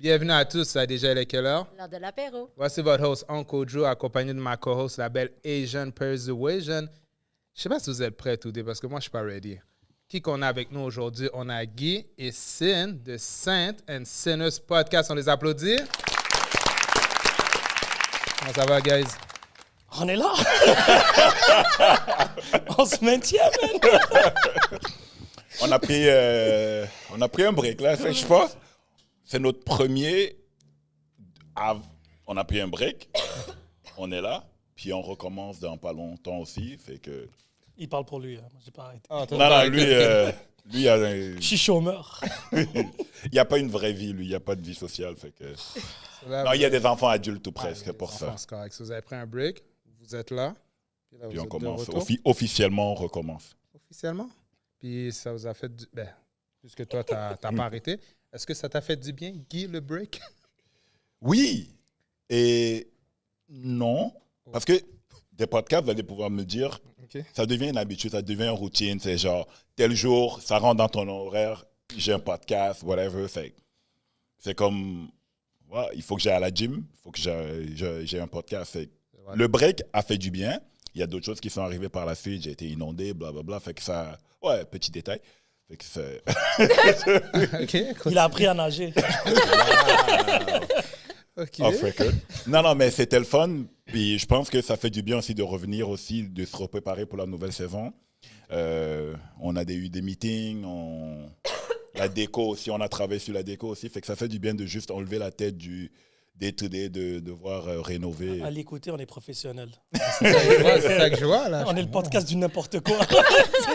Bienvenue à tous, ça a déjà il est quelle heure? L'heure de l'apéro. Voici votre host Uncle Joe, accompagné de ma co-host, la belle Asian Persuasion. Je sais pas si vous êtes prêts tous parce que moi, je suis pas ready. Qui qu'on a avec nous aujourd'hui? On a Guy et Sin de Saint and Sinners Podcast. On les applaudit. Comment ça va, guys? On est là! On se maintient, man! On a pris un break, là. Fait, je pense c'est notre premier... On a pris un break. On est là. Puis on recommence dans pas longtemps aussi. Fait que... Il parle pour lui. Hein. Moi, j'ai pas arrêté. Non, lui, il a... Je suis chômeur. Il n'y a pas une vraie vie, lui. Il n'y a pas de vie sociale. Fait que... Non, il y a des enfants adultes ou presque pour ça. C'est correct. Si vous avez pris un break, vous êtes là. Puis on commence. Officiellement, on recommence. Officiellement? Puis ça vous a fait du... Ben, puisque toi, t'as pas arrêté. Est-ce que ça t'a fait du bien, Guy, le break? Oui. Et non. Parce que des podcasts, vous allez pouvoir me dire, ça devient une habitude, ça devient une routine. C'est genre, tel jour, ça rentre dans ton horaire, j'ai un podcast, whatever. C'est comme, ouais, il faut que j'aille à la gym, il faut que j'ai un podcast. Le break a fait du bien. Il y a d'autres choses qui sont arrivées par la suite. J'ai été inondé, blablabla. Fait que ça, ouais, petit détail. Fait que c'est... Okay, cool. Il a appris à nager. OK. Non, mais c'était le fun. Puis je pense que ça fait du bien aussi de revenir aussi, de se repréparer pour la nouvelle saison. On a eu des meetings, la déco aussi, on a travaillé sur la déco aussi. Fait que ça fait du bien de juste enlever la tête du day-to-day, de devoir rénover. À l'écouter, on est professionnels. C'est ça que je vois, là. On est le podcast du n'importe quoi.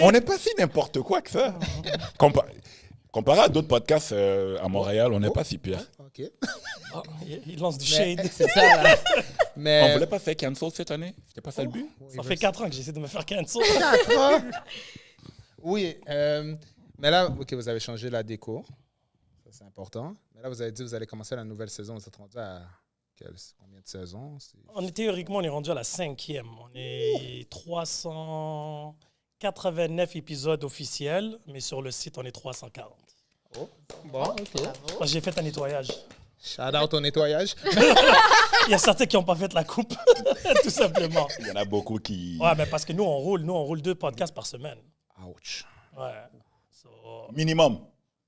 On n'est pas si n'importe quoi que ça. Comparé à d'autres podcasts à Montréal, on n'est pas si pire. OK. Oh, il lance du shade. C'est ça, là. Mais... On voulait pas faire cancel cette année? C'était pas ça le but? Ça fait 4 ans que j'essaie de me faire cancel. 4 ans? Oui. Mais là, OK, vous avez changé la déco. Ça, c'est important. Mais là, vous avez dit que vous allez commencer la nouvelle saison. Vous êtes rendu à combien de saisons? Théoriquement, on est rendu à la 5e. On est 389 épisodes officiels, mais sur le site, on est 340. Oh, bon, OK. J'ai fait un nettoyage. Shout out au nettoyage. Il y a certains qui n'ont pas fait la coupe, tout simplement. Il y en a beaucoup qui... Ouais, mais parce que nous, on roule 2 podcasts par semaine. Ouch. Ouais. Minimum.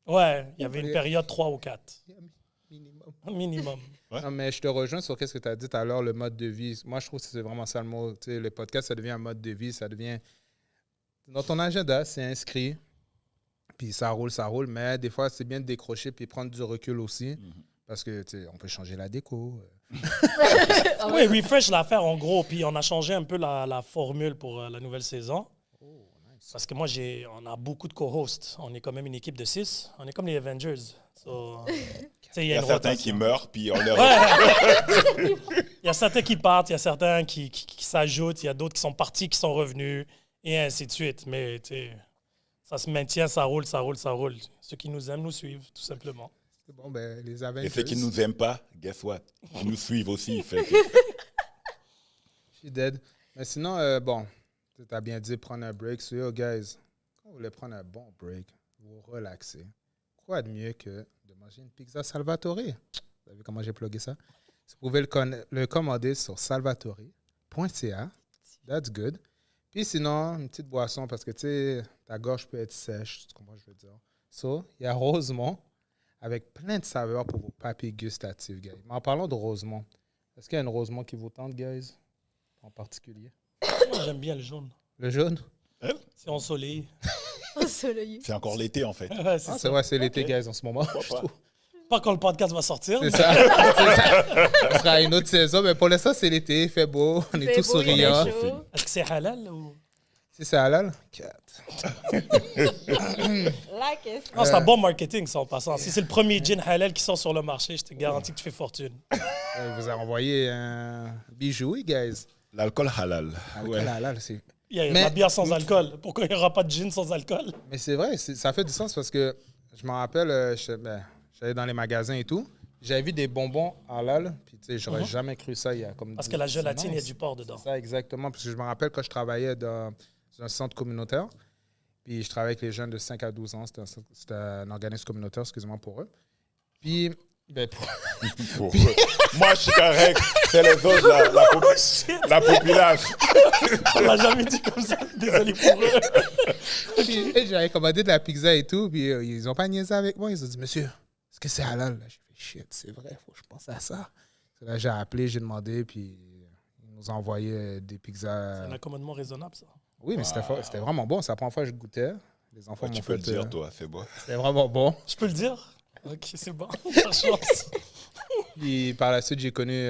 Ouais, il y avait une période 3 ou 4. Minimum. Ouais. Non, mais je te rejoins sur ce que tu as dit tout à l'heure, le mode de vie. Moi, je trouve que c'est vraiment ça le mot. Tu sais, le podcast, ça devient un mode de vie. Ça devient... Dans ton agenda, c'est inscrit. Puis ça roule. Mais des fois, c'est bien de décrocher puis prendre du recul aussi. Parce que, tu sais, on peut changer la déco. Oui, refresh l'affaire en gros. Puis on a changé un peu la formule pour la nouvelle saison. Oh, nice. Parce que moi, on a beaucoup de co-hosts. On est quand même une équipe de 6. On est comme les Avengers. So, il y a certains qui meurent, puis on leur... Il y a certains qui partent, il y a certains qui s'ajoutent, il y a d'autres qui sont partis, qui sont revenus, et ainsi de suite. Mais ça se maintient, ça roule. Ceux qui nous aiment nous suivent, tout simplement. C'est bon, ben, les Avengers. Et ceux qui ne nous aiment pas, guess what? Ils nous suivent aussi. Fait que... Je suis dead. Mais sinon, bon, tu as bien dit prendre un break. So, yo, guys, quand vous voulez prendre un bon break, vous relaxer, quoi de mieux que de manger une pizza Salvatore? Vous avez vu comment j'ai plugué ça? Vous pouvez le commander sur salvatore.ca. That's good. Puis sinon, une petite boisson parce que, tu sais, ta gorge peut être sèche. Tu comprends ce que je veux dire? So, il y a Rosemont avec plein de saveurs pour vos papilles gustatives, guys. Mais en parlant de Rosemont, est-ce qu'il y a une Rosemont qui vous tente, guys, en particulier? Moi, j'aime bien le jaune. Le jaune? C'est ensoleillé. Ensoleillé. C'est encore l'été, en fait. Ouais, C'est vrai, c'est l'été, guys, en ce moment. je trouve. Pas quand le podcast va sortir. C'est ça. Ça sera une autre saison, mais pour l'instant, c'est l'été, il fait beau, on est tous souriants. Est-ce que c'est halal ou... Si c'est halal? 4. La question. Non, c'est un bon marketing, ça, en passant. Si c'est le premier gin halal qui sort sur le marché, je te garantis que tu fais fortune. Il vous a envoyé un bijou, guys. L'alcool halal. Alcool halal, c'est... Il y a Mais- la bière sans alcool. Pourquoi il n'y aura pas de gin sans alcool? Mais c'est vrai, ça fait du sens parce que je me rappelle, j'allais dans les magasins et tout, j'avais vu des bonbons halal, puis tu sais, j'aurais jamais cru ça il y a comme Parce 10 que la c'est gélatine, il y a nice. du porc dedans. C'est ça, exactement. Parce que je me rappelle quand je travaillais dans un centre communautaire, puis je travaillais avec les jeunes de 5 à 12 ans. C'était un organisme communautaire, excusez-moi pour eux. Puis Ben, Moi, je suis correct. C'est les autres, la populace. On l'a jamais dit comme ça. Désolé pour eux. Puis, j'avais commandé de la pizza et tout, puis ils ont pas niaisé avec moi. Ils ont dit, monsieur, est-ce que c'est halal? Là, j'ai fait, shit, c'est vrai, faut que je pense à ça. Là, j'ai appelé, j'ai demandé, puis ils nous ont envoyé des pizzas. C'est un accommodement raisonnable, ça. Oui, mais c'était vraiment bon. C'est la première fois que je goûtais. Les enfants m'ont Tu fait. peux le dire, toi, c'est bon. C'était vraiment bon. Je peux le dire? Ok, c'est bon. Par chance. Puis par la suite, j'ai connu.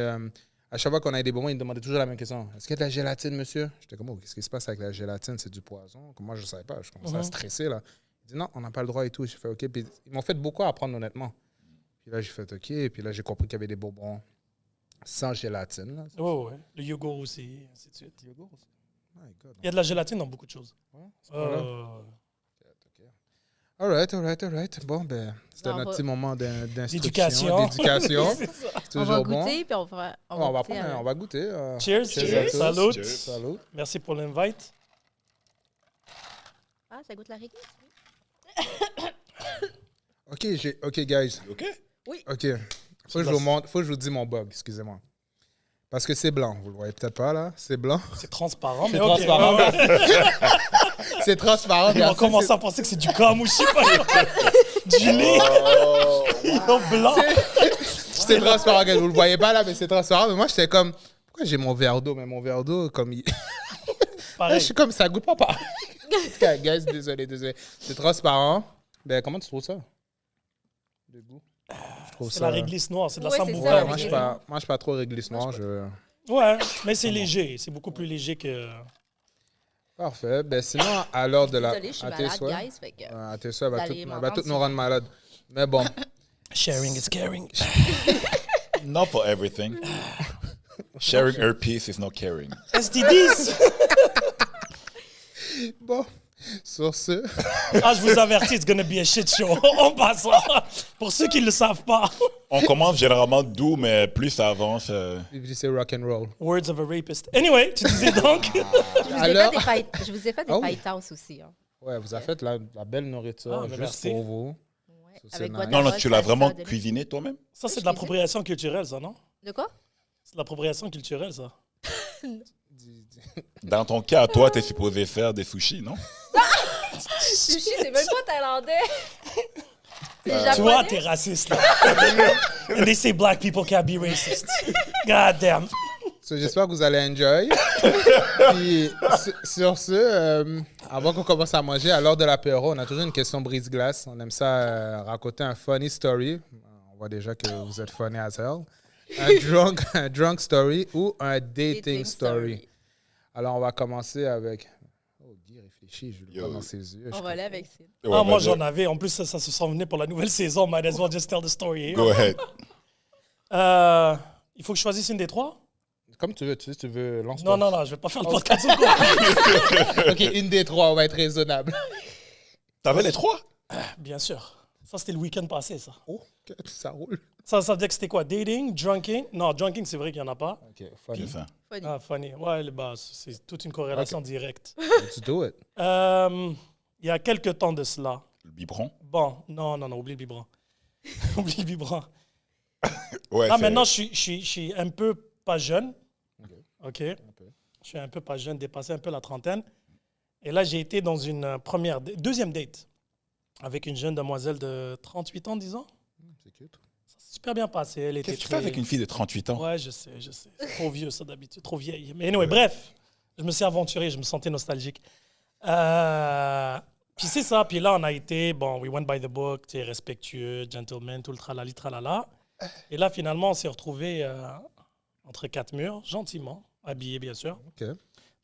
À chaque fois qu'on avait des bonbons, ils me demandaient toujours la même question. Est-ce qu'il y a de la gélatine, monsieur? J'étais comme, oh, qu'est-ce qui se passe avec la gélatine? C'est du poison. Moi, je ne savais pas. Je commençais à stresser, là. Il dit, non, on n'a pas le droit et tout. J'ai fait, OK. Puis ils m'ont fait beaucoup apprendre, honnêtement. Puis là, j'ai fait, OK. Puis là, j'ai compris qu'il y avait des bonbons sans gélatine. Là. Ouais. Le yogourt aussi, ainsi de suite. Yogourt aussi. My God. Il y a de la gélatine dans beaucoup de choses. Ouais, c'est pas grave. Euh, All right. Bon, ben, c'était On notre va- petit moment d'instruction, D'éducation. d'éducation. C'est ça. C'est On va toujours bon. goûter, puis on va On va goûter, prendre, on va goûter. Cheers. à tous. Salut. Cheers. Salut. Merci pour l'invite. Ah, ça goûte la réglisse? OK, guys. OK? OK. Faut que je vous montre, faut que je vous dise mon bug, excusez-moi. Parce que c'est blanc, vous le voyez peut-être pas là, c'est blanc. C'est transparent, C'est mais ok. transparent. Ouais, ouais. C'est transparent. On merci, commence c'est- à penser que c'est du com ou je sais pas. Du lait. Oh, Blanc. C'est transparent, guys. Vous le voyez pas là, mais c'est transparent. Mais moi, j'étais comme, pourquoi j'ai mon verre d'eau? Mais mon verre d'eau, comme il... je Pareil. suis comme, ça goûte pas pareil. Guys, désolé. C'est transparent. Ben, comment tu trouves ça? De goût? Je trouve C'est ça... la réglisse noire, c'est de la Ouais, c'est sambuca. ça, Ouais, la moi, je suis pas trop réglisse noire. Ouais, mais c'est léger. C'est beaucoup plus léger que. Parfait. Ben, sinon, à l'heure de la... Désolée, je suis à tes malade, souhaits. guys. Fait que... À tes souhaits, Vous elle allez va m'entendre toutes nous souvent. rendre malades. Mais bon. Sharing is caring. not for everything. Sharing her piece is not caring. STDs. Bon. Sur ce... Ah, je vous avertis, it's gonna be a shit show. En passant. Pour ceux qui ne le savent pas. On commence généralement doux, mais plus ça avance. C'est rock and roll. Words of a rapist. Anyway, tu disais donc. Alors... Je vous ai fait des Oh. fajitas aussi. Hein. Ouais, vous avez fait la belle nourriture Ah, mais juste merci. pour vous. Ouais. Ça, c'est Avec nice. guacamole, Non, tu l'as salsa, vraiment de- cuisiné toi-même? Ça, c'est de l'appropriation culturelle, ça, non? De quoi? C'est de l'appropriation culturelle, ça. Dans ton cas, toi, t'es supposé faire des sushis, non? Sushi, c'est même pas thaïlandais. C'est Tu vois, japonais. t'es raciste, là. And they say black people can't be racist. God damn. So, j'espère que vous allez enjoy. Puis, sur ce, avant qu'on commence à manger, à l'heure de l'apéro, on a toujours une question brise-glace. On aime ça raconter un funny story. On voit déjà que vous êtes funny as hell. Un drunk story ou un dating story. Alors, on va commencer avec... Oh, Guy réfléchit, je le vois Yo. dans ses yeux. On va aller avec Sid. Ah, Ouais, moi, vas-y. j'en avais. En plus, ça se s'en venait pour la nouvelle saison. Might as well just tell the story here. Go ahead. Il faut que je choisisse une des trois? Comme tu veux, si tu veux, lance-toi. Non, je vais pas faire le podcast au complet. OK, une des trois, on va être raisonnable. T'avais les trois? Bien sûr. Ça, c'était le week-end passé, ça. Oh, ça roule. Ça veut dire que c'était quoi? Dating? Drunking? Non, drunking, c'est vrai qu'il n'y en a pas. OK, funny. C'est ça. Funny. Ah, funny. Ouais, bah, c'est toute une corrélation directe. Let's do it. Il y a quelques temps de cela. Le biberon? Bon, non, oublie le biberon. Oublie le biberon. Ouais, Là, c'est- maintenant, je suis un peu pas jeune. OK? peu. Je suis un peu pas jeune, dépassé un peu la trentaine. Et là, j'ai été dans une deuxième date avec une jeune demoiselle de 38 ans, disons. C'est cute. Ça s'est super bien passé. Elle était Qu'est-ce que tu fais avec une fille de 38 ans? Ouais, je sais. C'est trop vieux, ça, d'habitude. Trop vieille. Mais anyway, bref. Je me suis aventuré, je me sentais nostalgique. Puis c'est ça. Puis là, on a été, bon, we went by the book, tu sais, respectueux, gentleman, tout le tralali, tralala. Et là, finalement, on s'est retrouvés entre quatre murs, gentiment, habillés, bien sûr. OK.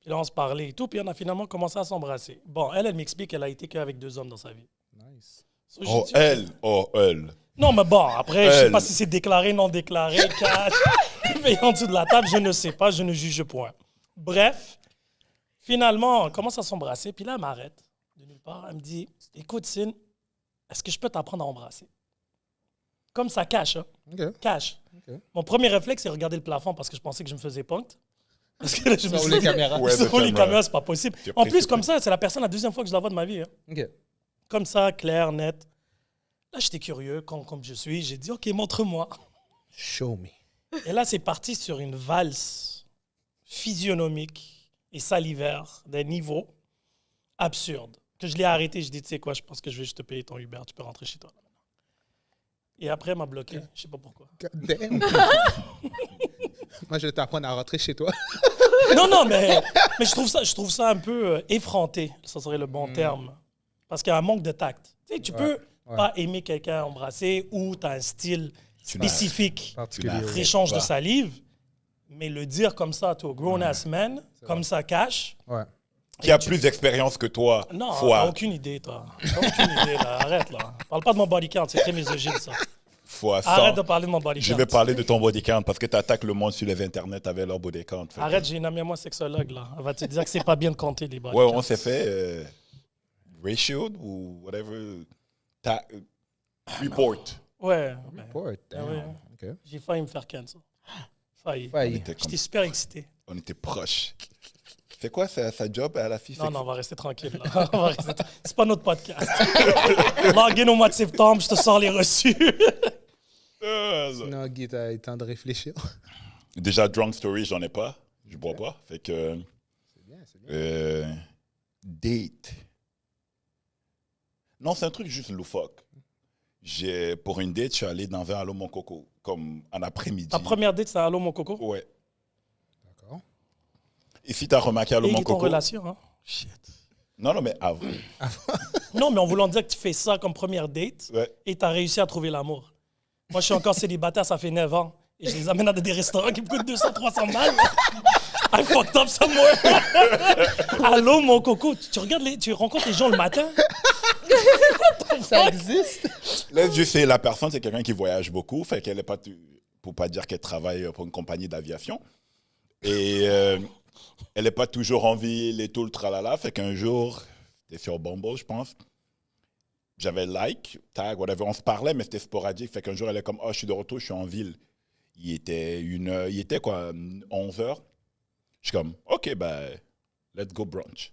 Puis là, on se parlait et tout. Puis on a finalement commencé à s'embrasser. Bon, elle m'explique qu'elle a été qu'avec 2 hommes dans sa vie. Nice. So, j'ai Oh, dit, elle! Oh, elle! non, mais bon, après, je sais Elle. pas si c'est déclaré, non déclaré, cash, payé en dessous de la table, je ne sais pas, je ne juge point. Bref, finalement, on commence à s'embrasser, puis là, elle m'arrête de nulle part. Elle me dit, écoute, Sin, est-ce que je peux t'apprendre à embrasser? Comme ça, cash, hein? OK. Cash. OK. Mon premier réflexe, c'est regarder le plafond parce que je pensais que je me faisais punk. Parce que là, je me Sur suis les dit, caméras. Ouais, sur c'est les ça, caméras, c'est pas possible. C'est En plus, précis. comme ça, c'est la deuxième fois que je la vois de ma vie. Hein. OK. Comme ça, clair, net. Là, j'étais curieux, comme je suis. J'ai dit, OK, montre-moi. Show me. Et là, c'est parti sur une valse physionomique et salivaire d'un niveau absurde. Que je l'ai arrêté, je dis, tu sais quoi, je pense que je vais juste te payer ton Uber, tu peux rentrer chez toi. Et après, elle m'a bloqué, je sais pas pourquoi. God damn. Moi, je vais t'apprendre à rentrer chez toi. Non, mais je trouve ça un peu effronté, ça serait le bon terme. Parce qu'il y a un manque de tact. Tu sais, tu peux pas aimer quelqu'un embrasser ou tu as un style spécifique Particulier. d'échange de Ouais. salive, mais le dire comme ça, toi, grown-ass man, comme ça cache. Ouais. Qui a plus d'expérience que toi. Non, fois, t'as aucune idée, toi. T'as aucune idée, là. Arrête, là. Parle pas de mon body count, c'est très misogyne, ça. fois 100. Arrête de parler de mon body count. Je vais parler de ton body count parce que tu attaques le monde sur les internets avec leur body count. Fait que- Arrête, j'ai une amie à moi sexologue, là. Elle va te dire que c'est pas bien de compter les body Ouais, counts. on s'est fait ratio ou whatever. Report. Ouais. Report, damn. ouais. OK. J'ai failli me faire cancel. Failli. Failli. J'étais super excité. On était proches. C'est quoi sa job à la fille? Non, on va rester tranquille. Là. On va rester c'est pas notre podcast. Log in au mois de septembre, je te sors les reçus. Non, Guy, t'as eu le temps de réfléchir. Déjà, drunk story, j'en ai pas. Je bois pas. Fait que. C'est bien, c'est bien. Date. Non, c'est un truc juste loufoque. Pour une date, je suis allé dans un Allô Mon Coco, comme en après-midi. Ta première date, c'est Allô, mon coco? Ouais. D'accord. Et si tu as remarqué Allô Et Mon il est en Coco. relation, hein? Shit. Non, mais avant. Non, mais en voulant dire que tu fais ça comme première date Ouais. et tu as réussi à trouver l'amour. Moi, je suis encore célibataire, ça fait 9 ans. Et je les amène à des restaurants qui me coûtent 200, 300 balles. I fucked up somewhere. Allô, mon coco. Tu rencontres les gens le matin? Ça existe? Là, je sais, la personne, c'est quelqu'un qui voyage beaucoup. Fait qu'elle n'est pas, pour pas dire qu'elle travaille pour une compagnie d'aviation. Et elle n'est pas toujours en ville et tout le tralala. Fait qu'un jour, c'était sur Bumble, je pense. J'avais like, tag, whatever. On se parlait, mais c'était sporadique. Fait qu'un jour, elle est comme, oh, je suis de retour, je suis en ville. Il était quoi, 11h. Je suis comme, OK, ben, let's go brunch.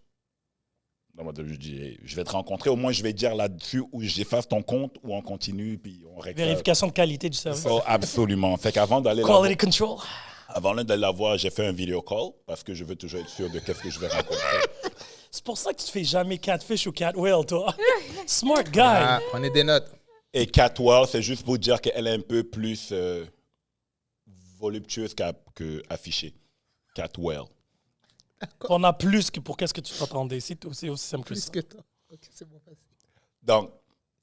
Je dis, hey, je vais te rencontrer, au moins je vais dire là-dessus où j'efface ton compte ou on continue, puis on règle ça. Vérification de qualité du service. Oh, absolument. Fait qu'avant d'aller la Quality control. avant d'aller la voir, j'ai fait un video call parce que je veux toujours être sûr de qu'est-ce que je vais rencontrer. C'est pour ça que tu te fais jamais catfish ou catwhale, toi. Smart guy. Ah, prenez des notes. Et Catwell, c'est juste pour dire qu'elle est un peu plus voluptueuse qu'affichée. Catwell. On a plus que pour qu'est-ce que tu t'attendais. C'est aussi simple que Plus ça. que toi. OK, c'est bon, facile. Donc,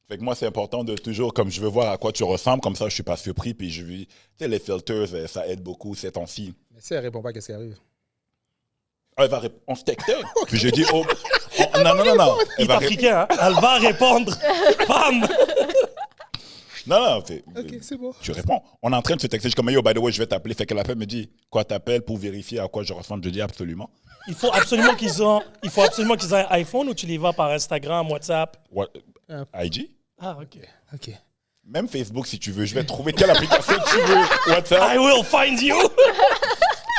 fait que moi, c'est important de toujours, comme je veux voir à quoi tu ressembles, comme ça, je suis pas surpris. Puis je vis, tu sais, les filters, ça aide beaucoup ces temps-ci. Mais si elle répond pas, qu'est-ce qui arrive? Ah, on se textait. Puis je dis, oh, non. Il est africain, hein? Elle va répondre. Femme! Non, OK, c'est bon. je réponds. On est en train de se texter. Je suis comme, yo, by the way, je vais t'appeler. Fait qu'elle appelle, me dit, quoi, t'appelles pour vérifier à quoi je ressemble. Je dis, absolument. Il faut absolument qu'ils aient un iPhone ou tu les vas par Instagram, WhatsApp. What? IG? Ah, OK. OK. Même Facebook, si tu veux. Je vais trouver quelle application tu veux. WhatsApp, I will find you!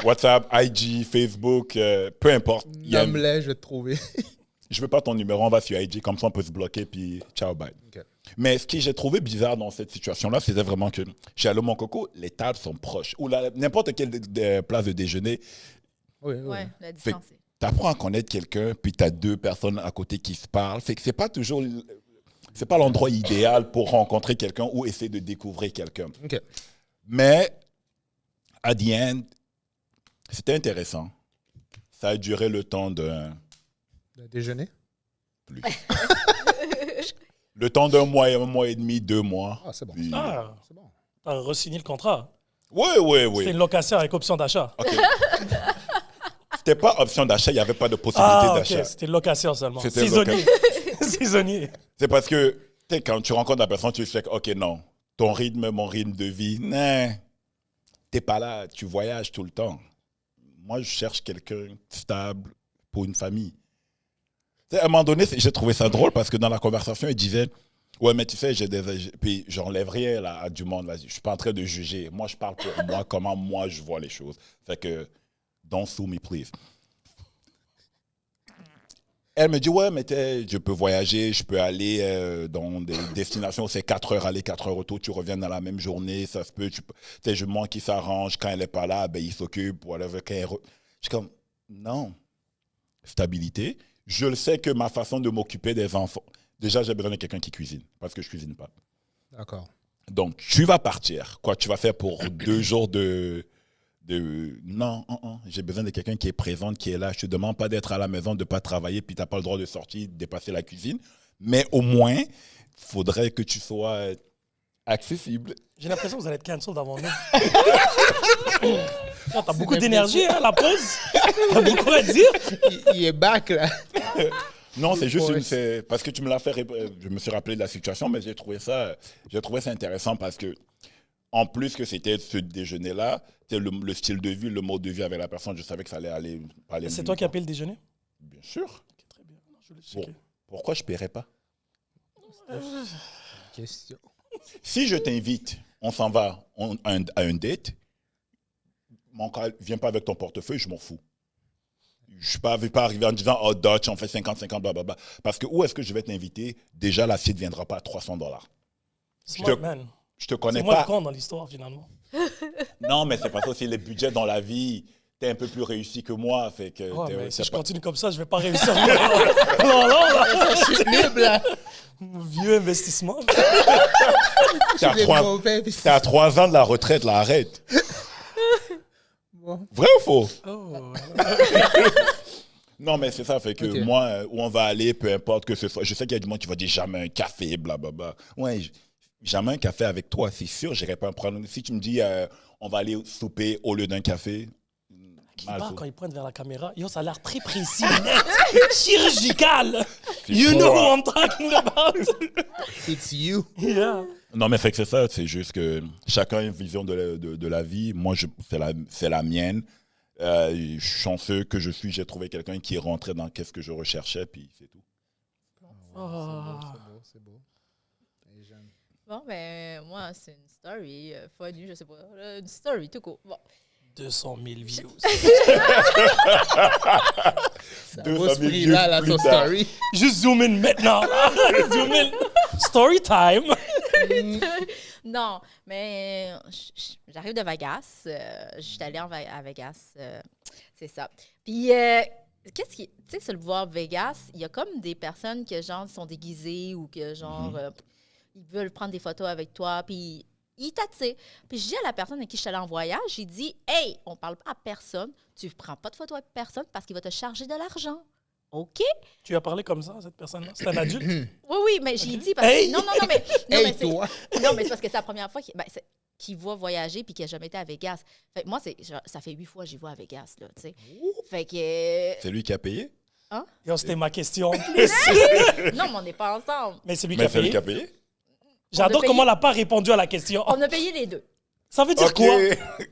WhatsApp, IG, Facebook, peu importe. Nomme-les, je vais te trouver. Je veux pas ton numéro, on va sur IG, comme ça on peut se bloquer, puis ciao, bye. OK. Mais ce que j'ai trouvé bizarre dans cette situation-là, c'était vraiment que chez Allô Mon Coco, les tables sont proches. Ou n'importe quelle place de déjeuner, Oui, oui. Ouais, la Fait distance. que t'apprends à connaître quelqu'un, puis t'as deux personnes à côté qui se parlent. Fait que c'est pas toujours... C'est pas l'endroit idéal pour rencontrer quelqu'un ou essayer de découvrir quelqu'un. OK. Mais, à the end, c'était intéressant. Ça a duré le temps d'un... Le déjeuner? Plus. Le temps d'un mois et demi, 2 mois. Ah, c'est bon. Puis- Ah, C'est bon. t'as re-signé le contrat. Oui. C'était une location avec option d'achat. OK. C'était pas option d'achat, il n'y avait pas de possibilité Ah, d'achat. OK. C'était location seulement. C'était Saisonnier. Saisonnier. C'est parce que, tu sais, quand tu rencontres la personne, tu sais que, OK, non, ton rythme, mon rythme de vie, non, t'es pas là, tu voyages tout le temps. Moi, je cherche quelqu'un stable pour une famille. Tu sais, à un moment donné, j'ai trouvé ça drôle parce que dans la conversation, il disait, ouais, mais tu sais, puis j'enlève rien là, à du monde. Là. Je suis pas en train de juger. Moi, je parle pour moi, comment moi je vois les choses. Fait que, don't sue me, please. Elle me dit, ouais, mais je peux voyager, je peux aller dans des destinations où c'est 4 heures aller, 4 heures retour, tu reviens dans la même journée, ça se peut, je manque qui s'arrange, quand elle n'est pas là, ben, il s'occupe, whatever, je suis comme, non, stabilité. Je le sais que ma façon de m'occuper des enfants, déjà, j'ai besoin de quelqu'un qui cuisine, parce que je ne cuisine pas. D'accord. Donc, tu vas partir, quoi, tu vas faire pour 2 jours non, j'ai besoin de quelqu'un qui est présent, qui est là. Je ne te demande pas d'être à la maison, de ne pas travailler, puis tu n'as pas le droit de sortir, de dépasser la cuisine. Mais au moins, il faudrait que tu sois accessible. J'ai l'impression que vous allez être cancel avant nous. T'as beaucoup d'énergie, hein, la pause. T'as beaucoup à dire. Il est back, là. Non, c'est juste parce que tu me l'as fait. Je me suis rappelé de la situation, mais j'ai trouvé ça intéressant parce que, en plus que c'était ce déjeuner-là, le style de vie, le mode de vie avec la personne, je savais que ça allait aller. C'est toi qui as payé le déjeuner? Bien sûr. Okay, très bien. Non, je vais le checker. Pourquoi je ne paierais pas? Question. Si je t'invite, on s'en va à un date, viens pas avec ton portefeuille, je m'en fous. Je ne vais pas arriver en disant, oh, Dutch, on fait 50-50, blablabla. Parce que où est-ce que je vais t'inviter? Déjà, l'assiette ne viendra pas à $300. Smart man. Je te connais c'est moi pas. le con dans l'histoire, finalement. Non, mais c'est parce que aussi les budgets dans la vie, t'es un peu plus réussi que moi. Fait que Mais si je pas... continue comme ça, je ne vais pas réussir. non. Je suis libre, là. Vieux investissement. T'es à 3 ans de la retraite, là, arrête. Bon. Vrai ou faux? Oh. Non, mais c'est ça, fait que moi, où on va aller, peu importe que ce soit. Je sais qu'il y a du monde qui va dire jamais un café, blablabla. Ouais, jamais un café avec toi, c'est sûr, j'irai pas me prendre. Si tu me dis, on va aller souper au lieu d'un café. Qui parle quand ils pointent vers la caméra? Yo, ça a l'air très précis, net, chirurgical. You know what I'm talking about. It's you. Yeah. Non, mais fait que c'est ça, c'est juste que chacun a une vision de la vie. Moi, c'est la mienne. Je suis chanceux que je suis, j'ai trouvé quelqu'un qui est rentré dans qu'est-ce que je recherchais, puis c'est tout. C'est beau. Bon, ben, moi, c'est une story funny, je sais pas. Une story, tout court. Bon. 200 000 views. 200 000 views là, ton story. Juste zoom in maintenant. Zoom in. Story time. Non, mais j'arrive de Vegas. Je suis allée à Vegas. C'est ça. Puis, qu'est-ce qui... Tu sais, sur le voir Vegas, il y a comme des personnes qui, genre, sont déguisées ou que, genre, ils veulent prendre des photos avec toi, puis ils t'attirent. Puis je dis à la personne avec qui je suis allée en voyage, j'ai dit, « Hey, on parle pas à personne. Tu ne prends pas de photos avec personne parce qu'il va te charger de l'argent. » OK? Tu as parlé comme ça à cette personne-là? C'est un adulte? Oui, mais j'ai dit parce que... Hey! Non, mais... Non, Hey, mais c'est... toi! Non, mais c'est parce que c'est la première fois qu'il va voyager puis qu'il n'a jamais été à Vegas. Fait que moi, ça fait 8 fois que j'y vais à Vegas, là, tu sais. Fait que... C'est lui qui a payé? Hein? Yo, c'était ma question. Non, mais on n'est pas ensemble. Mais c'est lui Mais qui a c'est lui payé. qui a payé? J'adore payé. comment elle n'a pas répondu à la question. On a payé les deux. Ça veut dire Ok. quoi?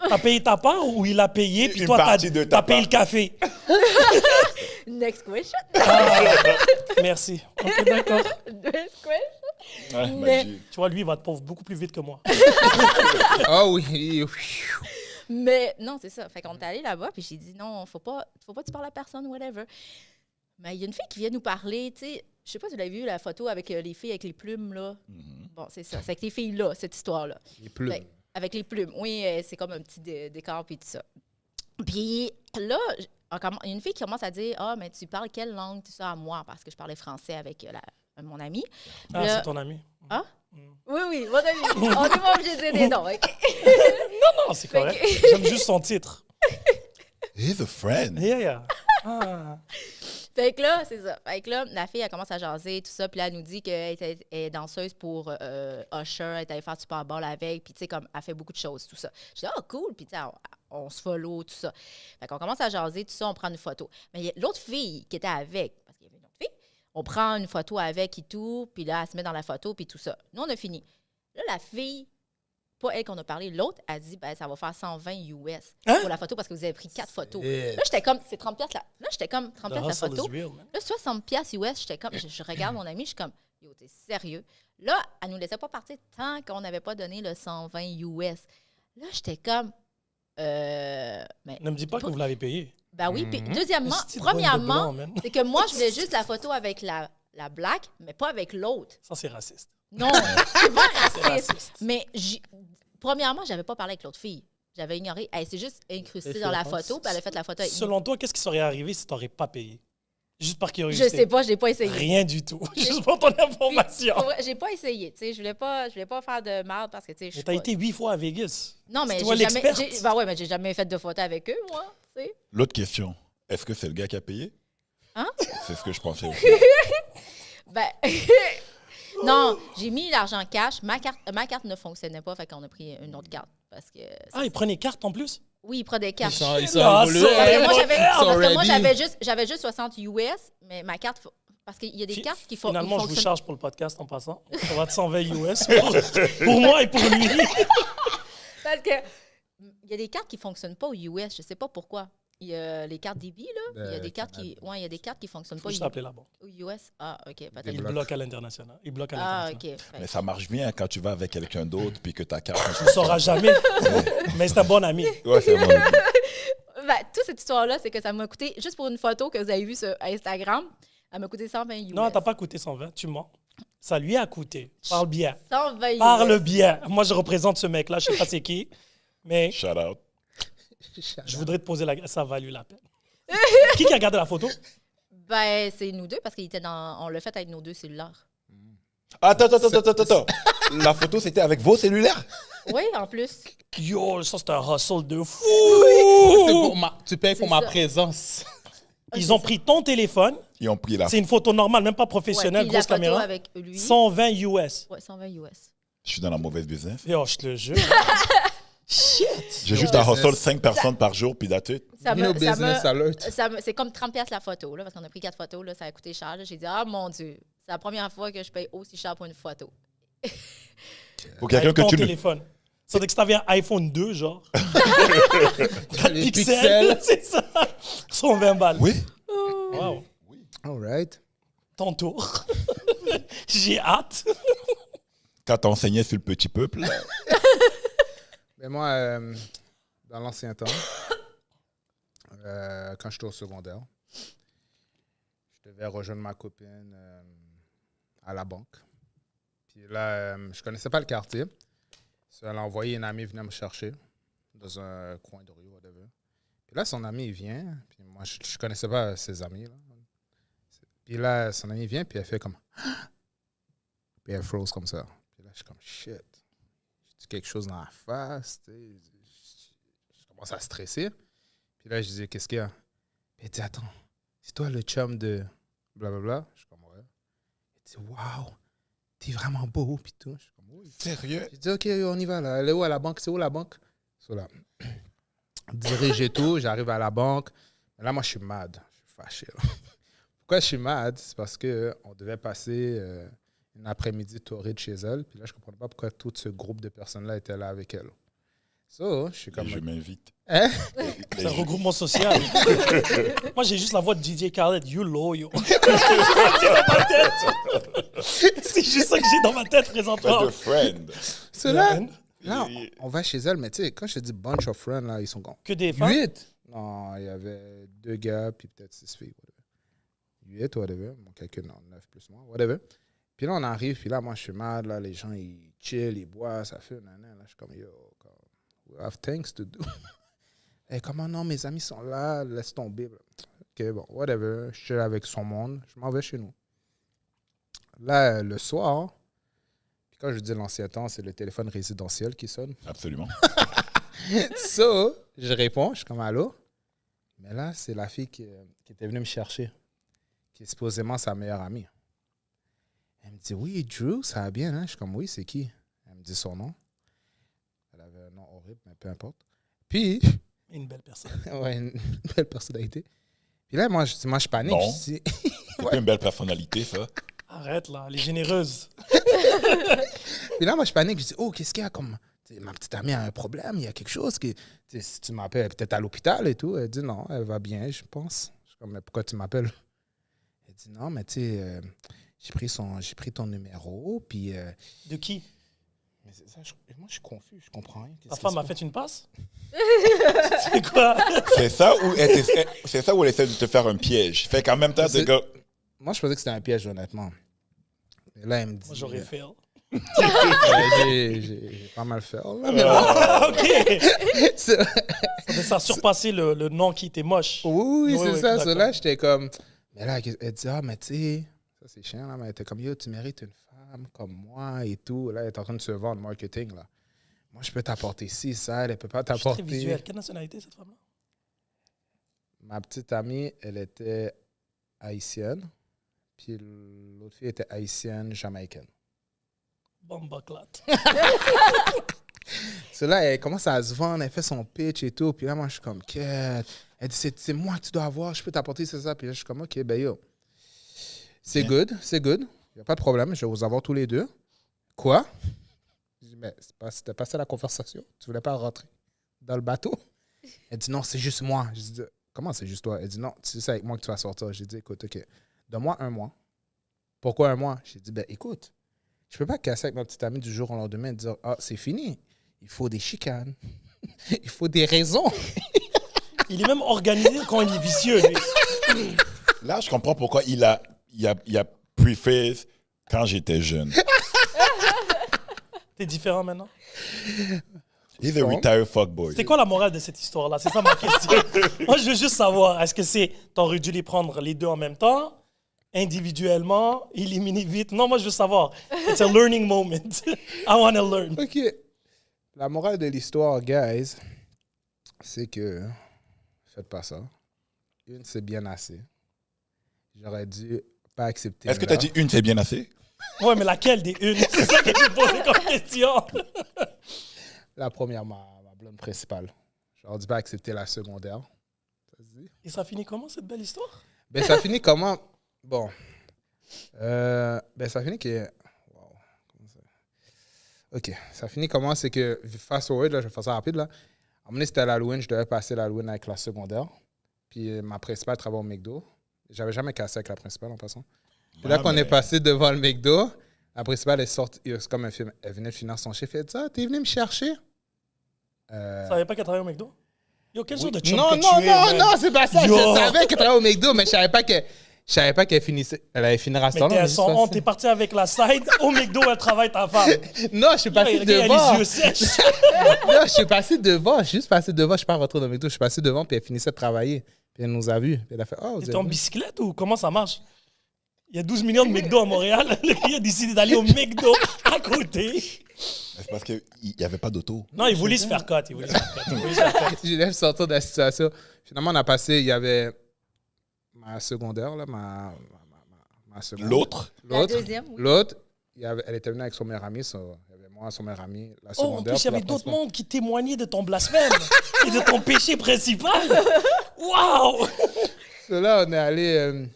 T'as payé ta part ou il a payé, puis Une toi, partie de ta t'as payé part. le café? Next question. Merci. OK, d'accord. Next question. Ouais, Mais- magie. Tu vois, lui, il va te pauvre beaucoup plus vite que moi. Oh oui. Mais non, c'est ça. Fait qu'on est allé là-bas, puis j'ai dit non, faut pas que tu parles à personne, whatever. Mais il y a une fille qui vient nous parler, tu sais. Je sais pas si vous l'avez vu, la photo avec les filles avec les plumes, là. Bon, c'est ça. C'est avec les filles-là, cette histoire-là. Les plumes. Fait, avec les plumes. Oui, c'est comme un petit décor, puis tout ça. Puis là, il y a une fille qui commence à dire « Ah, mais tu parles quelle langue, tout ça, à moi? » Parce que je parlais français avec mon ami. Ah, Là- c'est ton ami. Ah? Oui, mon ami. On n'est pas obligé de dire des noms, OK? Non, c'est correct. J'aime juste son titre. He's a friend. Yeah. Ah. Fait que là, c'est ça. Fait que là, la fille, elle commence à jaser, tout ça. Puis là, elle nous dit qu'elle est danseuse pour Usher. Elle est allée faire du Super Bowl avec. Puis, tu sais, comme, elle fait beaucoup de choses, tout ça. Je dis, ah, cool. Puis, tu sais, on se follow, tout ça. Fait qu'on commence à jaser, tout ça. On prend une photo. Mais il y a l'autre fille qui était avec, parce qu'il y avait une autre fille, on prend une photo avec et tout. Puis là, elle se met dans la photo, puis tout ça. Nous, on a fini. Là, la fille, pas elle qu'on a parlé, l'autre, a dit, ben, ça va faire 120 US pour la photo parce que vous avez pris 4 photos. Là, j'étais comme, c'est 30 piastres là. Là, j'étais comme, 30 The piastres la hustle photo. is real, man. Là, 60 piastres US, j'étais comme, je regarde mon ami, je suis comme, yo, t'es sérieux? Là, elle nous laissait pas partir tant qu'on n'avait pas donné le 120 US. Là, j'étais comme, mais... Ne me dis pas que vous l'avez payé. Ben oui. Puis deuxièmement, C'est une bonne de premièrement, blanc, man. c'est que moi, je voulais juste la photo avec la black, mais pas avec l'autre. Ça, c'est raciste. Non, c'est pas C'est raciste. raciste. Mais premièrement, j'avais pas parlé avec l'autre fille. J'avais ignoré. Elle s'est juste incrustée dans la photo, puis elle a fait la photo avec nous. Selon toi, qu'est-ce qui serait arrivé si tu n'aurais pas payé? Juste par Je curiosité. sais pas, je l'ai pas essayé. Rien du tout. Juste pour ton information. Pour vrai, j'ai pas essayé, tu sais, je voulais pas faire de mal parce que tu sais, je Mais suis t'as pas- été 8 fois à Vegas. Non, mais C'est toi j'ai jamais l'experte. ben ouais, mais j'ai jamais fait de photo avec eux, moi, tu sais. L'autre question, est-ce que c'est le gars qui a payé? Hein? C'est ce que je pensais aussi. Ben non, j'ai mis l'argent cash, ma carte ne fonctionnait pas, fait qu'on a pris une autre carte parce que Ah, ils prenaient carte en plus? oui, il prend des cartes. Ils sont Ah, envolés. ça, Parce que moi, Ils sont j'avais juste 60 US, mais ma carte parce qu'il y a des cartes qui font Finalement, je vous fonctionnent. charge pour le podcast en passant. Ça va de 120 US pour moi et pour lui. Parce que il y a des cartes qui fonctionnent pas aux US, je sais pas pourquoi. Il y a les cartes débit là, il y a des cartes qui il y a des cartes qui fonctionnent Faut pas juste appeler la banque. aux US. Ah, OK, peut-être. Ils bloquent à l'international. Ils bloquent à Ah, l'international. OK. Mais ça marche bien quand tu vas avec quelqu'un d'autre puis que ta carte. Tu ne sauras jamais. Mais c'est un bon ami. Ouais, c'est bon. Ben, toute cette histoire-là, c'est que ça m'a coûté, juste pour une photo que vous avez vue sur Instagram, elle m'a coûté 120 US. Non, t'as pas coûté 120, tu mens. Ça lui a coûté. Parle bien. 120 US. Parle bien. Moi, je représente ce mec-là. Je sais pas c'est qui. Mais Shout out. je voudrais te poser la question. Ça a valu la peine. Qui a regardé la photo? Ben, c'est nous deux parce qu'il était on l'a fait avec nos deux cellulaires. Attends. La photo, c'était avec vos cellulaires? Oui, en plus. Yo, ça, c'est un hustle de fou. C'est pour tu payes pour C'est ma ça. présence. Ils ont pris ton téléphone. Ils ont pris la C'est une photo normale, même pas Ouais, professionnelle, puis la grosse photo caméra. avec lui. 120 US. Ouais, 120 US. Je suis dans la mauvaise business. Yo, je te le jure. Shit. J'ai juste à business. hustle 5 personnes par jour, puis that's it. No business alert. C'est comme 30$ la photo, là, parce qu'on a pris 4 photos, là, ça a coûté cher. là. J'ai dit, ah mon Dieu, c'est la première fois que je paye aussi cher pour une photo. Pour quelqu'un Avec que ton tu ne. téléphone. Ça veut dire que si t'avais un iPhone 2, genre. 4 Les pixels. C'est ça. 120 balles. Oui. Wow. All right. Ton tour. J'ai hâte. Quand t'enseignais sur le petit peuple, Mais moi, dans l'ancien temps, quand j'étais au secondaire, je devais rejoindre ma copine à la banque. Puis là, je connaissais pas le quartier. So, elle a envoyé une amie venir me chercher dans un coin de rue, whatever. Puis là, son ami, il vient. Puis moi, je connaissais pas ses amis. Là. Puis là, son ami vient, puis elle fait comme... Puis elle froze comme ça. Puis là, je suis comme, shit. J'ai quelque chose dans la face. Tu sais. Je commence à stresser. Puis là, je dis, qu'est-ce qu'il y a? Puis elle dit, attends, c'est toi le chum de blablabla? Je suis comme, ouais. Elle dit, waouh, t'es vraiment beau. Puis tout. Je suis comme, oui. sérieux? J'ai dit, OK, on y va là. Elle est où à la banque? C'est où la banque? C'est là. Dirige et tout. J'arrive à la banque. Mais là, moi, je suis mad. Je suis fâché. Là. Pourquoi je suis mad? C'est parce qu'on devait passer une après-midi torride chez elle. Puis là, je ne comprenais pas pourquoi tout ce groupe de personnes-là était là avec elle. So, je suis comme... Je m'invite. Hein? C'est un regroupement social. Moi, j'ai juste la voix de DJ Khaled. You loyal. C'est juste ça que j'ai dans ma tête présentement. The friend. So là, Man. là, on va chez elle. Mais tu sais, quand je te dis bunch of friends, là, ils sont comme... Que des femmes. 8? Non, il y avait 2 gars, puis peut-être 6 filles. 8, whatever. Mon calcul, non, 9 plus moi, whatever. Puis là, on arrive, puis là, moi, je suis mad, là, les gens, ils chill, ils boivent, ça fait, nanana. Là, je suis comme, yo, we have things to do. Et comment non, mes amis sont là, laisse tomber. OK, bon, whatever. Je chill avec son monde, je m'en vais chez nous. Là, le soir, puis quand je dis l'ancien temps, c'est le téléphone résidentiel qui sonne. Absolument. So, je réponds, je suis comme allô. Mais là, c'est la fille qui était venue me chercher, qui est supposément sa meilleure amie. Elle me dit, oui, Drew, ça va bien, hein? Je suis comme, oui, c'est qui? Elle me dit son nom. Elle avait un nom horrible, mais peu importe. Puis, Une belle personne. ouais, une belle personnalité. Puis là, moi, je panique. Non. Je dis, C'est pas une belle personnalité, ça. Arrête là, elle est généreuse. Puis là, moi, je panique. Je dis, oh, qu'est-ce qu'il y a comme... Ma petite amie a un problème, il y a quelque chose qui... Si tu m'appelles, peut-être à l'hôpital et tout. Elle dit, non, elle va bien, je pense. Je suis comme, mais pourquoi tu m'appelles? Elle dit, non, mais tu sais, j'ai pris ton numéro, puis... De qui? Mais c'est ça, moi, je suis confus, je comprends rien. Ta femme a fait une passe? C'est quoi? C'est ça où elle essaie de te faire un piège. Fait qu'en même temps, c'est que... Moi, je pensais que c'était un piège, honnêtement. Et là, elle me dit... Moi, j'aurais fait. J'ai pas mal fait. OK! C'est- Ça a surpassé le nom qui était moche. Oui, c'est ça. d'accord. Là, j'étais comme... Mais là, elle dit, ah, mais tu sais, ça c'est chiant, là, mais elle était comme, yo, tu mérites une femme comme moi et tout. Là, elle est en train de se vendre marketing, là. Moi, je peux t'apporter ci, ça, elle peut pas Je suis très t'apporter. visuel. Quelle nationalité, cette femme-là? Ma petite amie, elle était haïtienne, puis l'autre fille était haïtienne, jamaïcaine. Bomba clat. C'est là, elle commence à se vendre, elle fait son pitch et tout. Puis là, moi, je suis comme, quête. Elle dit, c'est moi que tu dois avoir, je peux t'apporter, c'est ça. Puis là, je suis comme, OK, ben yo. C'est good, c'est good. Il n'y a pas de problème, je vais vous avoir tous les deux. Quoi? Je dis, mais c'était pas ça la conversation. Tu voulais pas rentrer dans le bateau? Elle dit, non, c'est juste moi. Je dis, comment c'est juste toi? Elle dit, non, c'est avec moi que tu vas sortir. J'ai dit, écoute, OK, donne-moi un mois. Pourquoi un mois? J'ai dit, ben écoute, je peux pas casser avec ma petite amie du jour au lendemain et dire, ah, c'est fini. Il faut des chicanes. Il faut des raisons. Il est même organisé quand il est vicieux, lui. Là, je comprends pourquoi il a preface quand j'étais jeune. T'es différent maintenant? He's a retired fuckboy. C'est quoi la morale de cette histoire-là? C'est ça ma question. Moi, je veux juste savoir, est-ce que c'est t'aurais dû les prendre les deux en même temps, individuellement, éliminer vite? Non, moi, je veux savoir. It's a learning moment. I want to learn. OK. La morale de l'histoire, guys, c'est que faites pas ça. Une, c'est bien assez. J'aurais dû pas accepter. Est-ce que tu as dit une, c'est bien assez? Ouais, mais laquelle des une? C'est ça que je posé comme question. La première, ma blonde principale. J'aurais dû pas accepter la secondaire. Ça se dit? Et ça finit comment, cette belle histoire? Ben, ça finit comment? Bon. Ben, ça finit que... Wow. Comment ça? OK. Ça finit comment? C'est que, fast forward, là, je vais faire ça rapide, là. À un moment donné, c'était l'Halloween. Je devais passer l'Halloween avec la secondaire. Puis ma principale travaille au McDo. J'avais jamais cassé avec la principale, en passant. Puis là, quand on est passé devant le McDo, la principale est sortie. C'est comme un film. Elle venait de finir son chiffre. Elle dit, ah, t'es venu me chercher? Tu savais pas qu'elle travaillait au McDo? Yo, quel genre de chum Non, que tu es, man? non, c'est pas ça. Yo. Je savais qu'elle travaillait au McDo, mais je savais pas qu'elle finissait. Elle allait finir à ce Mais temps-là. t'es à mais son c'est pas honte, ça. t'es parti avec la side. Au McDo, elle travaille ta femme. Non, je suis passé Le gars, il a devant. les yeux sèches. Non, je suis passé devant. Je suis juste passé devant. Je suis pas rentré dans le McDo. Je suis passé devant, puis elle finissait de travailler. Puis elle nous a vus. Puis elle a fait, oh, vous T'es êtes en venus. bicyclette ou comment ça marche? Il y a 12 millions de McDo à Montréal. Le gars a décidé d'aller au McDo à côté. C'est parce qu'il n'y avait pas d'auto. Non, il voulait se faire cut. Il voulait se faire cut. Il voulait se faire cut. Je laisse sortir de la situation. Finalement, on a passé, il y avait ma secondaire, là, ma seconde. L'autre, La deuxième, oui. L'autre, elle était venue avec son meilleur ami. Il y avait moi, son meilleur ami, la Oh, en secondaire. plus, il y puis avait la d'autres principale. mondes qui témoignaient de ton blasphème et de ton péché principal. Waouh! Là, on est allé.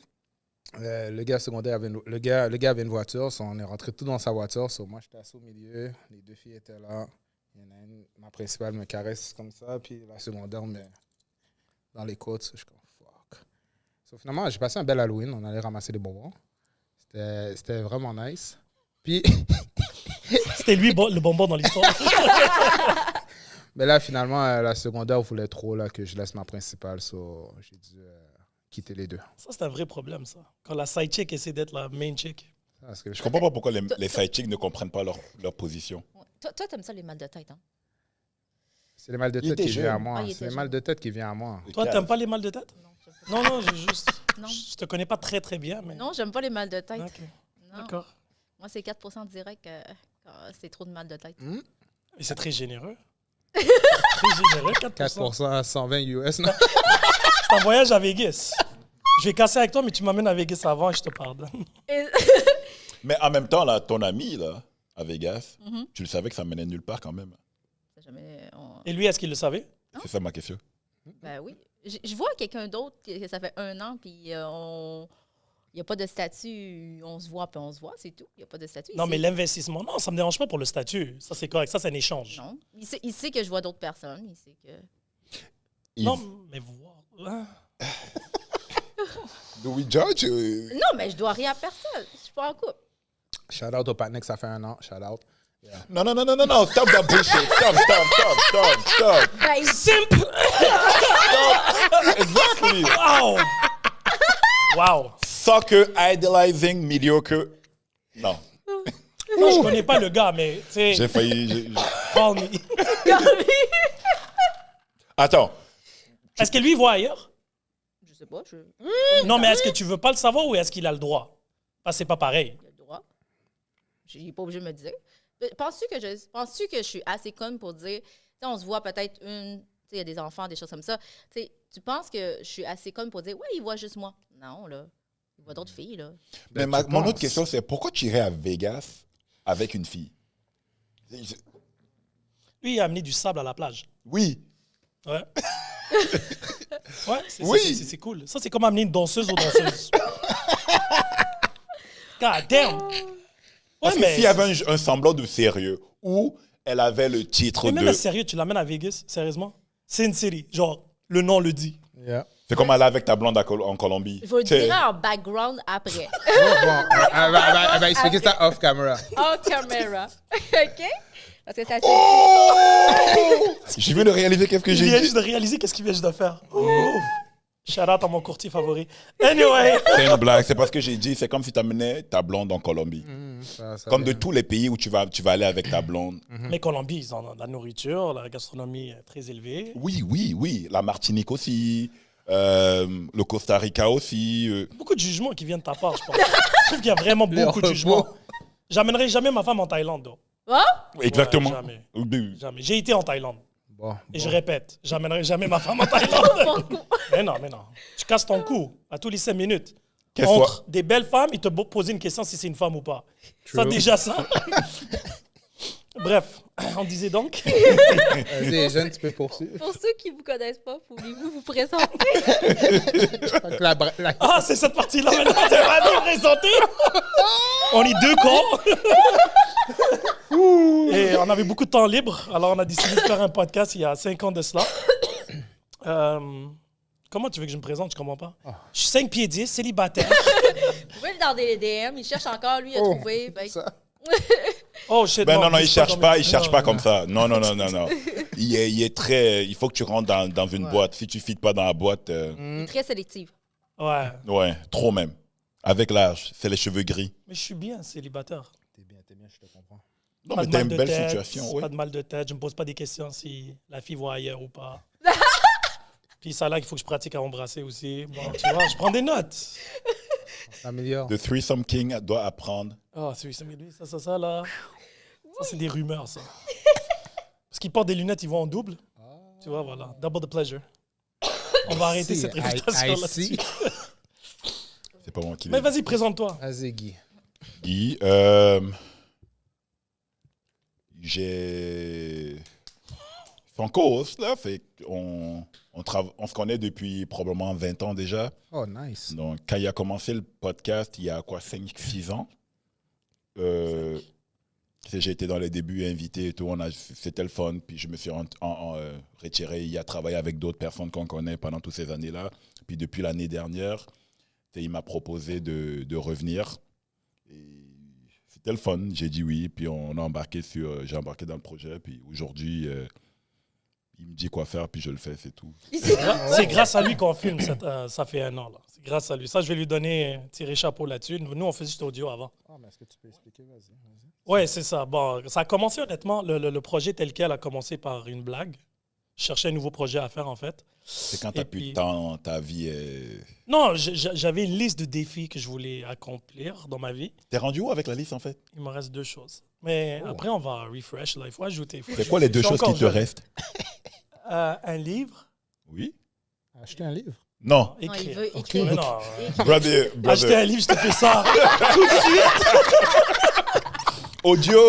Le gars secondaire avait le gars avait une voiture. On est rentré tout dans sa voiture. Moi, j'étais assis au milieu. Les deux filles étaient là. Il y en a une, ma principale me caresse comme ça. Puis la secondaire, mais dans les côtes. Je suis comme fuck. Finalement, j'ai passé un bel Halloween. On allait ramasser des bonbons. C'était vraiment nice. Puis. C'était lui le bonbon dans l'histoire. Mais là, finalement, la secondaire voulait trop là, que je laisse ma principale. J'ai dû quitter les deux. Ça, c'est un vrai problème, ça. Quand la side chick essaie d'être la main chick. Parce que je comprends pas pourquoi les side chicks ne comprennent pas leur position. Ouais. Toi, t'aimes ça, les mal de tête, hein? c'est les mal de Il tête était qui viennent à jeune. moi. Ah, il C'est était les jeune. mal de tête qui viennent à moi. Toi, t'aimes pas les mal de tête? Non, j'aime pas. Non, j'ai juste. Non. Je te connais pas très, très bien, mais. Non, j'aime pas les mal de tête. Ok. Non. D'accord. Moi, c'est 4% direct quand c'est trop de mal de tête. Et c'est très généreux. Très généreux, 4%. 4% à 120 US. Non? C'est un voyage à Vegas. Je vais casser avec toi, mais tu m'amènes à Vegas avant et je te pardonne. Et- Mais en même temps, là, ton ami là, à Vegas, tu le savais que ça menait nulle part quand même. Jamais, Et lui, est-ce qu'il le savait? C'est ça ma question. Ben oui. Je vois quelqu'un d'autre que ça fait 1 an, puis il n'y a pas de statut. On se voit, puis on se voit, c'est tout. Il n'y a pas de statut. Non, Il mais sait- l'investissement, non, ça me dérange pas pour le statut. Ça, c'est correct. Ça, c'est un échange. Non. Il sait que je vois d'autres personnes. Il sait que... Non, mais voir. Hein? Do we judge? Non, mais je dois rien à personne. Je suis pas en couple. Shout out au partner que ça fait 1 an. Shout out. Non. Stop that bullshit. Stop. Ben, Simple! Exactly. Wow! Soccer idolizing mediocre. Non. Non, je connais pas le gars, mais tu sais, J'ai failli. call me. Attends. Est-ce que lui il voit ailleurs? je sais pas, Non, mais est-ce que tu veux pas le savoir ou est-ce qu'il a le droit? Parce que c'est pas pareil. il a le droit. Il n'est pas obligé de me dire. Penses-tu que je suis assez conne pour dire, tu sais, on se voit peut-être tu sais, il y a des enfants, des choses comme ça. Tu sais, tu penses que je suis assez conne pour dire, ouais, il voit juste moi. Non, là. Il voit d'autres filles, là. Mais mon autre question, c'est pourquoi tu irais à Vegas avec une fille? Lui, il a amené du sable à la plage. Oui. Ouais. Ouais, Oui. c'est cool. Ça, c'est comme amener une danseuse aux danseuses. God damn! Ouais, Parce que s'il y avait un semblant de sérieux où elle avait le titre mais même de... sérieux, tu l'amènes à Vegas, sérieusement? Sin City, genre, le nom le dit. Yeah. C'est comme aller avec ta blonde en Colombie. Il faut le T'sais, dire en background après. Bon, elle va expliquer ça off camera. En caméra. OK? Parce que ça c'est... Je viens de réaliser qu'est-ce que Il j'ai vient dit. juste de réaliser qu'est-ce qu'il vient juste de faire. Ouf. Shout out à mon courtier favori. Anyway. C'est une blague. C'est parce que j'ai dit, c'est comme si tu amenais ta blonde en Colombie. Ça Comme de vient. tous les pays où tu vas aller avec ta blonde. Mais Colombie, ils ont de la nourriture, la gastronomie est très élevée. Oui. La Martinique aussi. Le Costa Rica aussi. Beaucoup de jugements qui viennent de ta part, je pense. Je trouve qu'il y a vraiment beaucoup de jugements. J'amènerai jamais ma femme en Thaïlande, donc. Oh? Exactement. jamais. Oui. Jamais. J'ai été en Thaïlande. Bon. Et je répète, j'amènerai jamais ma femme en Thaïlande. mais non. Tu casses ton cou à tous les 5 minutes. Qu'est-ce Entre que- des belles femmes, ils te posent une question si c'est une femme ou pas. Ça, True. déjà ça. Bref, on disait donc. Vas-y, les jeunes, tu peux poursuivre. Pour ceux qui ne vous connaissent pas, pouvez-vous vous présenter? Donc, la- Ah, c'est cette partie-là maintenant, tu vas nous présenter. On est 2 cons. Et on avait beaucoup de temps libre, alors on a décidé de faire un podcast il y a 5 ans de cela. Comment tu veux que je me présente? Je comprends pas. Je suis 5 pieds 10, célibataire. Vous pouvez le dans des DM, il cherche encore, lui, à trouver. Fait que- ça. Oh shit. Ben non, il c'est cherche pas, il cherche Non, pas non. comme ça. Non. Il est très. Il faut que tu rentres dans une boîte. Si tu ne fites pas dans la boîte, Il est très sélectif. Ouais, ouais, trop même. Avec l'âge, c'est les cheveux gris. mais je suis bien célibataire. T'es bien, je te comprends. Non, Pas mais de t'as mal une de belle tête, situation, oui. Pas de mal de tête. Je me pose pas des questions si la fille voit ailleurs ou pas. Puis ça là qu'il faut que je pratique à embrasser aussi. Bon, tu vois, je prends des notes. On s'améliore. The Threesome King doit apprendre. Ah, c'est ça, mais lui, ça là. Ça, c'est des rumeurs, ça. Parce qu'ils portent des lunettes, ils vont en double. Tu vois, voilà. Double the pleasure. On va arrêter Si, cette I réputation see. là-dessus. C'est pas moi qui Mais l'ai dit. vas-y, présente-toi. Vas-y, Guy. Guy, j'ai. Je suis en cause, là. Fait on se connaît depuis probablement 20 ans déjà. Oh, nice. Donc, quand il a commencé le podcast, il y a quoi, 5-6 ans, j'ai été dans les débuts invité et tout, c'était le fun, puis je me suis retiré. Il a travaillé avec d'autres personnes qu'on connaît pendant toutes ces années-là. Puis depuis l'année dernière, il m'a proposé de revenir. Et c'était le fun, j'ai dit oui, puis j'ai embarqué dans le projet, puis aujourd'hui, il me dit quoi faire, puis je le fais, c'est tout. C'est grâce à lui qu'on filme, ça fait 1 an. Là. C'est grâce à lui. Ça, je vais lui donner un petit chapeau là-dessus. Nous, on faisait juste audio avant. Ah, mais est-ce que tu peux expliquer? Vas-y. Ouais, c'est ça. Bon, ça a commencé honnêtement, le projet tel quel a commencé par une blague. Je cherchais un nouveau projet à faire en fait. C'est quand tu Et n'as plus puis- de temps, ta vie est... Non, j'avais une liste de défis que je voulais accomplir dans ma vie. T'es rendu où avec la liste, en fait? Il me reste 2 choses. Mais après, on va refresh. Là. Il faut ajouter. C'est quoi les 2 Je suis choses qui encore te jeune. restent? Un livre. Oui? Acheter un livre. Non. Non, il Écrire. veut Mais écrire. non, Brother, acheter un livre, je te fais ça tout de suite. Audio,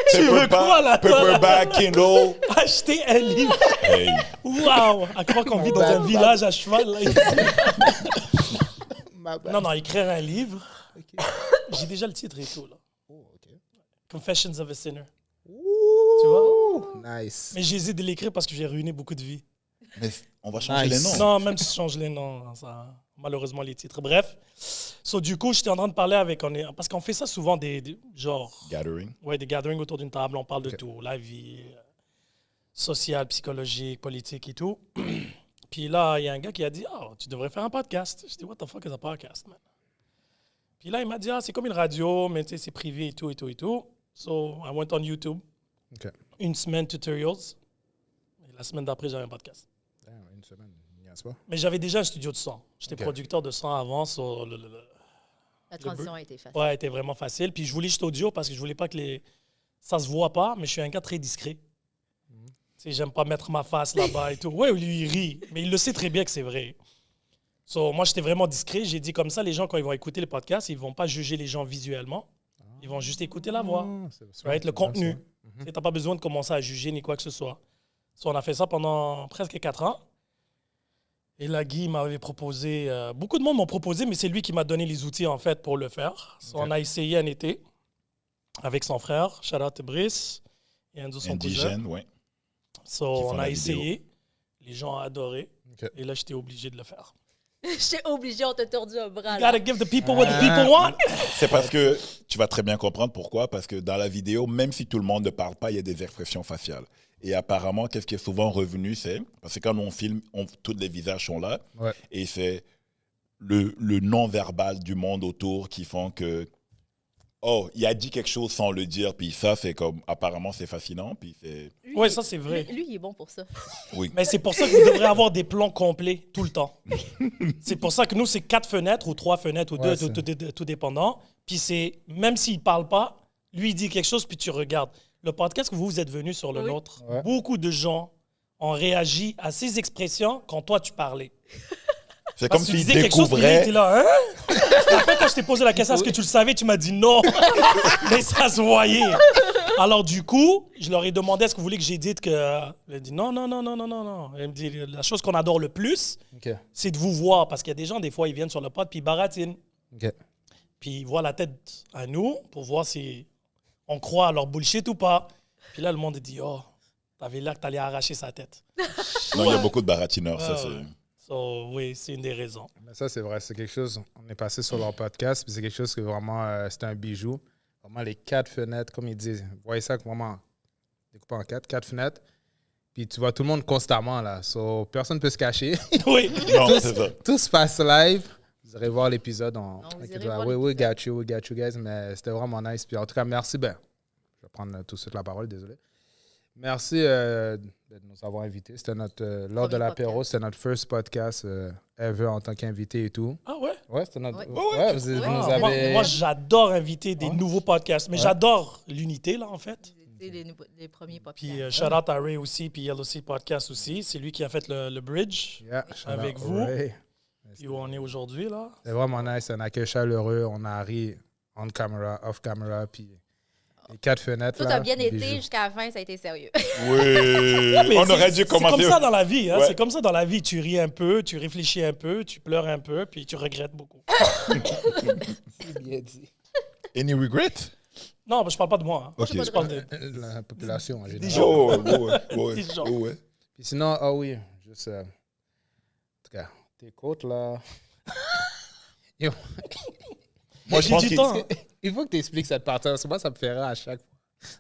Tu veux quoi, là, toi, là? paperback, Kindle. Acheter un livre. Hey. Waouh! À croire qu'on vit dans un village à cheval. Là, ici. Ma bad. Non, écrire un livre. Ok. J'ai déjà le titre et tout. Là. Oh, ok. Confessions of a Sinner. Tu vois? Nice. Mais j'hésite de l'écrire parce que j'ai ruiné beaucoup de vies. Mais on va changer Nice. les noms. Non, même si je change les noms, ça, malheureusement les titres. Bref, du coup, j'étais en train de parler avec... parce qu'on fait ça souvent, genre... Gathering. Ouais, des gatherings autour d'une table, on parle de tout, la vie sociale, psychologique, politique et tout. Puis là, il y a un gars qui a dit, tu devrais faire un podcast. Je dis, what the fuck is a podcast, man? Puis là, il m'a dit, c'est comme une radio, mais c'est privé et tout, et tout, et tout. So, I went on YouTube. OK. Une semaine tutorials. Et la semaine d'après, j'avais un podcast. Une semaine, n'y pas. Mais j'avais déjà un studio de son. J'étais OK. producteur de son avant. La transition a été facile. Ouais, elle était vraiment facile. Puis je voulais juste audio parce que je voulais pas que ça se voit pas, mais je suis un gars très discret. Tu sais, j'aime pas mettre ma face là-bas et tout. Ouais, lui, il rit, mais il le sait très bien que c'est vrai. Moi, j'étais vraiment discret. J'ai dit comme ça, les gens, quand ils vont écouter le podcast, ils vont pas juger les gens visuellement. Ils vont juste écouter la voix. Right? Le contenu. Tu n'as pas besoin de commencer à juger ni quoi que ce soit. On a fait ça pendant presque 4 ans. Et là, Guy m'avait proposé... beaucoup de monde m'ont proposé, mais c'est lui qui m'a donné les outils, en fait, pour le faire. On a essayé un été avec son frère, shout out to Brice, et Enzo, son cousin. Indigène, oui. On a essayé. Les gens ont adoré. OK. Et là, j'étais obligé de le faire. J'étais obligée, on t'a tordu un bras. You Là. gotta give the people what the people want. C'est parce que tu vas très bien comprendre pourquoi. Parce que dans la vidéo, même si tout le monde ne parle pas, il y a des expressions faciales. Et apparemment, qu'est-ce qui est souvent revenu, c'est... Parce que quand on filme, tous les visages sont là. Ouais. Et c'est le non-verbal du monde autour qui font que... Oh, il a dit quelque chose sans le dire. Puis ça, c'est comme... Apparemment, c'est fascinant. Puis c'est... Ouais, ça, c'est vrai. Lui, il est bon pour ça. Oui. Mais c'est pour ça que vous devrez avoir des plans complets tout le temps. C'est pour ça que nous, c'est 4 fenêtres ou 3 fenêtres ou 2, Ouais, tout dépendant. Puis c'est, même s'il ne parle pas, lui, il dit quelque chose, puis tu regardes. Le podcast que vous êtes venu sur le nôtre, Ouais. beaucoup de gens ont réagi à ces expressions quand toi, tu parlais. C'est Parce comme que tu s'il disais quelque chose, puis lui, il découvrait... était là, hein? Après, quand je t'ai posé la question, est-ce que tu le savais? Tu m'as dit non. Mais ça se voyait. Alors, du coup, je leur ai demandé, est-ce que vous voulez que j'édite que... Elle a dit non. Elle me dit, la chose qu'on adore le plus, OK. c'est de vous voir. Parce qu'il y a des gens, des fois, ils viennent sur le pod, puis ils baratinent. OK. Puis ils voient la tête à nous pour voir si on croit à leur bullshit ou pas. Puis là, le monde dit, t'avais l'air que t'allais arracher sa tête. Non, il y a beaucoup de baratineurs. Ça, Ah, c'est... ouais. Oui, c'est une des raisons. Mais ça, c'est vrai. C'est quelque chose... On est passé sur leur podcast, puis c'est quelque chose que vraiment... c'est un bijou. Vraiment, les 4 fenêtres, comme ils disent. Vous voyez ça vraiment découpé en 4 fenêtres. Puis tu vois tout le monde constamment, là. Personne ne peut se cacher. Oui. Non, c'est ça. Tout se passe live. Vous irez voir l'épisode. vous irez voir Oui, l'épisode. we got you, guys. Mais c'était vraiment nice. Puis en tout cas, merci. Je vais prendre tout de suite la parole, désolé. Merci de nous avoir invités. C'était lors de l'apéro, c'était notre first podcast ever en tant qu'invité et tout. Ah ouais? Ouais, c'était notre... Ouais. Ouais, vous nous Ah, avez... moi, j'adore inviter des nouveaux podcasts. Mais j'adore l'unité, là, en fait. C'est les premiers Puis populaires. shout out à Ray aussi, puis LOC Podcast aussi. C'est lui qui a fait le bridge. Yeah, shout Avec out, vous. Ray. Puis où on est aujourd'hui, là. C'était vraiment nice. Un accueil chaleureux. On a ri on camera, off camera. Puis les 4 fenêtres, Tout là. a bien été bijou. jusqu'à la fin, ça a été sérieux. Oui. Mais On aurait c'est dû commencer... comme ça dans la vie. Hein? Ouais. C'est comme ça dans la vie. Tu ris un peu, tu réfléchis un peu, tu pleures un peu, puis tu regrettes beaucoup. C'est bien dit. Any regrets? Non, mais je parle pas de moi. Hein. Ok. Je parle de... La population en général. Des gens. Ouais. Des gens. Ouais. Puis sinon, oui, juste... en tout cas, tes côtes, là... Yo, Moi, je J'ai pense du qu'il... temps. il faut que tu expliques cette partie. Parce que moi, ça me fait rire à chaque fois.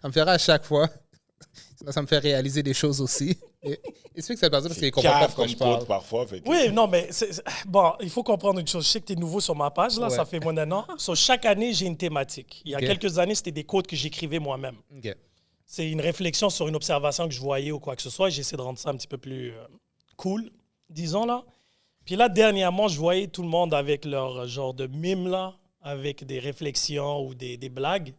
Ça me fait rire à chaque fois. Sinon, ça me fait réaliser des choses aussi. Et explique cette partie parce qu'il comprend pas Cave pourquoi comme je parle. côte parfois. Fait que- Oui, non, mais bon, il faut comprendre une chose. Je sais que tu es nouveau sur ma page, là, Ouais. ça fait moins d'un an. Chaque année, j'ai une thématique. Il y a Ok. quelques années, c'était des quotes que j'écrivais moi-même. OK. C'est une réflexion sur une observation que je voyais ou quoi que ce soit. J'essaie de rendre ça un petit peu plus cool, disons, là. Puis là, dernièrement, je voyais tout le monde avec leur genre de mime, là, avec des réflexions ou des blagues.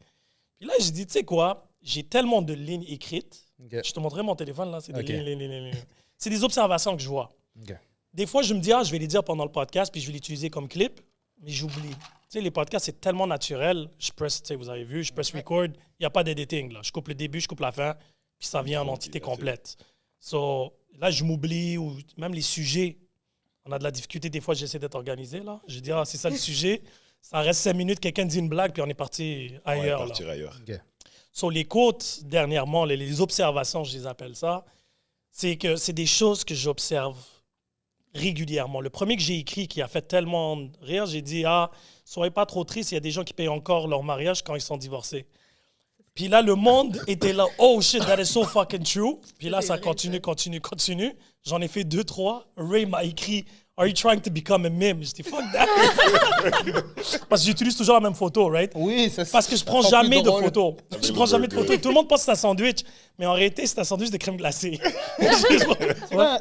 Puis là, j'ai dit, tu sais quoi, j'ai tellement de lignes écrites. OK. Je te montrerai mon téléphone, là, c'est des Ok. lignes. C'est des observations que je vois. OK. Des fois, je me dis, je vais les dire pendant le podcast, puis je vais l'utiliser comme clip, mais j'oublie. Tu sais, les podcasts, c'est tellement naturel. Je press, tu sais, vous avez vu, je press record, il n'y a pas d'editing, là. Je coupe le début, je coupe la fin, puis ça vient en entité complète. Là, je m'oublie, ou même les sujets. On a de la difficulté, des fois, j'essaie d'être organisé, là. Je dis, c'est ça le sujet. Ça reste 5 minutes, quelqu'un dit une blague, puis on est parti ailleurs, là. partir ailleurs. OK. Les quotes, dernièrement, les observations, je les appelle ça, c'est que c'est des choses que j'observe régulièrement. Le premier que j'ai écrit qui a fait tellement rire, j'ai dit, soyez pas trop tristes, il y a des gens qui payent encore leur mariage quand ils sont divorcés. Puis là, le monde était là, oh shit, that is so fucking true. Puis là, ça continue. J'en ai fait 2, 3. Ray m'a écrit, are you trying to become a meme? Je dis, fuck that. Parce que j'utilise toujours la même photo, right? Oui, c'est ça. Parce que je prends jamais de photos. Je prends jamais de photos. Tout le monde pense que c'est un sandwich. Mais en réalité, c'est un sandwich de crème glacée.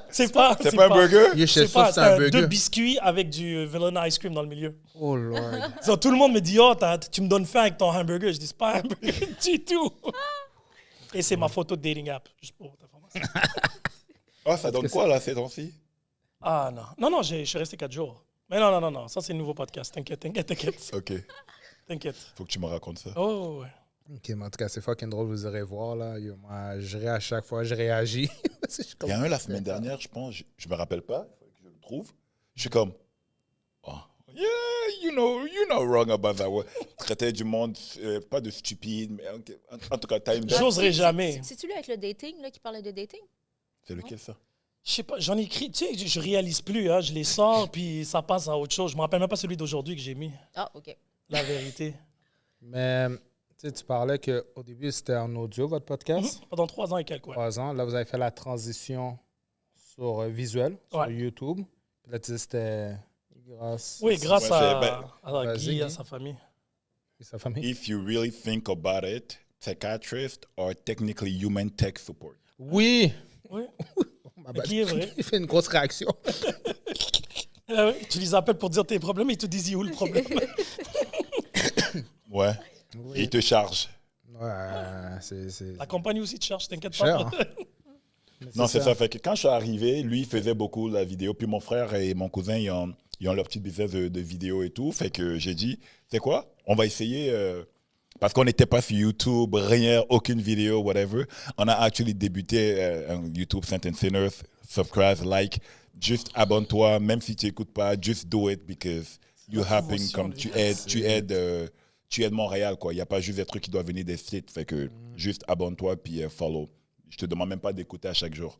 C'est pas un burger? C'est un burger. 2 biscuits avec du vanilla ice cream dans le milieu. Oh Lord. So, tout le monde me dit, tu me donnes faim avec ton hamburger. Je dis, c'est pas un hamburger du tout. Et c'est ma photo de dating app, juste pour votre information. Ça donne quoi, là, ces temps-ci? Ah non. Non, je suis resté 4 jours. Mais non. Ça, c'est un nouveau podcast. T'inquiète. OK. T'inquiète. Faut que tu me racontes ça. Oh, ouais. OK, mais en tout cas, c'est fucking drôle, vous irez voir, là. Yo, moi, je ris à chaque fois, je réagis. Il y a un la semaine dernière, je pense, je me rappelle pas, il faut que je le trouve. Je suis comme, yeah, you know wrong about that word. Traiter du monde, pas de stupide, mais en tout cas, time. J'oserais jamais. C'est-tu lui avec le dating, là, qui parlait de dating? C'est lequel, ça? Je sais pas, j'en ai écrit, tu sais, je réalise plus, hein, je les sors, puis ça passe à autre chose. Je me rappelle même pas celui d'aujourd'hui que j'ai mis, Ah, OK. la vérité. Mais, tu sais, tu parlais qu'au début, c'était en audio, votre podcast. Pendant 3 ans et quelques, ouais. 3 ans. Là, vous avez fait la transition sur visuel, sur Ouais. YouTube. Puis là, tu disais c'était grâce Oui, grâce Ouais, à Vas-y, Guy, à Guy. sa famille. à sa famille. If you really think about it, psychiatrist or technically human tech support. Oui! Oui. Ma bad. Qui est vrai. Il fait une grosse réaction. Ah oui, tu les appelles pour dire tes problèmes et ils te disent où le problème. Ouais. Et il te charge. Ouais, c'est La compagnie aussi te cherche, t'inquiète cher. pas. Hein? Non, c'est ça. Fait que quand je suis arrivé, lui, il faisait beaucoup la vidéo. Puis mon frère et mon cousin, ils ont leur petite business de vidéo et tout. Fait que j'ai dit, c'est quoi? On va essayer. Parce qu'on n'était pas sur YouTube, rien, aucune vidéo, whatever. On a actually débuté un YouTube Saint and Sinners. Subscribe, like. Juste abonne-toi, même si tu n'écoutes pas. Just do it because you happen, comme tu aides Montréal, quoi. Il n'y a pas juste des trucs qui doivent venir des sites. Fait que juste abonne-toi puis follow. Je te demande même pas d'écouter à chaque jour.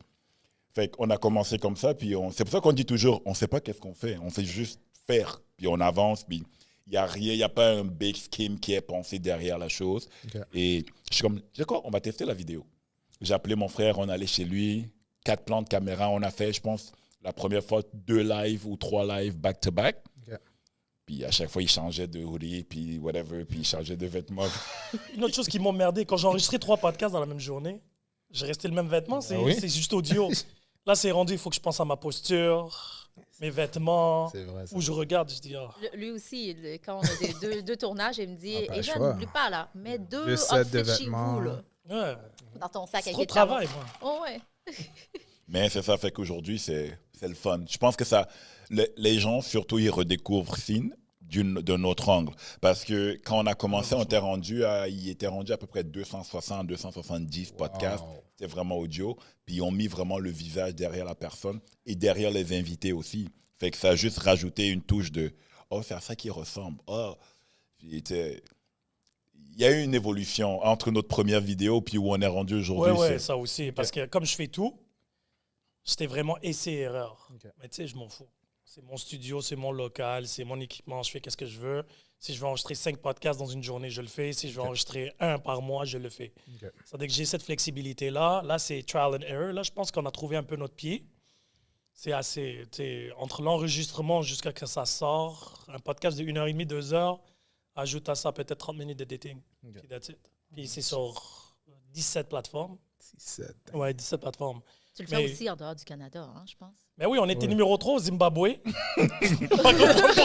Fait qu'on a commencé comme ça, puis c'est pour ça qu'on dit toujours, on ne sait pas qu'est-ce qu'on fait, on sait juste faire, puis on avance, puis il n'y a rien, il n'y a pas un big scheme qui est pensé derrière la chose. Okay. Et je suis comme, d'accord, on va tester la vidéo. J'ai appelé mon frère, on allait chez lui, 4 plans de caméra, on a fait, je pense, la première fois 2 lives ou 3 lives back-to-back. Okay. Puis à chaque fois, il changeait de hoodie, puis whatever, puis il changeait de vêtements. Une autre chose qui m'a emmerdé, quand j'ai enregistré 3 podcasts dans la même journée, j'ai resté le même vêtement, c'est oui? c'est juste audio. Là, c'est rendu, il faut que je pense à ma posture, mes vêtements, C'est vrai, ça. où je regarde, je dis, Lui aussi, quand on a deux tournages, il me dit Ah, pas le et je choix. n'oublie pas, là, mets 2 Deux sets de outfits chez vêtements. vous, là, ouais, dans ton sac c'est avec trop les de travail, talons. moi. Oh, ouais. Mais c'est ça, fait qu'aujourd'hui, c'est le fun. Je pense que ça, les gens, surtout, ils redécouvrent Sin d'un autre angle. Parce que quand on a commencé, il était rendu à peu près 260, 270 podcasts. C'était vraiment audio. Puis ils ont mis vraiment le visage derrière la personne et derrière les invités aussi. Fait que ça a juste rajouté une touche de « Oh, c'est à ça qu'il ressemble. » Oh. Il y a eu une évolution entre notre première vidéo puis où on est rendu aujourd'hui. Ouais, ça aussi. Parce que comme je fais tout, c'était vraiment essai-erreur. Okay. Mais tu sais, je m'en fous. C'est mon studio, c'est mon local, c'est mon équipement, je fais qu'est-ce que je veux. Si je veux enregistrer 5 podcasts dans une journée, je le fais. Si je veux enregistrer 1 par mois, je le fais. Okay. C'est-à-dire que j'ai cette flexibilité-là. Là, c'est trial and error. Là, je pense qu'on a trouvé un peu notre pied. C'est assez, tu sais, entre l'enregistrement jusqu'à que ça sort, un podcast de 1h30, 2 heures, ajoute à ça peut-être 30 minutes de dating. Okay. Puis that's it. Puis c'est sur 17 plateformes. 17. Ouais, 17 plateformes. Tu le fais Mais- aussi en dehors du Canada, hein, je pense. Mais oui, on était Ouais. numéro 3 au Zimbabwe.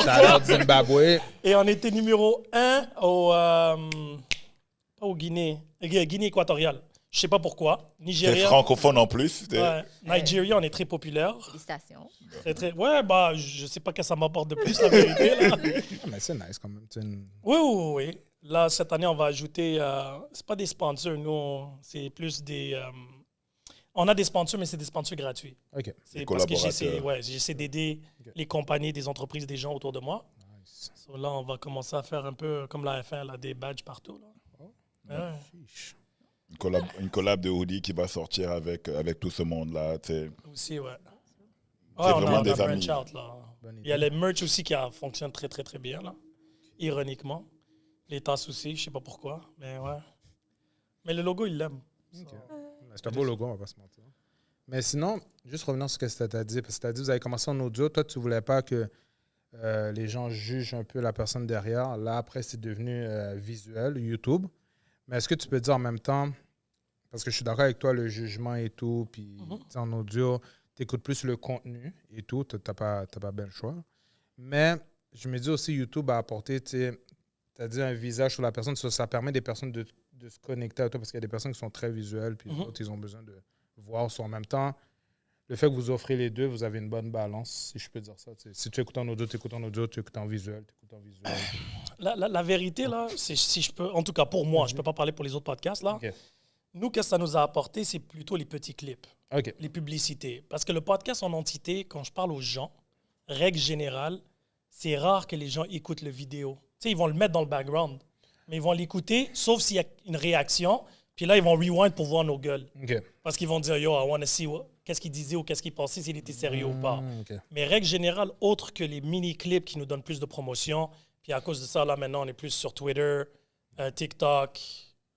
T'as l'air Zimbabwe. Et on était numéro 1 pas au Guinée équatoriale. Je sais pas pourquoi. C'est Nigeria. francophone en plus. Ouais. Nigeria, on est très populaire. Félicitations. Ouais, bah, je sais pas que ça m'apporte de plus, la vérité. Là. Ah, mais c'est nice quand même. C'est une- Oui. Là, cette année, on va ajouter. C'est pas des sponsors, nous, c'est plus des. On a des sponsors, mais c'est des sponsors gratuits. OK. C'est Des parce que collaborateurs. j'essaie d'aider Ok. les compagnies, des entreprises, des gens autour de moi. Nice. So, là, on va commencer à faire un peu comme la F1, là, des badges partout. Là. Ouais. Chiche. Une collab de hoodie qui va sortir avec tout ce monde-là. Tu sais. Aussi, ouais. Ouais, C'est on vraiment a des branch amis. out, là. Bonne idée. Il y a les merch aussi qui fonctionnent très, très, très bien, là. Ironiquement. Les tasses aussi, je sais pas pourquoi, mais ouais. Mais le logo, il l'aime. Ok. C'est un beau logo, on va pas se mentir. Mais sinon, juste revenant sur ce que tu as dit, parce que tu as dit que vous avez commencé en audio, toi, tu voulais pas que les gens jugent un peu la personne derrière. Là, après, c'est devenu visuel, YouTube. Mais est-ce que tu peux dire en même temps, parce que je suis d'accord avec toi, le jugement et tout, puis tu sais, en audio, tu écoutes plus le contenu et tout, tu n'as pas bien le choix. Mais je me dis aussi, YouTube a apporté, tu as dit un visage sur la personne, ça permet des personnes de se connecter à toi, parce qu'il y a des personnes qui sont très visuelles, puis d'autres, ils ont besoin de voir sur en même temps. Le fait que vous offrez les deux, vous avez une bonne balance, si je peux dire ça. Si tu écoutes en audio, tu écoutes en audio, tu écoutes en visuel, tu écoutes en visuel. La vérité, là, c'est si je peux, en tout cas pour moi, je peux pas parler pour les autres podcasts, là. OK. Nous, qu'est-ce que ça nous a apporté, c'est plutôt les petits clips, OK. les publicités. Parce que le podcast en entité, quand je parle aux gens, règle générale, c'est rare que les gens écoutent le vidéo. Tu sais, ils vont le mettre dans le background, mais ils vont l'écouter, sauf s'il y a une réaction, puis là, ils vont rewind pour voir nos gueules. OK. Parce qu'ils vont dire, yo, I want to see qu'est-ce qu'il disait ou qu'est-ce qu'il pensait, s'il était sérieux ou pas. OK. Mais règle générale, autre que les mini-clips qui nous donnent plus de promotion, puis à cause de ça, là, maintenant, on est plus sur Twitter, TikTok,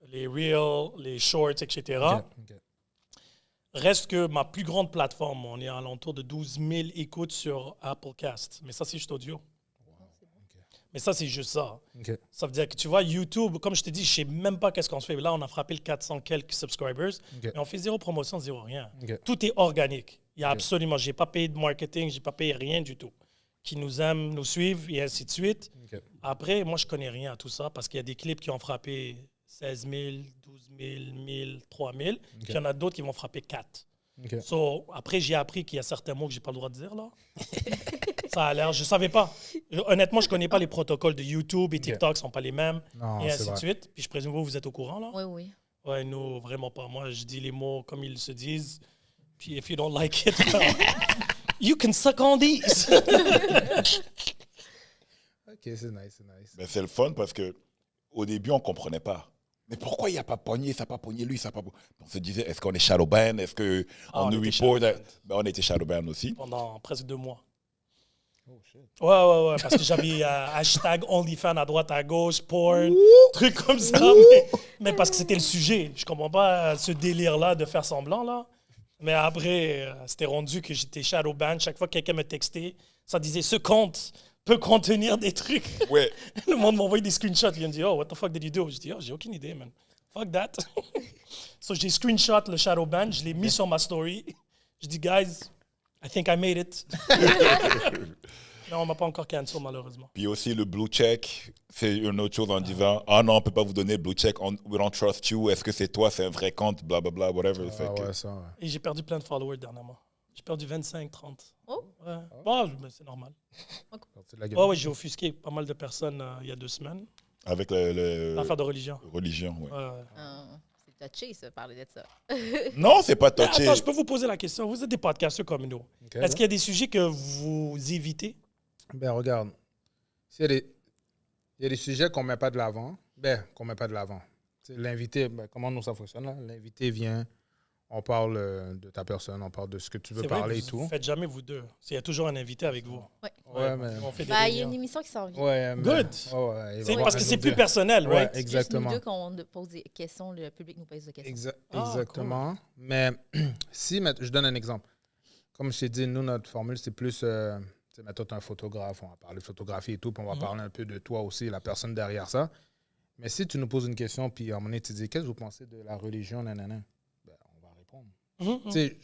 les Reels, les Shorts, etc. OK. Reste que ma plus grande plateforme, on est à l'entour de 12 000 écoutes sur Apple Cast. Mais ça, c'est juste audio. Mais ça, c'est juste ça. OK. Ça veut dire que, tu vois, YouTube, comme je te dis, je ne sais même pas qu'est-ce qu'on se fait. Là, on a frappé le 400 quelques subscribers, OK. mais on fait zéro promotion, zéro rien. OK. Tout est organique. Il y a absolument, je n'ai pas payé de marketing, je n'ai pas payé rien du tout. Qui nous aiment, nous suivent, et ainsi de suite. OK. Après, moi, je ne connais rien à tout ça parce qu'il y a des clips qui ont frappé 16 000, 12 000, 1 000, 3 000. Puis il y en a d'autres qui vont frapper 4. OK. So, après, j'ai appris qu'il y a certains mots que je n'ai pas le droit de dire, là. Ça a l'air, je ne savais pas. Honnêtement, je ne connais pas les protocoles de YouTube et TikTok, ne sont pas les mêmes, Non, et c'est ainsi de vrai. suite. Puis je présume que vous êtes au courant, là? Oui, oui. Ouais, nous, vraiment pas. Moi, je dis les mots comme ils se disent. Puis if you don't like it, you can suck on these. OK, c'est nice, c'est nice. Ben, c'est le fun parce que au début, on ne comprenait pas. Mais pourquoi il n'y a pas pogné, ça n'a pas pogné lui, ça n'a pas pogné. On se disait, est-ce qu'on est shadowban? Est-ce qu'on on nous était report? shadowban. Ben, on était shadowban aussi. Pendant presque 2 mois. Oh, shit. Ouais, parce que j'avais hashtag OnlyFans à droite, à gauche, porn, trucs comme ça. Mais parce que c'était le sujet. Je comprends pas ce délire-là de faire semblant, là. Mais après, c'était rendu que j'étais shadowban. Chaque fois que quelqu'un me textait, ça disait « Ce compte peut contenir des trucs. » Ouais. Le monde m'envoyait des screenshots. Il me dit « Oh, what the fuck did you do? » Je dis « Oh, j'ai aucune idée, man. Fuck that. » So, j'ai screenshot le shadowban. Je l'ai mis sur ma story. Je dis « Guys, I think I made it. » Non, on m'a pas encore cancel, malheureusement. Puis aussi, le blue check, c'est une autre chose en disant, ah non, on ne peut pas vous donner le blue check, we don't trust you, est-ce que c'est toi, c'est un vrai compte, blablabla, whatever. Fait Ah que- ouais, ça, ouais. Et j'ai perdu plein de followers dernièrement. J'ai perdu 25, 30. Oh. Ouais. Bon, mais c'est normal. Partie de la game. Ouais, j'ai offusqué pas mal de personnes il y a 2 semaines. Avec le L'affaire de religion. religion, ouais. Ouais. C'est touché, ça, parler de ça. Non, c'est pas Mais touché. attends, je peux vous poser la question. Vous êtes des podcasteurs comme nous. OK, Est-ce qu'il y a des sujets que vous évitez? Ben, regarde. Il y a des sujets qu'on ne met pas de l'avant. Ben, qu'on ne met pas de l'avant. Tu sais, l'invité, ben, comment nous ça fonctionne, là? L'invité vient, on parle de ta personne, on parle de ce que tu veux C'est vrai parler que et vous tout. ne faites jamais vous deux. Il y a toujours un invité avec vous. Ouais, mais... On fait des Ben, il y a réunions. une émission qui s'en vient. Ouais, mais... Good. Ouais, il va C'est y avoir parce un que c'est autre plus deux. personnel, Ouais, right? C'est juste exactement. nous deux qu'on pose des questions, le public nous pose des questions. Ah, Exactement. Mais si, je donne un exemple. Comme je t'ai dit, nous, notre formule, c'est plus... tu sais, mettons, t'es un photographe, on va parler de photographie et tout, puis on va parler un peu de toi aussi, la personne derrière ça. Mais si tu nous poses une question, puis à un moment donné, tu dis, qu'est-ce que vous pensez de la religion, nanana? Ben, on va répondre. Tu sais,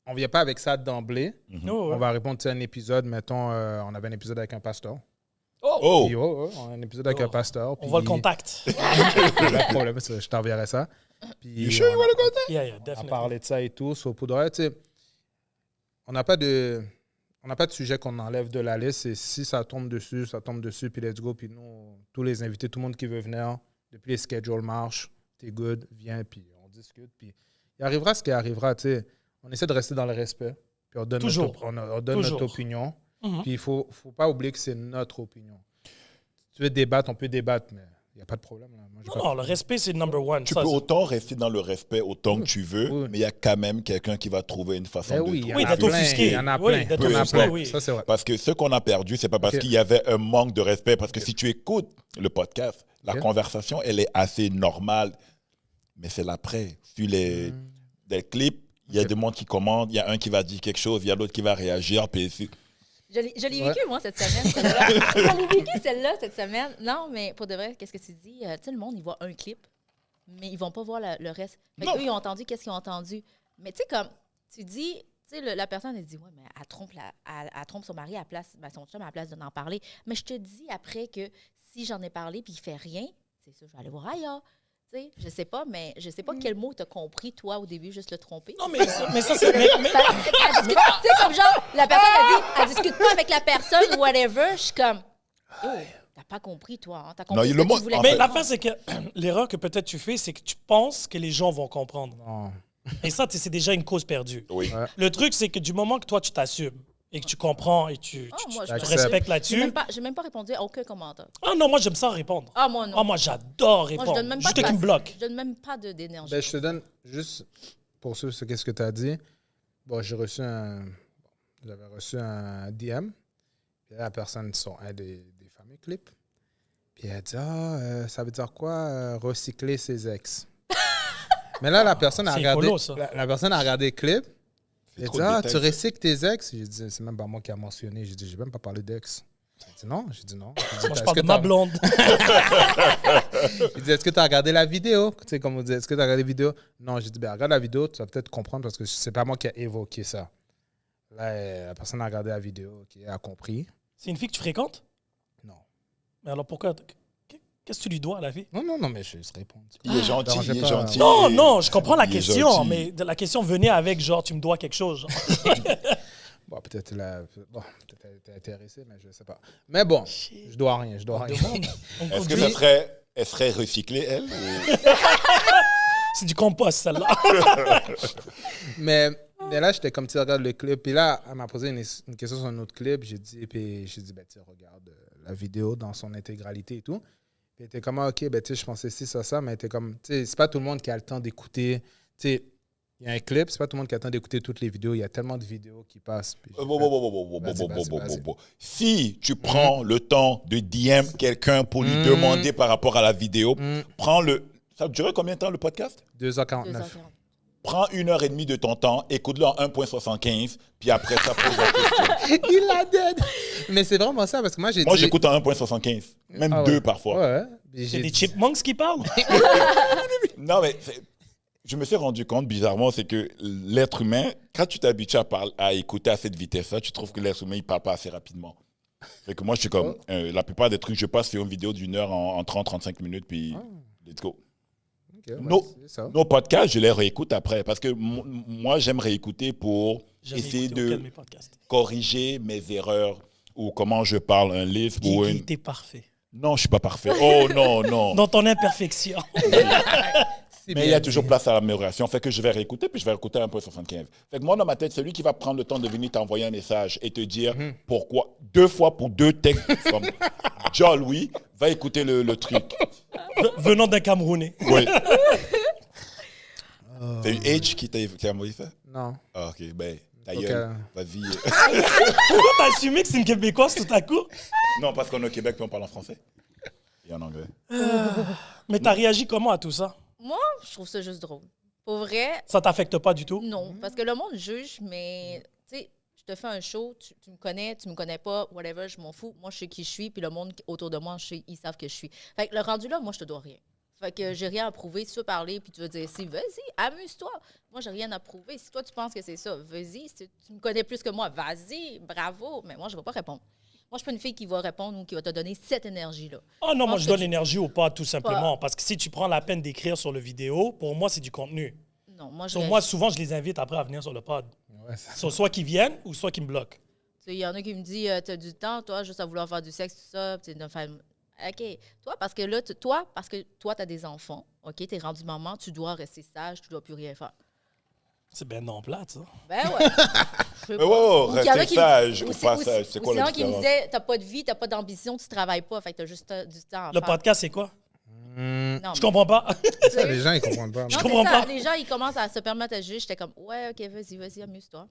on ne vient pas avec ça d'emblée. Oh, On va répondre, tu sais, un épisode, mettons, on avait un épisode avec un pasteur. Oh! Puis, on a un épisode avec un pasteur. On puis- voit le contact. Pas de problème, je t'enverrai ça. Puis, You sure you want to go there? Yeah, on definitely. parlait de ça et tout. So, pour de vrai, tu sais, on n'a pas de sujet qu'on enlève de la liste. Et si ça tombe dessus, ça tombe dessus. Puis let's go. Puis nous, tous les invités, tout le monde qui veut venir, depuis les schedules marchent, t'es good, viens, puis on discute. Puis il arrivera ce qui arrivera. Tu sais, on essaie de rester dans le respect. Puis on donne, Toujours. on donne Toujours. notre opinion. Mhm. Puis il ne faut pas oublier que c'est notre opinion. Si tu veux débattre, on peut débattre, mais Il n'y a pas de problème. Là. Moi, j'ai pas Non, de le respect, c'est number one. Tu Ça, peux c'est- autant rester dans le respect autant que tu veux, Oui. mais il y a quand même quelqu'un qui va trouver une façon Ben de oui, trouver. il y en Oui, a d'être plein, offusqué. il y en a Oui, plein. d'être Il y en a offusqué, plein. oui. Ça, c'est vrai. Parce que ce qu'on a perdu, c'est pas parce Ok. qu'il y avait un manque de respect. Parce que si tu écoutes le podcast, la Ok. conversation, elle est assez normale. Mais c'est l'après. Sur des clips, il y a Ok. des gens qui commandent, il y a un qui va dire quelque chose, il y a l'autre qui va réagir. Puis Je l'ai Ouais. vécu, moi, cette semaine. Celle-là. Je l'ai vécu, celle-là, cette semaine. Non, mais pour de vrai, qu'est-ce que tu dis? Tu sais, le monde, ils voient un clip, mais ils vont pas voir le reste. Fait Non. eux, ils ont entendu qu'est-ce qu'ils ont entendu. Mais tu sais, comme, tu dis, tu sais, la personne, elle dit, ouais, mais elle trompe son mari à la place, son chum à la place d'en parler. Mais je te dis après que si j'en ai parlé puis il fait rien, c'est ça, je vais aller voir ailleurs. Tu sais, je sais pas, mais je sais pas quel mot t'as compris, toi, au début, juste le tromper. Non, mais ça, c'est. mais- Tu sais, comme genre, la personne a dit, elle discute pas avec la personne, whatever. Je suis comme, oh, t'as pas compris, toi. Hein? T'as compris Non, ce le que mot- tu voulais en Mais fait- l'affaire, c'est que l'erreur que peut-être tu fais, c'est que tu penses que les gens vont comprendre. Non. Et ça, c'est déjà une cause perdue. oui. Ouais. Le truc, c'est que du moment que toi, tu t'assumes et que tu comprends et tu moi, je respectes J'ai là-dessus. même pas répondu à aucun commentaire. Ah non, moi, j'aime ça répondre. Ah, moi, non. Ah, moi, j'adore Moi, je répondre. donne même pas Juste de qui me place. bloque. Je donne même pas d'énergie. Ben, je te donne juste pour ce qu'est-ce que tu as dit. Bon, j'avais reçu un DM. Puis la personne sur un des fameux clips. Puis elle dit ça veut dire quoi recycler ses ex. Mais là, la personne a C'est regardé écolo, ça. la personne a regardé le clip. C'est Elle trop dit de tu détails, ça. recycles tes ex. J'ai dit c'est même pas moi qui a mentionné. J'ai dit j'ai même pas parlé d'ex. J'ai dit non. J'ai dit non. J'ai dit, Moi, je est-ce parle que de ma t'as- blonde. Il dit, est-ce que tu as regardé la vidéo? Tu sais, comme on dit, est-ce que tu as regardé la vidéo? Non, j'ai dit, ben, regarde la vidéo, tu vas peut-être comprendre parce que c'est pas moi qui ai évoqué ça. Là, la personne a regardé la vidéo, qui a compris. C'est une fille que tu fréquentes? Non. Mais alors pourquoi? Qu'est-ce que tu lui dois à la vie? Non, mais je vais répondre. Il est gentil, dérangez il est pas. gentil. Non, non, je comprends la Il est question, gentil. mais la question venait avec genre, tu me dois quelque chose. Genre. Bon, peut-être elle était intéressée, mais je sais pas. Mais bon, je dois rien, je dois rien. On Est-ce que dit- ça serait, elle serait recyclée, elle? ou- C'est du compost, celle-là. mais là, j'étais comme, tu regardes le clip. Puis là, elle m'a posé une question sur un autre clip. J'ai dit, ben, tu regarde la vidéo dans son intégralité et tout. Puis elle était comme, ah, ok, ben, tu sais, je pensais ça, mais elle était comme, tu sais, c'est pas tout le monde qui a le temps d'écouter. Tu sais, il y a un clip, c'est pas tout le monde qui a le temps d'écouter toutes les vidéos. Il y a tellement de vidéos qui passent. Puis Vas-y. Si tu prends le temps de DM quelqu'un pour lui demander par rapport à la vidéo, prends le. Ça durait combien de temps le podcast? 2h49. 2h40. Prends 1h30 de ton temps, écoute-le en 1.75, puis après ça, pose la question. Il l'a dead! Mais c'est vraiment ça, parce que moi, j'ai Moi, dit... j'écoute en 1.75, même Ah ouais. 2 parfois. Ouais. Puis C'est j'ai des dit- chipmunks qui parlent. Non, mais je me suis rendu compte, bizarrement, c'est que l'être humain, quand tu t'habitues à écouter à cette vitesse-là, tu trouves que l'être humain, il parle pas assez rapidement. Fait que moi, je suis comme, la plupart des trucs, je passe sur une vidéo d'une heure en 30-35 minutes, puis let's go. Ok, ouais, No. c'est ça. Nos podcasts, je les réécoute après, parce que moi, j'aime réécouter pour J'ai essayer écouté aucun de de mes podcasts. corriger mes erreurs ou comment je parle un livre ou Guigui, une... t'es parfait. Non, je suis pas parfait. Oh non, non. Dans ton imperfection. Mais il y a toujours place à l'amélioration. Fait que je vais réécouter, puis je vais réécouter un peu 75. Fait que moi, dans ma tête, celui qui va prendre le temps de venir t'envoyer un message et te dire pourquoi, 2 fois pour 2 textes, comme John Louis, va écouter le truc. Venant d'un Camerounais. Oui. C'est une H qui t'a envoyé ça? Non. Ah, ok, ben, ta Ok. gueule, vas-y. Pourquoi t'as assumé que c'est une Québécoise tout à coup? Non, parce qu'on est au Québec, puis on parle en français. Et en anglais. Mais t'as réagi comment à tout ça? Moi, je trouve ça juste drôle. Pour vrai, Ça t'affecte pas du tout? non. Parce que le monde juge, mais tu sais, je te fais un show, tu me connais pas, whatever, je m'en fous. Moi, je sais qui je suis, puis le monde autour de moi, ils savent que je suis. Fait que le rendu là, moi, je te dois rien. Fait que j'ai rien à prouver. Si tu veux parler, puis tu veux dire si, vas-y, amuse-toi. Moi, j'ai rien à prouver. Si toi, tu penses que c'est ça, vas-y. Si tu me connais plus que moi, vas-y, bravo. Mais moi, je ne vais pas répondre. Moi, je suis pas une fille qui va répondre ou qui va te donner cette énergie-là. Oh non, moi pense je que donne tu- l'énergie au pas, tout simplement. Parce que si tu prends la peine d'écrire sur le vidéo, pour moi, c'est du contenu. Non, moi, je Sur moi, souvent, je les invite après à venir sur le pod. Ouais, ça- Soit qu'ils viennent ou soit qu'ils me bloquent. Il y en a qui me disent tu as du temps, toi, juste à vouloir faire du sexe, tout ça. Puis de faire... OK. Toi, parce que là, tu as des enfants, OK, tu es rendu maman, tu dois rester sage, tu dois plus rien faire. C'est ben non plate, ça. Ben ouais. Je sais Mais pas. wow, Ou qu'il y en a rester qui- sage ou ou c'est- pas ou sage, c'est quoi ou la sinon qui me différence? disait t'as pas de vie, t'as pas d'ambition, tu travailles pas, fait que t'as juste du temps à Le faire. podcast, c'est quoi? Non, Je comprends pas. Ça, les gens, ils comprennent pas. Non, Je c'est comprends ça. pas. Les gens, ils commencent à se permettre à juger. J'étais comme, ouais, OK, vas-y, amuse-toi.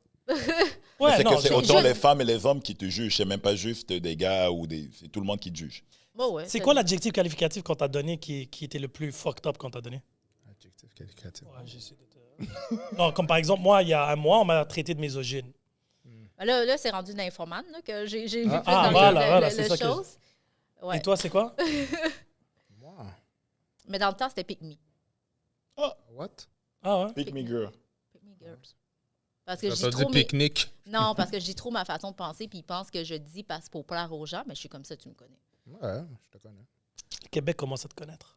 Ouais, c'est non, que c'est je- autant je- les femmes et les hommes qui te jugent. C'est même pas juste des gars ou des... C'est tout le monde qui te juge. Bon, ouais, C'est quoi l'adjectif qualificatif qu'on t'a donné qui était le plus fucked up qu'on t'a donné? Adjectif qualificatif. Ouais, j'essaie de te- Non, comme par exemple, moi, il y a un mois, on m'a traité de misogyne. Là, c'est rendu d'infomane là, que j'ai vu plus Ah, dans voilà, le c'est ça que- chose. Ouais. Et toi, c'est quoi? Moi, Mais dans le temps, c'était Pick Me. what? Ah ouais? Pick me girl. Pick Me Girls. Parce que je T'as dis dit trop mes... pique-nique. Non, parce que je dis trop ma façon de penser, puis ils pensent que je dis parce pour plaire aux gens, mais je suis comme ça, tu me connais. Ouais, je te connais. Le Québec commence à te connaître.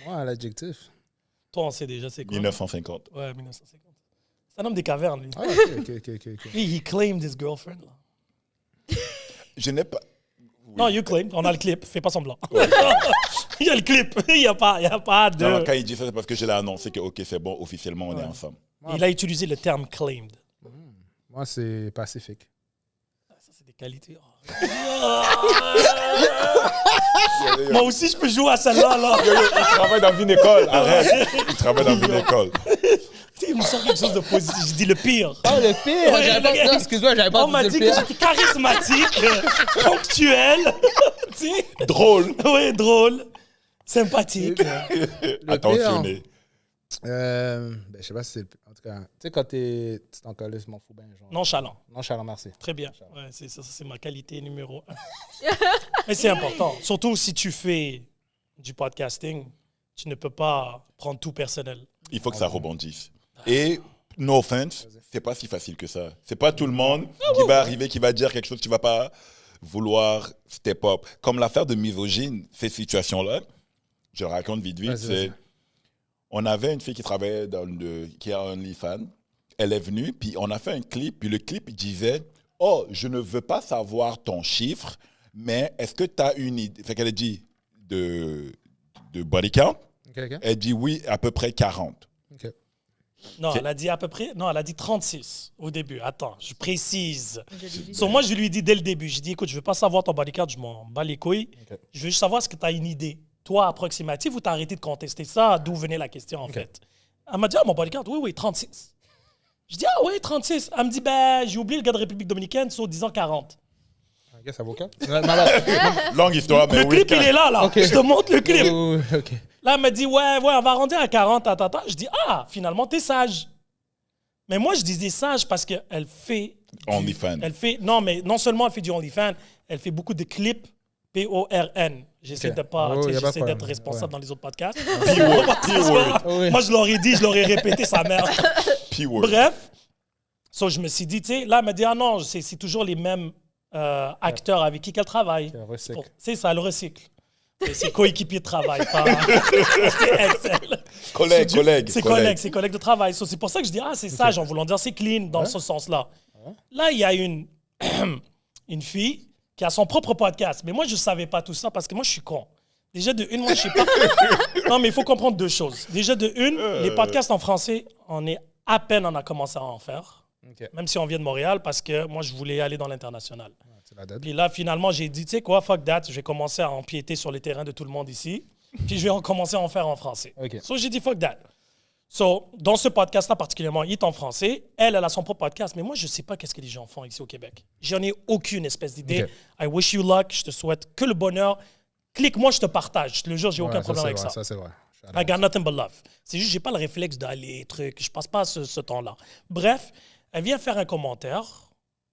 Moi, l'adjectif. Toi, on sait déjà c'est quoi. 1950. Ouais, 1950. C'est un homme des cavernes, lui. Ah, ok. Lui, he claimed his girlfriend. Là. Je n'ai pas... Oui. Non, you claim. On a le clip. Fais pas semblant. Il y a le clip. Il n'y a pas de... Non, quand il dit ça, c'est parce que je l'ai annoncé que, OK, c'est bon, officiellement, on est ensemble. Il a utilisé le terme claimed. Moi, c'est pacifique. Ah, ça, c'est des qualités. Moi aussi, je peux jouer à celle-là. Là. Il travaille dans une école. Arrête. Il travaille dans une école. Il me sort quelque chose de positif. Je dis le pire. Oh, le pire! Ouais, J'avais pas... le gars- Non, excuse-moi, j'avais pas On m'a dit dit le que pire. j'étais charismatique, ponctuel, tu sais. Drôle. Oui, drôle, sympathique. Attentionné. Je sais pas si c'est le pire. En tout cas, tu sais, quand tu t'en colles, je m'en fous bien. Genre. Nonchalant. Nonchalant, merci. Très bien. Ouais, c'est ça, c'est ma qualité numéro 1. Mais c'est important. Surtout si tu fais du podcasting, tu ne peux pas prendre tout personnel. Il faut que ça rebondisse. Et, no offense, c'est pas si facile que ça. C'est pas tout le monde qui va arriver, qui va dire quelque chose que tu vas pas vouloir step up. Comme l'affaire de misogyne, ces situations-là, je raconte vite, Vas-y, c'est... vas-y. On avait une fille qui travaillait qui a un OnlyFans. Elle est venue, puis on a fait un clip, puis le clip disait « Oh, je ne veux pas savoir ton chiffre, mais est-ce que tu as une idée? » Fait qu'elle a dit de body count. Ok. Elle dit oui, à peu près 40. Ok. Non, C'est- elle a dit à peu près... Non, elle a dit 36 au début. Attends, je précise. Je l'ai vu. So, moi, je lui ai dit dès le début, je dis, écoute, je veux pas savoir ton bodycard, je m'en bats les couilles. Ok. Je veux juste savoir est-ce que tu as une idée, toi, approximative, ou tu as arrêté de contester ça, d'où venait la question, en fait. Elle m'a dit, ah, mon bodycard, oui, 36. Je dis, ah oui, 36. Elle me dit, ben, j'ai oublié le gars de République dominicaine, sur 10 ans 40. Ok, c'est avocat? Malade. Longue histoire, mais Le oui. clip, il est là. Ok. Je te montre le clip. Ok. Là, elle m'a dit, ouais, on va arrondir à 40, tata. Je dis, ah, finalement, t'es sage. Mais moi, je disais sage parce qu'elle fait... OnlyFans. Elle fait... Non, mais non seulement elle fait du OnlyFans, elle fait beaucoup de clips P-O-R-N. J'essaie Ok. de pas... Oh, tu sais, y a pas de j'essaie d'être problème. responsable Ouais. dans les autres podcasts. P-word. Oui. Moi, je l'aurais dit, je l'aurais répété, sa mère. P-word. Bref, so, je me suis dit, tu sais, là, elle m'a dit, ah non, c'est toujours les mêmes acteurs avec qui qu'elle travaille. Elle recycle. C'est ça, elle recycle. C'est coéquipier de travail, pas... c'est elle. Collègue, C'est collègue. c'est collègue de travail. So, c'est pour ça que je dis, ah, c'est sage, en voulant dire, c'est clean dans ce sens-là. Là, il y a une fille qui a son propre podcast. Mais moi, je ne savais pas tout ça parce que moi, je suis con. Déjà, de une, moi, je ne sais pas. Non, mais il faut comprendre deux choses. Déjà, de une, les podcasts en français, on a commencé à en faire. Ok. Même si on vient de Montréal, parce que moi, je voulais aller dans l'international. C'est la date. Puis là, finalement, j'ai dit, tu sais quoi, fuck that, je vais commencer à empiéter sur les terrains de tout le monde ici. Puis je vais commencer à en faire en français. Ok. So, j'ai dit, fuck that. So, dans ce podcast-là particulièrement, il est en français. Elle a son propre podcast. Mais moi, je ne sais pas qu'est-ce que les gens font ici au Québec. J'en ai aucune espèce d'idée. Ok. I wish you luck. Je te souhaite que le bonheur. Clique-moi, je te partage. Je te le jure, j'ai aucun problème avec ça. Ça, c'est vrai. I got nothing but love. C'est juste, j'ai pas le réflexe d'aller, truc. Je passe pas ce temps-là. Bref, elle vient faire un commentaire,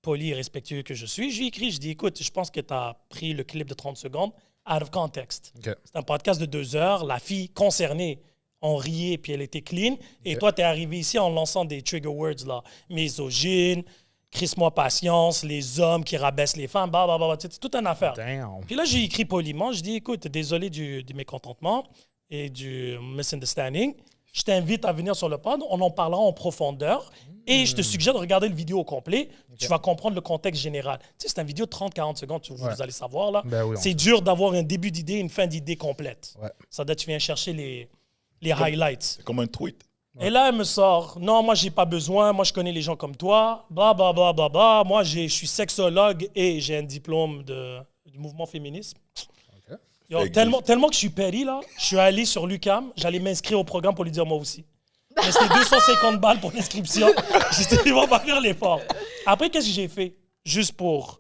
poli et respectueux que je suis. Je lui écris, je dis, écoute, je pense que tu as pris le clip de 30 secondes out of context. Ok. C'est un podcast de 2 heures. La fille concernée, on riait, puis elle était clean. Et toi, tu es arrivé ici en lançant des trigger words, là. Misogyne, crisse-moi patience, les hommes qui rabaissent les femmes, blablabla. C'est toute une affaire. Damn. Puis là, j'ai écrit poliment. Je dis, écoute, désolé du mécontentement et du misunderstanding. Je t'invite à venir sur le pod. On en parlera en profondeur. Et je te suggère de regarder le vidéo au complet. Tu vas comprendre le contexte général. Tu sais, c'est une vidéo de 30-40 secondes, vous allez savoir. Là. Ben oui, C'est dur d'avoir un début d'idée et une fin d'idée complète. Ouais. Ça doit, tu viens chercher les highlights. C'est comme un tweet. Et là, elle me sort, non, moi, j'ai pas besoin, moi, je connais les gens comme toi, bla, bla, bla, bla, bla. Moi, je suis sexologue et j'ai un diplôme du mouvement féministe. Ok. Yo, tellement que je suis péri, là, je suis allé sur l'UQAM, j'allais m'inscrire au programme pour lui dire moi aussi. Mais c'était 250 balles pour l'inscription. J'étais dit, on va faire l'effort. Après, qu'est-ce que j'ai fait? Juste pour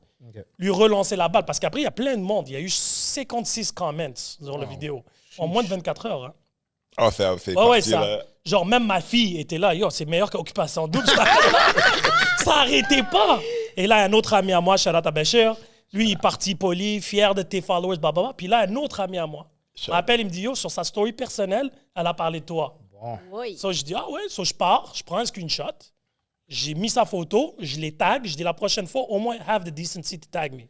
lui relancer la balle. Parce qu'après, il y a plein de monde. Il y a eu 56 comments sur la vidéo. En moins de 24 heures. Hein. Oh, c'est Ouais, ça. Genre, même ma fille était là. Yo, c'est meilleur qu'Occupation Double. Ça arrêtait pas. Et là, un autre ami à moi, Sharat Abeshir, lui, il est parti poli, fier de tes followers, blablabla. Puis là, un autre ami à moi m'appelle, il me dit, yo, sur sa story personnelle, elle a parlé de toi. Oui. So, je dis, ah ouais, so, je pars, je prends un screenshot, j'ai mis sa photo, je les tag, je dis la prochaine fois, au moins, have the decency to tag me.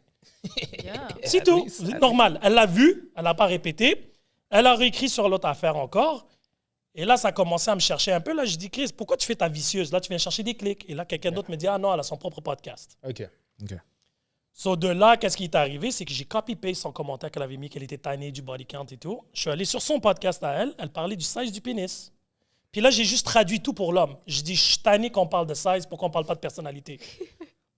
Yeah. C'est tout, c'est normal. Elle l'a vu, elle n'a pas répété, elle a réécrit sur l'autre affaire encore. Et là, ça a commencé à me chercher un peu. Là, je dis, Chris, pourquoi tu fais ta vicieuse? Là, tu viens chercher des clics. Et là, quelqu'un d'autre me dit, ah non, elle a son propre podcast. OK. So, de là, qu'est-ce qui est arrivé? C'est que j'ai copy-paste son commentaire qu'elle avait mis, qu'elle était tannée du body count et tout. Je suis allé sur son podcast à elle. Elle parlait du size du pénis. Puis là, j'ai juste traduit tout pour l'homme. Je dis, je suis tanné qu'on parle de size, pourquoi on parle pas de personnalité?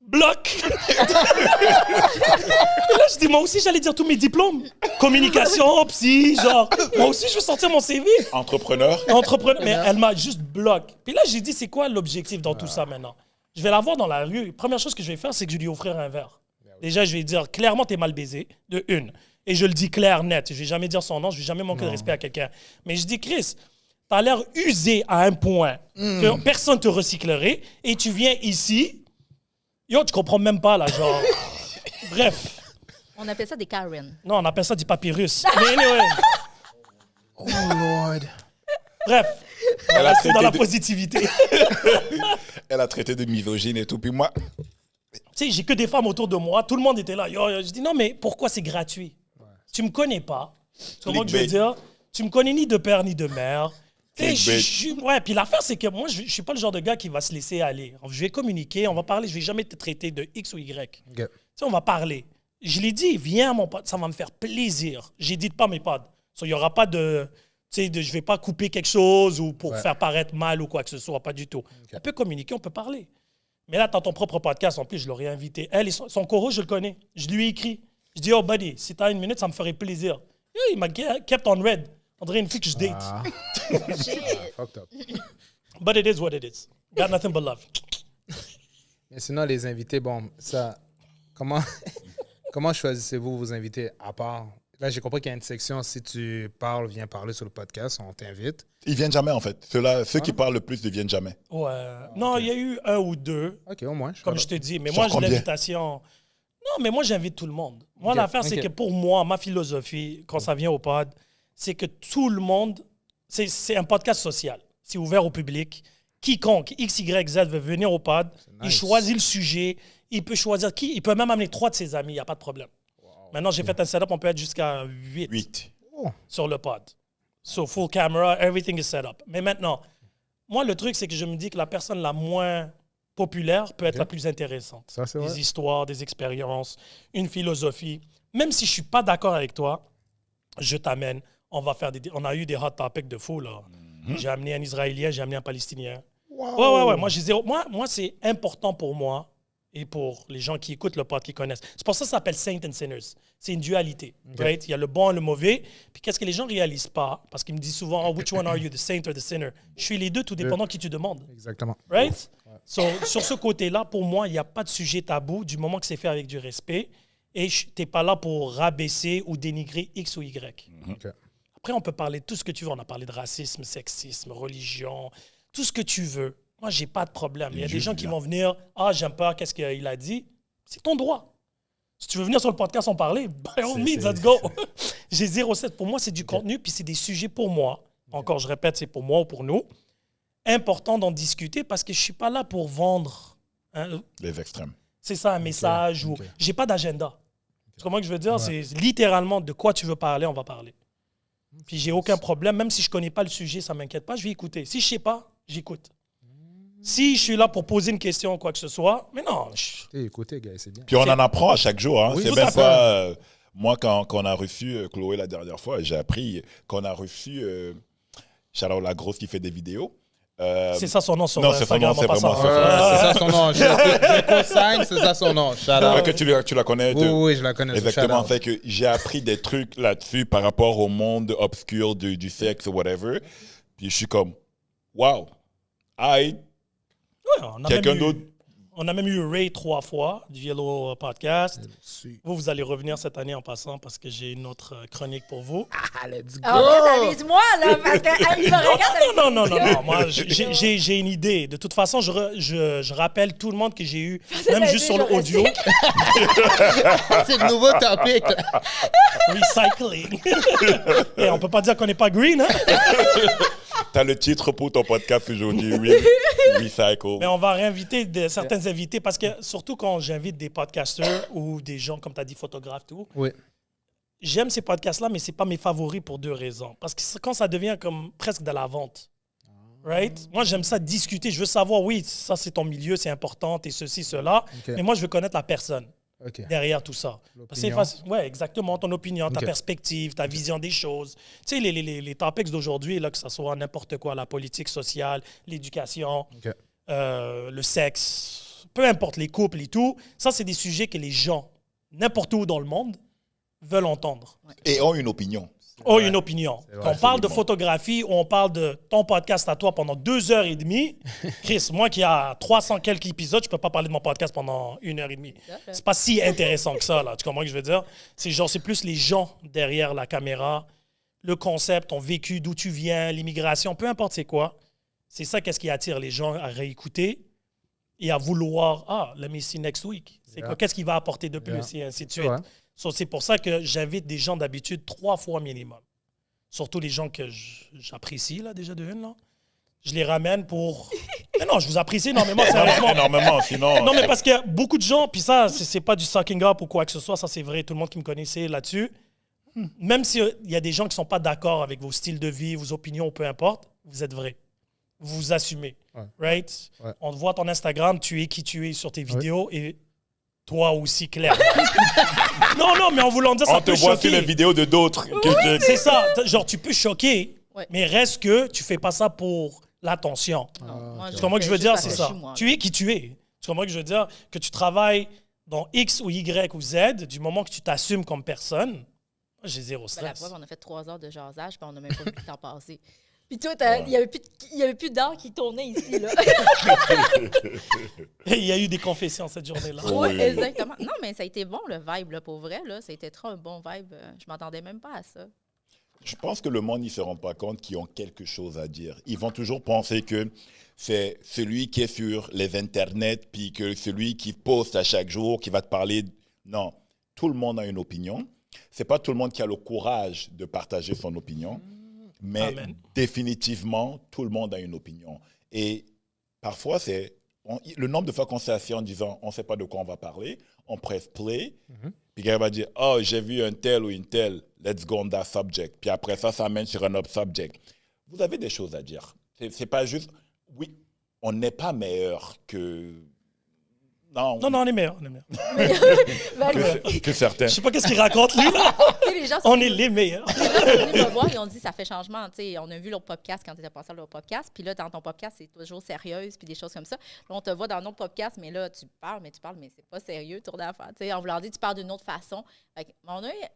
Bloc! Et là, je dis, moi aussi, j'allais dire tous mes diplômes. Communication, psy, genre. Moi aussi, je veux sortir mon CV. Entrepreneur. Mais elle m'a juste bloqué. Puis là, j'ai dit, c'est quoi l'objectif dans tout ça maintenant? Je vais la voir dans la rue. Première chose que je vais faire, c'est que je vais lui offrir un verre. Déjà, je vais lui dire, clairement, t'es mal baisé, de une. Et je le dis clair, net. Je vais jamais dire son nom, je vais jamais manquer de respect à quelqu'un. Mais je dis, Chris, t'as l'air usé à un point que personne te recyclerait et tu viens ici. Yo, tu comprends même pas, là, genre. Bref. On appelle ça des Karen. Non, on appelle ça du papyrus. Mais anyway. Oh, Lord. Bref. Elle a C'est dans la traité positivité. Elle a traité de misogyne et tout. Puis moi, Tu sais, j'ai que des femmes autour de moi. Tout le monde était là. Yo, je dis, non, mais pourquoi c'est gratuit? Tu me connais pas. Comment je veux dire? Tu me connais ni de père ni de mère. Ouais, puis l'affaire, c'est que moi, je suis pas le genre de gars qui va se laisser aller. Je vais communiquer, on va parler, je vais jamais te traiter de X ou Y. Tu sais, on va parler. Je l'ai dit, viens à mon pod, ça va me faire plaisir. J'édite pas mes pods. Il y aura pas de... Tu sais, je vais pas couper quelque chose ou pour faire paraître mal ou quoi que ce soit, pas du tout. On peut communiquer, on peut parler. Mais là, tu as ton propre podcast, en plus, je l'aurais invité. Elle, son choro, je le connais. Je lui ai écrit. Je dis, oh, buddy, si tu as une minute, ça me ferait plaisir. Il m'a kept on red. On dirait une fille que je date. Fucked up. But it is what it is. Got nothing but love. Mais sinon, les invités, bon, ça... Comment choisissez-vous vos invités à part... Là, j'ai compris qu'il y a une section, si tu parles, viens parler sur le podcast, on t'invite. ils viennent jamais, en fait. Ceux qui parlent le plus ne viennent jamais. Ouais. Non, il y a eu un ou deux, OK, au moins. comme je te dis. Mais Sur moi, j'ai combien? l'invitation... Non, mais moi, j'invite tout le monde. Moi, Ok, l'affaire, c'est ok. que pour moi, ma philosophie, quand ça vient au pod, c'est que tout le monde... C'est un podcast social. C'est ouvert au public. Quiconque, X, Y, Z, veut venir au pod, il nice. choisit le sujet, il peut choisir qui, il peut même amener 3 de ses amis, il n'y a pas de problème. Maintenant, j'ai fait un setup, on peut être jusqu'à 8 Oh. sur le pod. So, full camera, everything is set up. Mais maintenant, moi, le truc, c'est que je me dis que la personne la moins populaire peut être la plus intéressante. Ça, c'est Des vrai. histoires, des expériences, une philosophie. Même si je ne suis pas d'accord avec toi, je t'amène. On a eu des hot topics de fou, là. J'ai amené un Israélien, j'ai amené un Palestinien. Ouais. Moi, c'est important pour moi et pour les gens qui écoutent le pod, qui connaissent. C'est pour ça que ça s'appelle Saints and Sinners. C'est une dualité. Right? Il y a le bon et le mauvais. Puis qu'est-ce que les gens ne réalisent pas? Parce qu'ils me disent souvent, oh, which one are you, the saint or the sinner? Je suis les deux, tout dépendant qui tu demandes. Exactement. Right? So, sur ce côté-là, pour moi, il n'y a pas de sujet tabou du moment que c'est fait avec du respect. Et tu n'es pas là pour rabaisser ou dénigrer X ou Y. OK. Après, on peut parler de tout ce que tu veux. On a parlé de racisme, sexisme, religion, tout ce que tu veux. Moi, j'ai pas de problème. Il y a des gens qui vont venir, ah, j'aime pas, qu'est-ce qu'il a dit? C'est ton droit. Si tu veux venir sur le podcast en parler, by all means, let's go. J'ai 0,7. Pour moi, c'est du contenu, puis c'est des sujets pour moi. Encore, je répète, c'est pour moi ou pour nous. Important d'en discuter parce que je suis pas là pour vendre. Les extrêmes. C'est ça, un message ou j'ai pas d'agenda. Tu comprends ce que je veux dire? C'est littéralement de quoi tu veux parler, on va parler. Puis j'ai aucun problème, même si je connais pas le sujet, ça m'inquiète pas, je vais écouter. Si je sais pas, j'écoute. Si je suis là pour poser une question ou quoi que ce soit, mais non. Écoutez, gars, c'est bien. Puis on en apprend à chaque jour. Hein. Oui, c'est tout même à fait. pas... moi, quand on a reçu Chloé la dernière fois, j'ai appris qu'on a reçu Charlotte la grosse qui fait des vidéos. C'est ça son nom sur non, c'est son nom, Instagram. c'est en passant. C'est vraiment ça son nom. Je co-sign, c'est ça son nom. Shout out. Ouais, que tu la connais. Oui, je la connais. Exactement. Shout out. Fait que j'ai appris des trucs là-dessus par rapport au monde obscur du sexe, whatever. Puis je suis comme, wow. Ouais, on a Quelqu'un même eu- d'autre? On a même eu Ray 3 fois du Yellow Podcast. Si. Vous allez revenir cette année en passant parce que j'ai une autre chronique pour vous. Ah, let's go. Ah, ouais, ça dis-moi, là, parce que il me regarde avec Non. des yeux. Moi, j'ai une idée. De toute façon, je rappelle tout le monde que j'ai eu, même juste sur l'audio, C'est le nouveau topic. recycling. Et on peut pas dire qu'on n'est pas green, hein? T'as le titre pour ton podcast aujourd'hui, Recycle. Mais on va réinviter certains invités parce que surtout quand j'invite des podcasteurs ou des gens, comme tu as dit, photographes, tout, Oui. j'aime ces podcasts-là, mais c'est pas mes favoris pour 2 raisons. Parce que quand ça devient comme presque de la vente, right? Moi, j'aime ça discuter. Je veux savoir, oui, ça c'est ton milieu, c'est important, et ceci, cela. Ok. Mais moi, je veux connaître la personne OK. derrière tout ça. C'est L'opinion. facile. Ouais, exactement. Ton opinion, ta Ok. perspective, ta vision des choses. Tu sais, les topics d'aujourd'hui, là, que ce soit n'importe quoi, la politique sociale, l'éducation, OK. le sexe, peu importe les couples et tout, ça, c'est des sujets que les gens, n'importe où dans le monde, veulent entendre. Et ont une opinion. Ont une opinion. vrai. Quand on parle de Absolument. photographie ou on parle de ton podcast à toi pendant 2h30, Chris, moi qui a 300 quelques épisodes, je peux pas parler de mon podcast pendant 1h30. C'est pas si intéressant que ça, là. Tu comprends ce que je veux dire? C'est plus les gens derrière la caméra, le concept, ton vécu, d'où tu viens, l'immigration, peu importe c'est quoi. C'est ça qu'est-ce qui attire les gens à réécouter et à vouloir, let me see next week. C'est Yeah. quoi? Qu'est-ce qu'il va apporter de plus? Yeah. Et ainsi de C'est suite. vrai. So, c'est pour ça que j'invite des gens d'habitude 3 fois minimum. Surtout les gens que j'apprécie, là, déjà de une, là. Je les ramène pour... Mais non, je vous apprécie énormément, sérieusement. Énormément, sinon. Non, mais parce que beaucoup de gens, puis ça, c'est pas du sucking up ou quoi que ce soit, ça c'est vrai, tout le monde qui me connaissait là-dessus. Même s'il y a des gens qui sont pas d'accord avec vos styles de vie, vos opinions, peu importe, vous êtes vrai. Vous vous assumez. Ouais. Right? Ouais. On te voit ton Instagram, tu es qui tu es sur tes vidéos et toi aussi, clair. non, mais en voulant dire, ça On te peut voit choquer. sur les vidéos de d'autres. C'est ça. Genre, tu peux choquer, Ouais. mais reste que tu fais pas ça pour l'attention. Non, moi, Tu comprends ce que je veux dire? parce C'est que ça. je suis moi. Tu es qui tu es. Tu comprends ce que je veux dire? Que tu travailles dans X ou Y ou Z, du moment que tu t'assumes comme personne, moi, j'ai zéro Ben, la stress. preuve, on a fait 3 heures de jasage, puis on n'a même pas vu le temps passer. Puis toi, il n'y avait plus d'or qui tournait ici, là. Et il y a eu des confessions cette journée-là. Oui, Oui. exactement. Non, mais ça a été bon, le vibe, là, pour vrai, là. Ça a été trop un bon vibe. Je m'attendais même pas à ça. Je pense que le monde ne se rend pas compte qu'ils ont quelque chose à dire. Ils vont toujours penser que c'est celui qui est sur les internets, puis que celui qui poste à chaque jour, qui va te parler. Non, tout le monde a une opinion. C'est pas tout le monde qui a le courage de partager son opinion, mais Amen. définitivement, tout le monde a une opinion. Et parfois, le nombre de fois qu'on s'est assis en disant on ne sait pas de quoi on va parler, on presse play, puis quelqu'un va dire oh, j'ai vu un tel ou une telle, let's go on that subject. Puis après ça, ça mène sur un autre subject. Vous avez des choses à dire. C'est pas juste. Oui, on n'est pas meilleur que. Non, Non, on est meilleurs. On est meilleurs. Ben, que certains. Je sais pas qu'est-ce qu'il raconte, lui, là. tu sais, les gens sont On est les meilleurs. venus me voir et ont dit ça fait changement. Tu sais, on a vu leur podcast quand tu étais passé à leur podcast. Puis là, dans ton podcast, c'est toujours sérieuse, puis des choses comme ça. Là, on te voit dans notre podcast, mais là, tu parles, mais c'est pas sérieux, tour d'affaires. Tu sais, on vous leur dit, tu parles d'une autre façon. Fait que,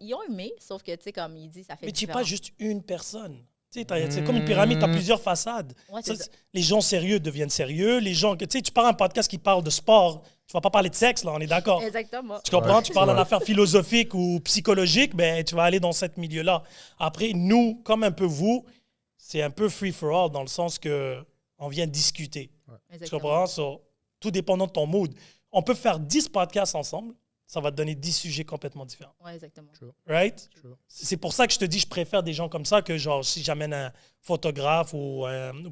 ils ont aimé, sauf que, tu sais, comme il dit, ça fait Mais tu n'es différent. pas juste une personne. Tu sais, c'est comme une pyramide, tu as plusieurs façades. Ouais, c'est ça. Les gens sérieux deviennent sérieux. Les gens, tu sais, tu parles un podcast qui parle de sport, tu vas pas parler de sexe, là, on est d'accord. Exactement. Tu comprends? Ouais, Tu parles c'est d'une affaire philosophique ou psychologique, ben, tu vas aller dans ce milieu-là. Après, nous, comme un peu vous, c'est un peu free for all dans le sens que on vient discuter. Tu Exactement. comprends? So, tout dépendant de ton mood. On peut faire 10 podcasts ensemble, ça va te donner 10 sujets complètement différents. Ouais, exactement. Right? True. C'est pour ça que je te dis, je préfère des gens comme ça que, genre, si j'amène un photographe ou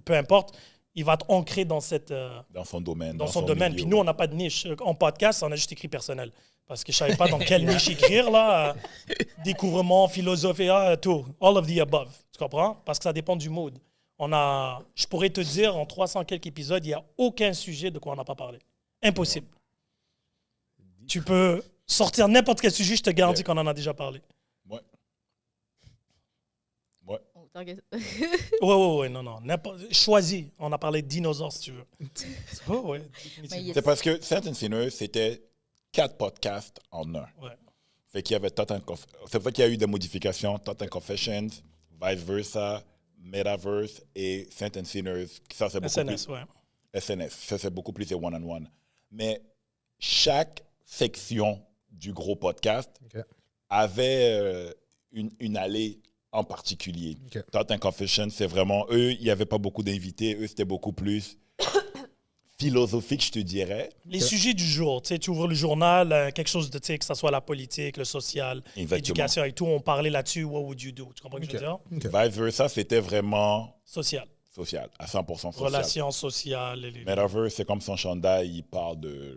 peu importe, il va être ancré dans cette... Dans son domaine. dans son domaine. milieu. Puis nous, on n'a pas de niche. En podcast, on a juste écrit personnel. Parce que je ne savais pas dans quelle niche écrire, là. Découvrement, philosophie, tout. All of the above. Tu comprends? Parce que ça dépend du mood. Je pourrais te dire, en 300 quelques épisodes, il n'y a aucun sujet de quoi on n'a pas parlé. Impossible. Tu peux sortir n'importe quel sujet, je te garantis qu'on en a déjà parlé. Ouais. Ouais. Oh, Ouais, non. Choisis. On a parlé de dinosaures, si tu veux. Ouais, définitivement. C'est parce que Saint and Sinners, c'était 4 podcasts en un. Ouais. Fait qu'il y avait c'est pour ça qu'il y a eu des modifications, Thought and Confessions, Vice Versa, Metaverse et Saint and Sinners. Ça, c'est beaucoup SNS, plus... ouais. SNS. Ça, c'est beaucoup plus des one-on-one. Mais chaque section du gros podcast avait une allée en particulier. Thought and Confessions, c'est vraiment... Eux, il n'y avait pas beaucoup d'invités. Eux, c'était beaucoup plus philosophique, je te dirais. Les sujets du jour, tu sais, tu ouvres le journal, quelque chose de, tu sais, que ce soit la politique, le social, l'éducation et tout, on parlait là-dessus, what would you do? Tu comprends ce que je veux dire? Vice Versa, c'était vraiment... Social, à 100% social. relations sociales. Metaverse, c'est comme son chandail, il parle de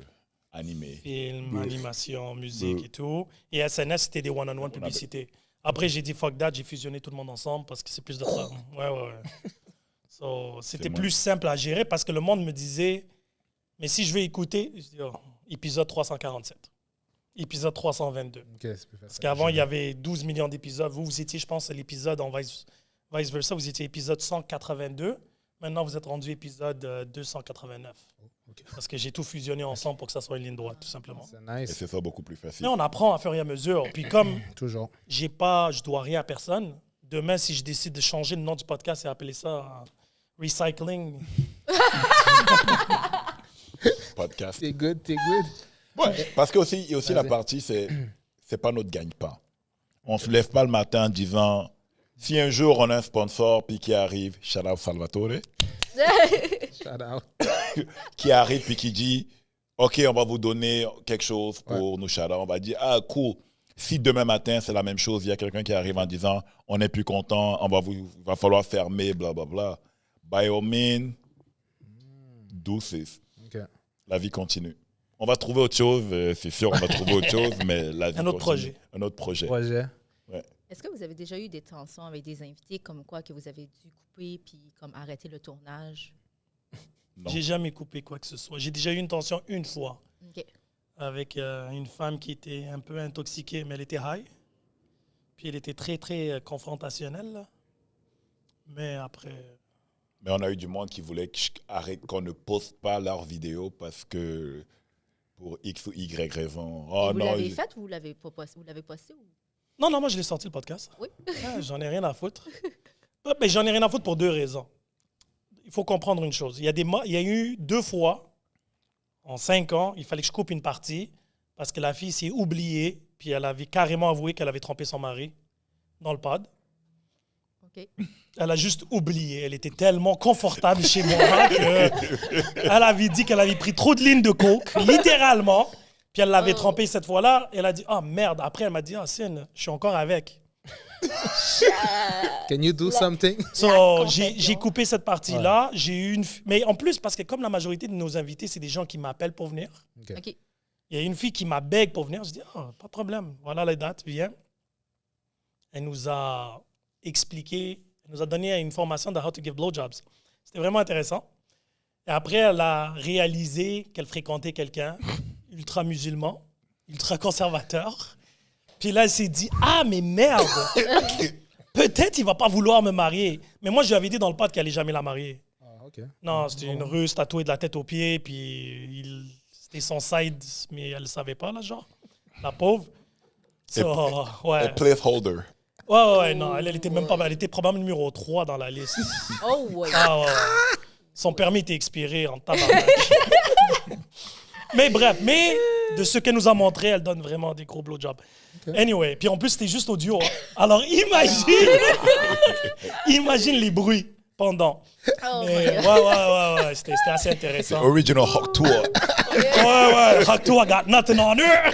animé. Film, animation, musique et tout. Et SNS, c'était des one-on-one publicités. Après, j'ai dit fuck that, j'ai fusionné tout le monde ensemble parce que c'est plus de ça. Ouais. So, c'était plus simple à gérer parce que le monde me disait, mais si je vais écouter, je dis, épisode 347, épisode 322. Parce qu'avant, il y avait 12 millions d'épisodes. Vous étiez, je pense, l'épisode en vice versa, vous étiez épisode 182. Maintenant, vous êtes rendu épisode 289. Parce que j'ai tout fusionné ensemble pour que ça soit une ligne droite, tout simplement. C'est nice. Et c'est ça beaucoup plus facile. Mais on apprend à fur et à mesure. Puis comme Toujours. je dois rien à personne, demain, si je décide de changer le nom du podcast et appeler ça Recycling. Podcast. T'es good. Ouais, parce qu'il y a aussi la partie, c'est pas notre gagne-pain. On se lève pas le matin en disant, si un jour on a un sponsor puis qui arrive, shout out Salvatore, Shout out. qui arrive puis qui dit, OK, on va vous donner quelque chose pour nous shout out. On va dire, ah, cool. Si demain matin, c'est la même chose, il y a quelqu'un qui arrive en disant, on n'est plus content, il va falloir fermer, blablabla. By all means, deuces. La vie continue. On va trouver autre chose, c'est sûr, on va trouver autre chose, mais la vie Un autre continue. projet. Un autre projet. Ouais. Est-ce que vous avez déjà eu des tensions avec des invités comme quoi que vous avez dû couper puis comme arrêter le tournage? Non. J'ai jamais coupé quoi que ce soit. J'ai déjà eu une tension une fois OK. avec une femme qui était un peu intoxiquée, mais elle était high. Puis elle était très, très confrontationnelle. Là. Mais après... Mais on a eu du monde qui voulait qu'on ne poste pas leurs vidéos parce que pour X ou Y raison. Oh, vous non, l'avez fait ou vous l'avez pas posté? Vous l'avez posté ou... Non, moi, je l'ai sorti le podcast. Oui. J'en ai rien à foutre. Mais j'en ai rien à foutre pour 2 raisons. Il faut comprendre une chose. Il y a eu 2 fois, en 5 ans, il fallait que je coupe une partie parce que la fille s'est oubliée puis elle avait carrément avoué qu'elle avait trompé son mari dans le pod. OK. Elle a juste oublié. Elle était tellement confortable chez moi qu'elle avait dit qu'elle avait pris trop de lignes de coke, littéralement. Puis elle l'avait trompé cette fois-là. Elle a dit, ah merde. Après, elle m'a dit, ah Sin, je suis encore avec. Can you do something? So, j'ai coupé cette partie-là. J'ai eu mais en plus, parce que comme la majorité de nos invités, c'est des gens qui m'appellent pour venir. OK. Il y a une fille qui m'a beg pour venir. Je dis, ah, pas de problème. Voilà les dates, viens. Elle nous a expliqué, elle nous a donné une formation de How to Give Blowjobs. C'était vraiment intéressant. Et après, elle a réalisé qu'elle fréquentait quelqu'un ultra musulman, ultra conservateur. Puis là, elle s'est dit, ah, mais merde, peut-être il va pas vouloir me marier. Mais moi, je lui avais dit dans le pod qu'elle allait jamais la marier. Ah, OK. Non, c'était une Russe tatouée de la tête aux pieds, puis c'était son side, mais elle ne savait pas, là, genre. La pauvre. So, ouais. A placeholder. Ouais, non, elle était même pas, elle était probablement numéro 3 dans la liste. Oh, ouais. Ah, ouais. Son permis était expiré en tabarnak. Mais bref, de ce qu'elle nous a montré, elle donne vraiment des gros blowjobs. Anyway, puis en plus, c'était juste audio. Hein. Alors, imagine les bruits pendant. Oh, Mais, ouais, c'était assez intéressant. Original Hawk Tour. Ouais, Khatua got nothing on her.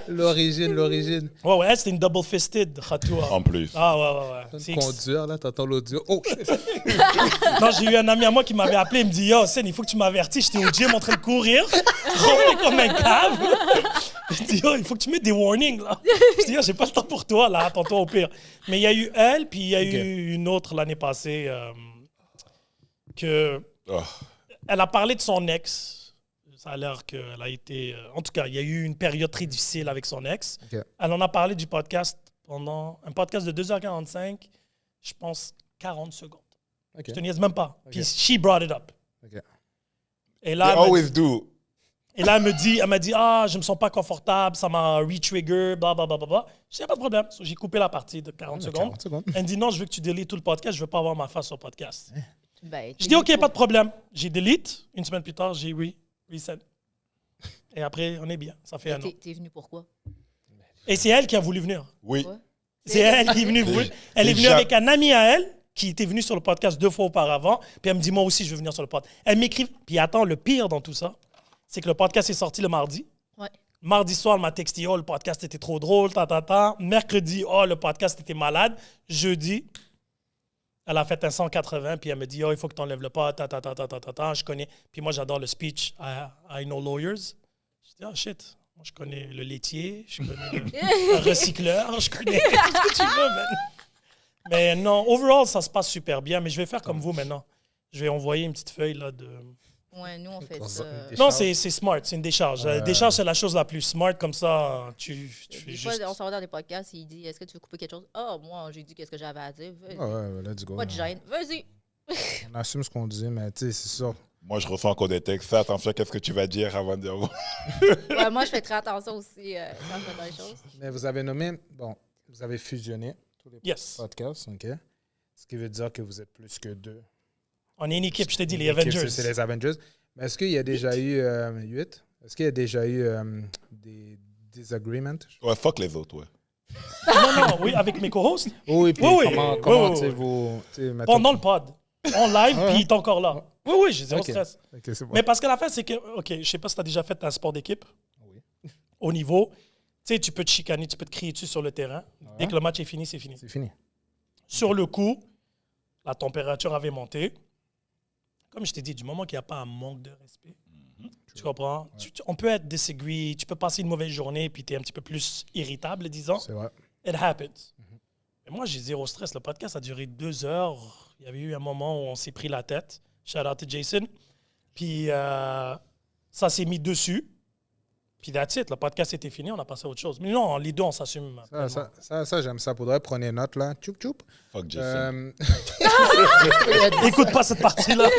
L'origine. Ouais, c'était une double-fisted Khatua. En plus. Ah, ouais. C'est Conduire, là, t'entends l'audio. Oh, Non, j'ai eu un ami à moi qui m'avait appelé, il me dit, yo, Sen, il faut que tu m'avertisses, j'étais au gym en train de courir, rempli comme un cave. Je dis, yo, il faut que tu mettes des warnings, là. Je dis, yo, j'ai pas le temps pour toi, là, attends-toi au pire. Mais il y a eu elle, puis il y a eu une autre l'année passée, que elle a parlé de son ex. Ça a l'air qu'elle a été... en tout cas, il y a eu une période très difficile avec son ex. Okay. Elle en a parlé du podcast pendant un podcast de 2h45. Je pense 40 secondes. OK. Je te niaise même pas. OK. Puis she brought it up. OK. Et They là, always do. elle m'a dit, je me sens pas confortable, ça m'a re-trigger, blablabla. Je dis, pas de problème. So, j'ai coupé la partie de 40 secondes. 40 secondes. Elle me dit, non, je veux que tu délites tout le podcast, je veux pas avoir ma face sur le podcast. Ben, Je dis, OK, pas de problème. J'ai delete. Une semaine plus tard, j'ai reset. Et après, on est bien. Ça fait un an. T'es venu pourquoi? Et c'est elle qui a voulu venir. Oui. Ouais. C'est elle qui est venue. Elle est venue Déjà- avec un ami à elle qui était venu sur le podcast 2 fois auparavant. Puis elle me dit, moi aussi, je veux venir sur le podcast. Elle m'écrit. Puis attends, le pire dans tout ça, c'est que le podcast est sorti le mardi. Ouais. Mardi soir, elle m'a texté, le podcast était trop drôle, Mercredi, le podcast était malade. Jeudi, elle a fait un 180, puis elle me dit, il faut que tu enlèves le pod, je connais. Puis moi, j'adore le speech, I know lawyers. Je dis, shit, moi, je connais le laitier, je connais le recycleur, je connais tout ce que tu veux, man. Mais non, overall, ça se passe super bien, mais je vais faire comme vous maintenant. Je vais envoyer une petite feuille là de... Ouais, nous, on fait Dans ça. un- Non, c'est smart, c'est une décharge. Décharge, c'est la chose la plus smart, comme ça, tu fais Des fois, juste... on s'en va dans des podcasts, il dit est-ce que tu veux couper quelque chose? Ah, moi, j'ai dit qu'est-ce que j'avais à dire. Vas-y. Ah ouais, let's go. Pas de gêne. Vas-y. On assume ce qu'on dit, mais tu sais, c'est sûr. Moi, je reçois encore des textes. Fais attention, qu'est-ce que tu vas dire avant de dire. Ouais, moi, je fais très attention aussi quand je fais dans les choses. Mais vous avez nommé, vous avez fusionné tous les Yes. podcasts, OK? Ce qui veut dire que vous êtes plus que deux. On est une équipe, je t'ai dit, les L'équipe, Avengers. C'est les Avengers. Mais est-ce qu'il y a déjà eu 8? Est-ce qu'il y a déjà eu des disagreements? Ouais, fuck les autres, ouais. Non, oui, avec mes co-hosts. Oui, puis Oui, comment oui, tu sais, oui. vous... tu sais, mettons- Pendant le pod. En live, Ah ouais. puis il est encore là. Oui, oui, j'ai zéro Ok. stress. OK, c'est bon. Mais parce que l'affaire, c'est que, OK, je sais pas si tu as déjà fait un sport d'équipe. Oui. Au niveau, tu sais, tu peux te chicaner, tu peux te crier dessus sur le terrain. Dès que le match est fini, c'est fini. C'est fini. Sur le coup, la température avait monté. Comme je t'ai dit, du moment qu'il n'y a pas un manque de respect, tu comprends? On peut être disagree, tu peux passer une mauvaise journée, puis tu es un petit peu plus irritable, disons. C'est vrai. It happens. Mais moi, j'ai zéro stress. Le podcast a duré 2 heures. Il y avait eu un moment où on s'est pris la tête. Shout out to Jason. Puis ça s'est mis dessus. Puis that's it. Le podcast était fini. On a passé à autre chose. Mais non, les deux, on s'assume. Ça, j'aime ça. Faudrait prenez note, là. Tchoup, tchoup. Fuck Jason. Écoute pas cette partie-là.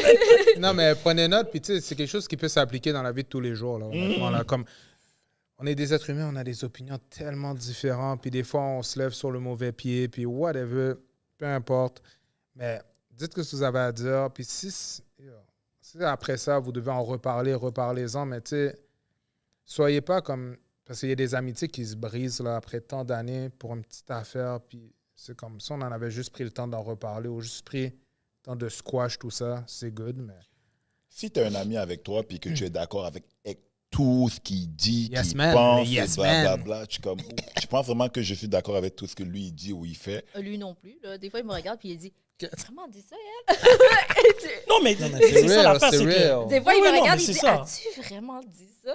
Non, mais prenez note, puis tu sais, c'est quelque chose qui peut s'appliquer dans la vie de tous les jours. Là, honnêtement, là, comme on est des êtres humains, on a des opinions tellement différentes, puis des fois, on se lève sur le mauvais pied, puis whatever, peu importe. Mais dites ce que vous avez à dire, puis si après ça, vous devez en reparlez-en, mais tu sais, soyez pas comme... Parce qu'il y a des amitiés qui se brisent là, après tant d'années pour une petite affaire, puis c'est comme ça, on en avait juste pris le temps d'en reparler, ou juste pris le temps de squash tout ça, c'est good, mais... Si tu as un ami avec toi puis que tu es d'accord avec tout ce qu'il dit, Yes, qu'il man. pense, Yes, et blablabla, tu penses vraiment que je suis d'accord avec tout ce que lui il dit ou il fait? Lui non plus. Là. Des fois, il me regarde et il dit Que- Comment dit ça, Non, mais c'est c'est ça real, l'affaire, c'est c'est que... real. Des fois, Oui, il me oui, non, regarde mais et il c'est dit ça. As-tu vraiment dit ça?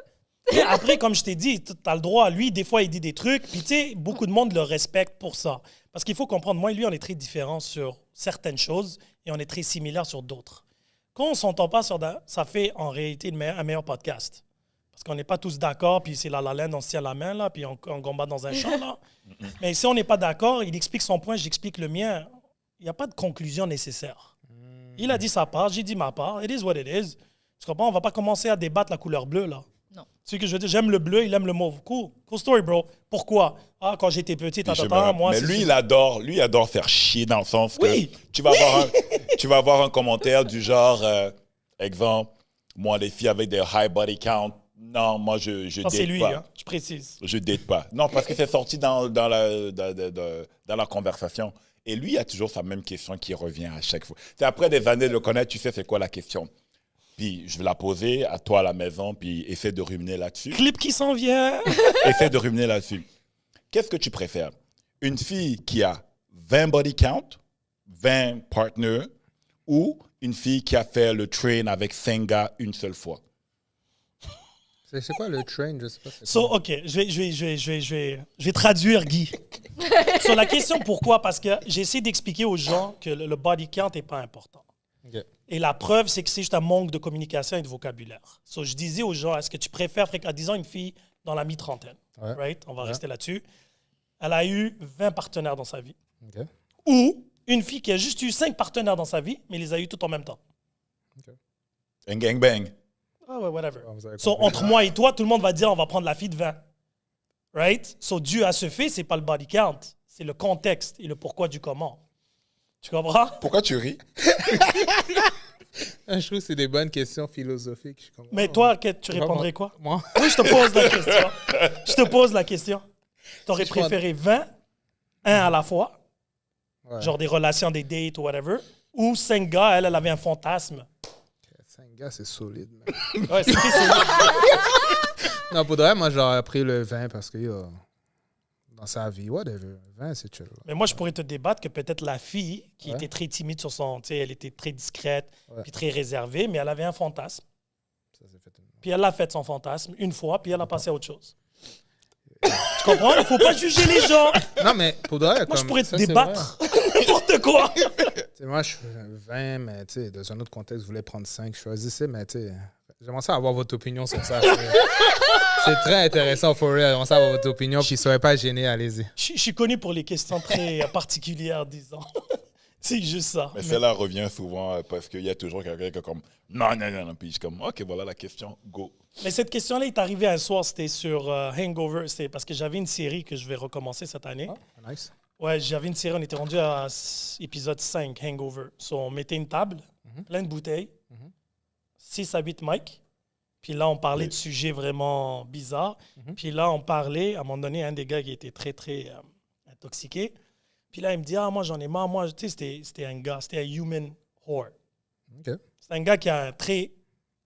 Et après, comme je t'ai dit, tu as le droit. Lui, des fois, il dit des trucs. Puis, tu sais, beaucoup de monde le respecte pour ça. Parce qu'il faut comprendre, moi et lui, on est très différents sur certaines choses et on est très similaires sur d'autres. Quand on ne s'entend pas sur ça fait en réalité un meilleur podcast. Parce qu'on n'est pas tous d'accord, puis c'est la laine, on se tient la main, là, puis on combat dans un champ, là. Mais si on n'est pas d'accord, il explique son point, j'explique le mien. Il n'y a pas de conclusion nécessaire. Il a dit sa part, j'ai dit ma part. It is what it is. Tu comprends? On ne va pas commencer à débattre la couleur bleue, là. Non. Tu sais que je veux dire, j'aime le bleu, il aime le mauve. Cool. Cool story, bro. Pourquoi? Ah, quand j'étais petit, Puis je me moi, mais c'est- lui, il adore faire chier dans le sens Oui. que tu vas avoir un commentaire du genre, exemple, moi, les filles avec des high body count, non, moi, je Ça, date c'est lui, pas. hein, je précise. Je date pas. Non, parce que c'est sorti dans la conversation. Et lui, il a toujours sa même question qui revient à chaque fois. C'est après des années de le connaître, tu sais c'est quoi la question. Puis je vais la poser à toi à la maison, puis essaie de ruminer là-dessus. Clip qui s'en vient. Essaie de ruminer là-dessus. Qu'est-ce que tu préfères? Une fille qui a 20 body count, 20 partners, ou une fille qui a fait le train avec 5 gars une seule fois? C'est quoi le train? Je sais pas. c'est So, quoi. OK, je vais traduire Guy. Sur la question pourquoi, parce que j'essaie d'expliquer aux gens que le body count n'est pas important. OK. Et la preuve, c'est que c'est juste un manque de communication et de vocabulaire. So, je disais aux gens, est-ce que tu préfères, disons une fille dans la mi-trentaine, Ouais. right? On va Ouais. rester là-dessus. Elle a eu 20 partenaires dans sa vie. OK. Ou une fille qui a juste eu 5 partenaires dans sa vie, mais les a eu tout en même temps. Un gangbang. Ah ouais, whatever. Vous avez So, compris. entre moi et toi, tout le monde va dire on va prendre la fille de 20. Right? So, dû à ce fait, c'est pas le body count, c'est le contexte et le pourquoi du comment. Tu comprends? Pourquoi tu ris? Je trouve que c'est des bonnes questions philosophiques. Je suis comme, Mais oh, toi, tu c'est pas répondrais quoi? Moi? Oui, je te pose la question. Je te pose la question. T'aurais Si je prends- préféré 20, un à la fois, Ouais. genre des relations, des dates ou whatever, ou 5 gars, elle avait un fantasme. 5 gars, c'est solide. man. Ouais, c'est très solide. Non, pour de vrai, moi, j'aurais pris le 20 parce que dans sa vie, whatever. 20, c'est chill. Mais moi, je pourrais te débattre que peut-être la fille, qui Ouais. était très timide sur son... Tu sais, elle était très discrète, Ouais. puis très réservée, mais elle avait un fantasme. Ça s'est fait une- Puis elle a fait son fantasme une fois, puis elle a passé à autre chose. Tu comprends? Il ne faut pas juger les gens. Non, mais pour de vrai, Moi, je comme, pourrais te ça, c'est débattre n'importe quoi. vrai. Tu sais, moi, je suis 20, mais tu sais, dans un autre contexte, je voulais prendre 5. Je choisissais, mais tu sais, j'aimerais ça avoir votre opinion sur ça. C'est très intéressant, for real. J'aimerais ça avoir votre opinion, puis ne soyez pas gênés, allez-y. Je suis connu pour les questions très particulières, disons. C'est juste ça. Mais Mais- celle-là revient souvent parce qu'il y a toujours quelqu'un qui est comme non, non, non, non. Puis je suis comme ok, voilà la question, go. Mais cette question-là est arrivée un soir, c'était sur Hangover. C'était parce que j'avais une série que je vais recommencer cette année. Ah, nice. Ouais, j'avais une série, on était rendu à épisode 5, Hangover. So, on mettait une table, plein de bouteilles, 6 à 8 mics. Puis là, on parlait de sujets vraiment bizarres. Puis là, on parlait, à un moment donné, un des gars qui était très, très intoxiqué. Puis là, il me dit, ah, moi, j'en ai marre. Moi, tu sais, c'était un gars, c'était un human whore. OK. C'est un gars qui a un très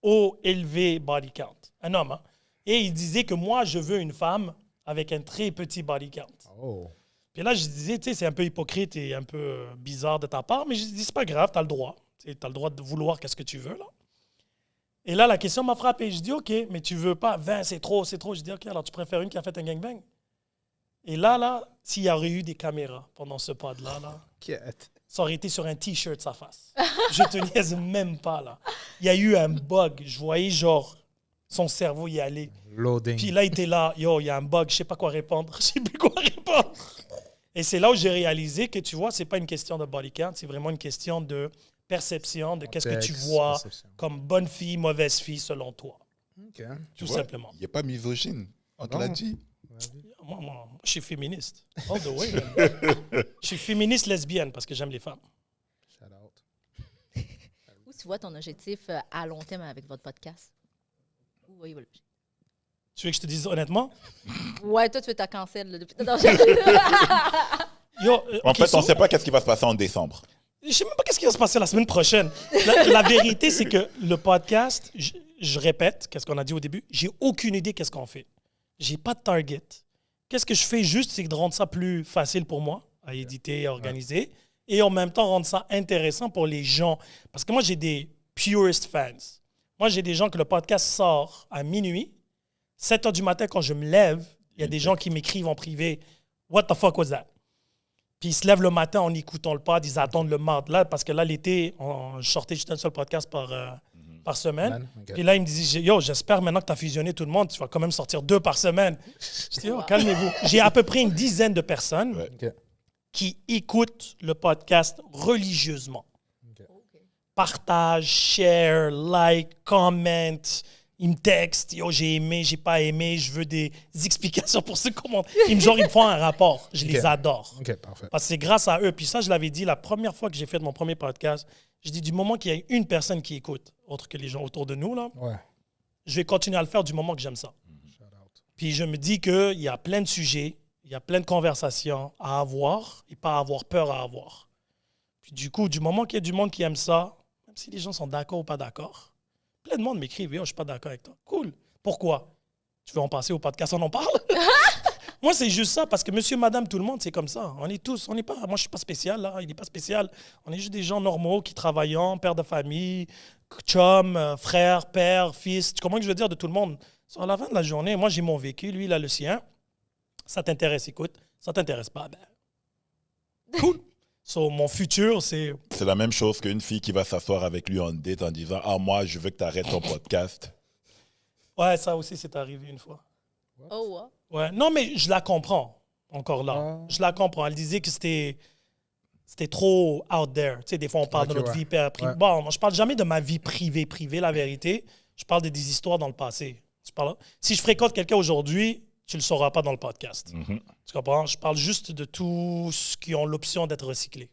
haut, élevé body count. Un homme, hein? Et il disait que moi, je veux une femme avec un très petit body count. Oh. Puis là, je disais, tu sais, c'est un peu hypocrite et un peu bizarre de ta part, mais je dis, c'est pas grave, t'as le droit. Tu as le droit de vouloir qu'est-ce que tu veux, là. Et là, la question m'a frappé. Je dis, OK, mais tu veux pas 20, c'est trop, c'est trop. Je dis, OK, alors tu préfères une qui a fait un gangbang? Et là, s'il y aurait eu des caméras pendant ce pod-là, là, Quête. ça aurait été sur un T-shirt sa face. Je te niaise même pas, là. Il y a eu un bug. Je voyais, genre, son cerveau y aller. Loading. Puis là, il était là, yo, il y a un bug, je sais pas quoi répondre. Je sais plus quoi répondre. Et c'est là où j'ai réalisé que, tu vois, c'est pas une question de body count, c'est vraiment une question de perception, de qu'est-ce que tu Contexte, vois perception. comme bonne fille, mauvaise fille, selon toi. OK. Tout Tu vois, simplement. Il n'est pas misogyne. On te Non. l'a dit. Moi, je suis féministe. All the way, man. Je suis féministe lesbienne parce que j'aime les femmes. Shout out. Où tu vois ton objectif à long terme avec votre podcast? Où voyez-vous l'objectif? Tu veux que je te dise honnêtement? Ouais, toi, tu veux ta cancel là, depuis. Non, Yo, En ok, fait, on so- ne sait pas qu'est-ce qui va se passer en décembre. Je sais même pas qu'est-ce qui va se passer la semaine prochaine. La vérité, c'est que le podcast, je répète, qu'est-ce qu'on a dit au début, j'ai aucune idée qu'est-ce qu'on fait. J'ai pas de target. Qu'est-ce que je fais juste, c'est de rendre ça plus facile pour moi à éditer, à organiser, et en même temps rendre ça intéressant pour les gens. Parce que moi, j'ai des purist fans. Moi, j'ai des gens que le podcast sort à minuit, 7 heures du matin quand je me lève, il y a des gens qui m'écrivent en privé, « What the fuck was that? » Puis ils se lèvent le matin en écoutant le pod, ils attendent le mardi. Là, parce que là, l'été, je sortais juste un seul podcast par semaine. Ok. Puis là, il me disait, yo, j'espère maintenant que tu as fusionné tout le monde, tu vas quand même sortir 2 par semaine. Je dis, yo, calmez-vous. J'ai à peu près une dizaine de personnes Ouais. OK. qui écoutent le podcast religieusement. Partage, share, like, comment. Ils me textent, yo, j'ai aimé, j'ai pas aimé, je veux des explications pour ce comment. Ils me font un rapport. Je les Ok. adore. OK, parfait. Parce que c'est grâce à eux. Puis ça, je l'avais dit la première fois que j'ai fait mon premier podcast. Je dis, du moment qu'il y a une personne qui écoute, autre que les gens autour de nous, là, Ouais. je vais continuer à le faire du moment que j'aime ça. Shout out. Puis je me dis qu'il y a plein de sujets, il y a plein de conversations à avoir et pas à avoir peur à avoir. Puis du coup, du moment qu'il y a du monde qui aime ça, même si les gens sont d'accord ou pas d'accord, plein de monde m'écrivent, yo, je suis pas d'accord avec toi. Cool. Pourquoi? Tu veux en passer au podcast, on en parle? Moi, c'est juste ça, parce que monsieur, madame, tout le monde, c'est comme ça. On est tous, on n'est pas, moi, je suis pas spécial, là, il n'est pas spécial. On est juste des gens normaux qui travaillent, père de famille, chum, frère, père, fils. Tu comprends ce que je veux dire de tout le monde? So, à la fin de la journée, moi, j'ai mon vécu, lui, il a le sien. Ça t'intéresse, écoute. Ça t'intéresse pas, ben. Cool. So, mon futur, c'est. C'est la même chose qu'une fille qui va s'asseoir avec lui en date en disant ah, moi, je veux que tu arrêtes ton podcast. Ouais, ça aussi, c'est arrivé une fois. Oh, wow. Ouais. Non, mais je la comprends, encore là. Ah. Je la comprends. Elle disait que c'était c'était trop out there. Tu sais, des fois, on parle Ok, de notre ouais. vie privée. Ouais. Bon, moi, je parle jamais de ma vie privée, la vérité. Je parle des histoires dans le passé. Si je fréquente quelqu'un aujourd'hui, tu le sauras pas dans le podcast. Mhm. Tu comprends? Je parle juste de tous ceux qui ont l'option d'être recyclés.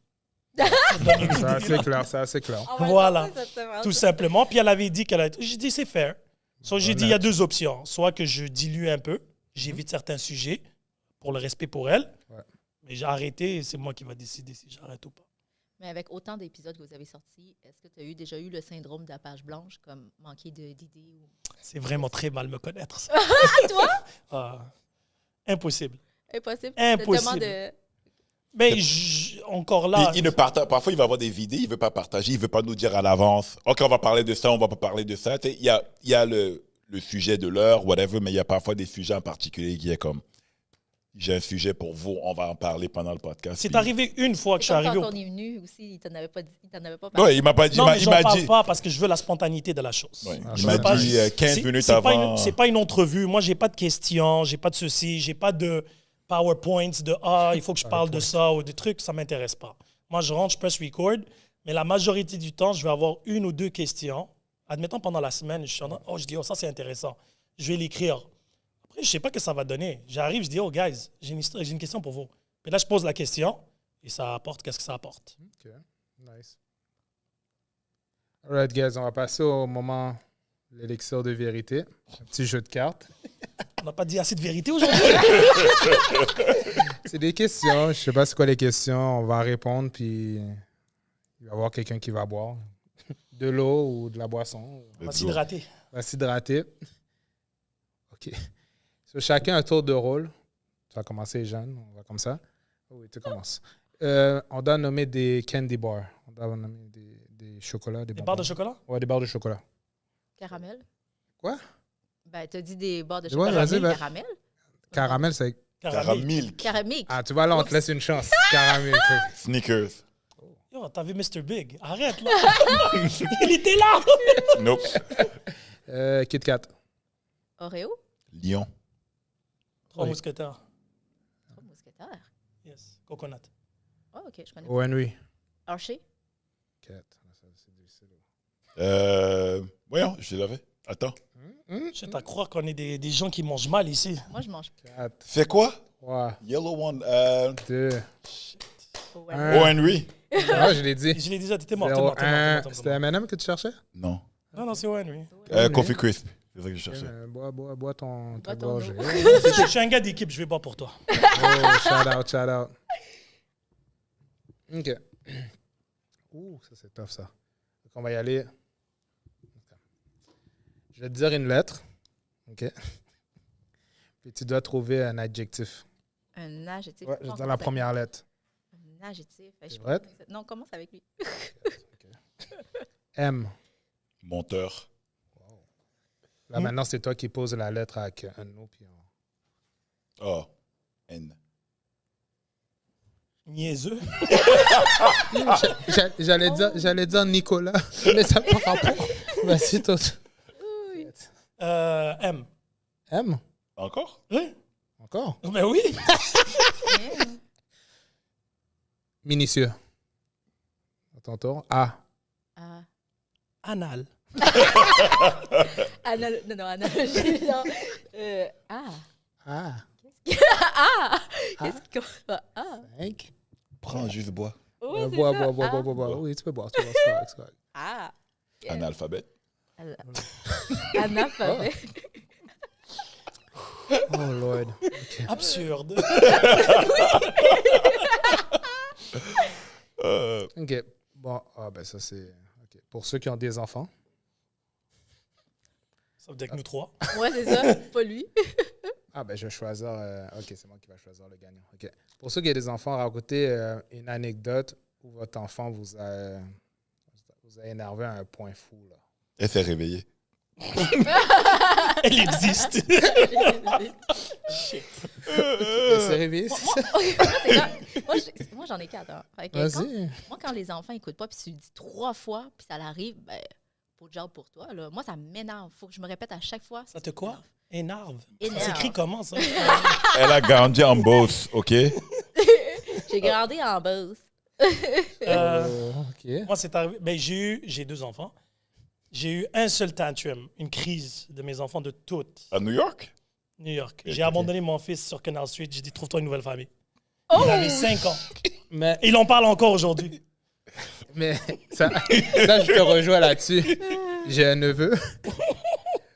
C'est assez clair, c'est assez clair. On va Voilà. sortir cette semaine. Tout simplement. Puis elle avait dit qu'elle a... J'ai dit, c'est fair. So, j'ai dit, il y a Honnête. 2 options. Soit que je dilue un peu, j'évite certains sujets pour le respect pour elle. Ouais. Mais j'ai arrêté et c'est moi qui va décider si j'arrête ou pas. Mais avec autant d'épisodes que vous avez sortis, est-ce que tu as déjà eu le syndrome de la page blanche, comme manquer d'idées? Ou... C'est vraiment très mal me connaître. Ça. Toi? Impossible. Impossible. Impossible. De... Mais encore là... Il ne partage, parfois, il va avoir des idées, il ne veut pas partager, il ne veut pas nous dire à l'avance. OK, on va parler de ça, on ne va pas parler de ça. Tu sais, il y a le sujet de l'heure, whatever, mais il y a parfois des sujets en particulier qui est comme, j'ai un sujet pour vous, on va en parler pendant le podcast. C'est Puis- arrivé une fois que je suis Comme arrivé quand au... on est venu aussi, il t'en avait pas parlé. Ouais, il m'a pas dit, Non, mais il j'en m'a parle dit, pas parce que je veux la spontanéité de la chose. ouais, Ah, il je m'a veux pas- dit 15 minutes C'est avant. c'est pas une entrevue. Moi, j'ai pas de questions, j'ai pas de ceci, j'ai pas de PowerPoints de il faut que je parle de ça ou des trucs, ça m'intéresse pas. Moi, je rentre, je press record, mais la majorité du temps, je vais avoir 1 ou 2 questions. Admettons, pendant la semaine, je dis, ça c'est intéressant. Je vais l'écrire. Après, je sais pas ce que ça va donner. J'arrive, je dis, guys, j'ai une question pour vous. Puis là, je pose la question et ça apporte qu'est-ce que ça apporte. OK, nice. All right, guys, on va passer au moment l'élixir de vérité. Un petit jeu de cartes. On n'a pas dit assez de vérité aujourd'hui. C'est des questions. Je sais pas c'est quoi les questions. On va répondre, puis il va y avoir quelqu'un qui va boire de l'eau ou de la boisson. On va s'hydrater. On va s'hydrater. OK. So, chacun un tour de rôle. Tu vas commencer, Jeanne. On va comme ça. Oh oui, tu commences. On doit nommer des candy bars. On doit nommer des chocolats, des Des bonbons. barres de chocolat? Ouais, des barres de chocolat. Caramel? Quoi? Ben, t'as dit des barres de Ouais, chocolat. vas-y, ben. Caramel? Caramel, c'est... Caramel. Caramel. Ah, tu vois, là, on te laisse une chance. Caramel. Sneakers. Yo, t'as vu Mr. Big? Arrête, là. Il était là. Nope. Kit Kat. Oreo? Lion. 3 Oui. mousquetaires. 3 mousquetaires. Yes. Coconut. Oh, OK, je connais. O. Henry. Hershey? Kat. Ça, c'est difficile. Voyons, je l'avais. Attends. Je t'ai à croire qu'on est des gens qui mangent mal ici. Moi, je mange 4, C'est quoi? 3, Yellow one. 2, pas. O. Un. Henry. Ah, je l'ai dit. Je l'ai déjà, t'étais mort. 0, T'es mort. C'était M&M que tu cherchais? Non. Non, c'est Owen, oui. Coffee Crisp. C'est ça que je cherchais. Bois ton ta Bois ton gorge. eau. Je suis un gars d'équipe, je vais boire pour toi. Oh, shout out, shout out. OK. Ouh, ça c'est tough ça. Donc, on va y aller. Je vais te dire une lettre. OK. Puis tu dois trouver un adjectif. Un adjectif. Ouais, je Non, te donne la commence première lettre. avec- Un adjectif. Je T'es sais pas prête? comment ça- Non, commence avec lui. M. Monteur. Là, maintenant, c'est toi qui poses la lettre avec un nom. Puis on... Oh. N. Niaiseux. J'allais dire Nicolas, mais ça n'a pas rapport. Vas-y, toi. M. M. Encore? Oui. Encore. Ben oui. Minutieux. À ton tour. A. Ah. Anal. Non, analogie, non. Ah. A. Ah! Qu'est-ce qu'on va? Ah! 5. Prends juste bois. Oui, c'est Bois. ça. Oui, tu peux boire. C'est correct, c'est correct. Ah! Analphabète. Analphabète. Oh, Lord. Absurde. OK. Bon, ben ça, c'est... OK. Pour ceux qui ont des enfants. Ça veut dire que nous 3. Ouais, c'est ça. Pas lui. Ah, ben je vais choisir... OK, c'est moi qui vais choisir le gagnant. OK. Pour ceux qui ont des enfants, racontez une anecdote où votre enfant vous a énervé à un point fou, là. Elle s'est réveillée. Elle existe. C'est réveillé, c'est ça? Moi, j'en ai 4. Hein. Fait que Vas-y. quand les enfants n'écoutent pas, puis tu le dis 3 fois, puis ça l'arrive, ben, pas de job pour toi. Là. Moi, ça m'énerve. Faut que je me répète à chaque fois. Ça te quoi? Énerve. Énerve. Ça s'écrit comment, ça? Elle a grandi en Beauce, OK? J'ai grandi en Beauce. OK. Moi, c'est arrivé. Ben, j'ai 2 enfants. J'ai eu un seul tantrum, une crise de mes enfants de toutes. À New York? New York. Ok. J'ai abandonné mon fils sur Canal Street. J'ai dit, trouve-toi une nouvelle famille. Oh! Il avait 5 ans. Mais, Et il en parle encore aujourd'hui. mais ça, je te rejoins là-dessus. J'ai un neveu.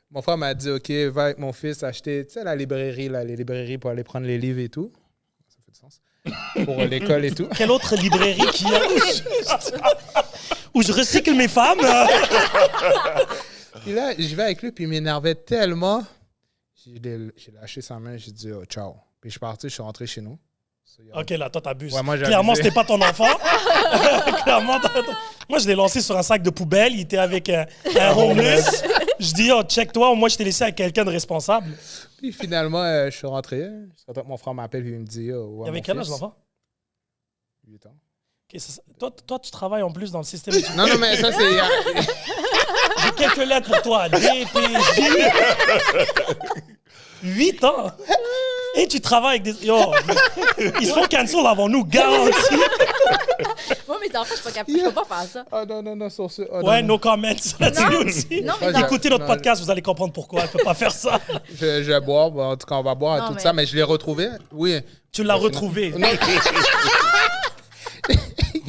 Mon frère m'a dit, OK, va avec mon fils acheter, tu sais, la librairie, là, les librairies pour aller prendre les livres et tout. Ça fait du sens. Pour l'école et tout. Quelle autre librairie qui a... où je recycle mes femmes? Puis là, je vais avec lui, puis il m'énervait tellement. J'ai lâché sa main, j'ai dit, oh, ciao. Puis je suis parti, je suis rentré chez nous. OK, là, toi, t'abuses. Ouais, moi, j'ai Clairement, abusé. c'était pas ton enfant. Clairement, moi, je l'ai lancé sur un sac de poubelle. Il était avec un homeless. Je dis, oh, check-toi. Moi, je t'ai laissé avec quelqu'un de responsable. Puis finalement, je suis rentré. Mon frère m'appelle, puis il me dit, oh, Il avait quel âge, l'enfant? 8 ans. OK, toi, tu travailles en plus dans le système. Non, non, mais ça, c'est... J'ai quelques lettres pour toi. DPJ. 8 ans. Et tu travailles avec des... Yo, ils se font cancel avant nous, garanti. Moi, mes enfants, je peux pas faire ça. Oh non, non, non, sur ce... Oh, Ouais, non, no comments là-dessus aussi. Non, mais Moi, Écoutez notre non, podcast, vous allez comprendre pourquoi elle peut pas faire ça. Je vais boire. Bon, en tout cas, on va boire Non, tout mais- ça, mais je l'ai retrouvé. Oui. Tu l'as retrouvé. Non.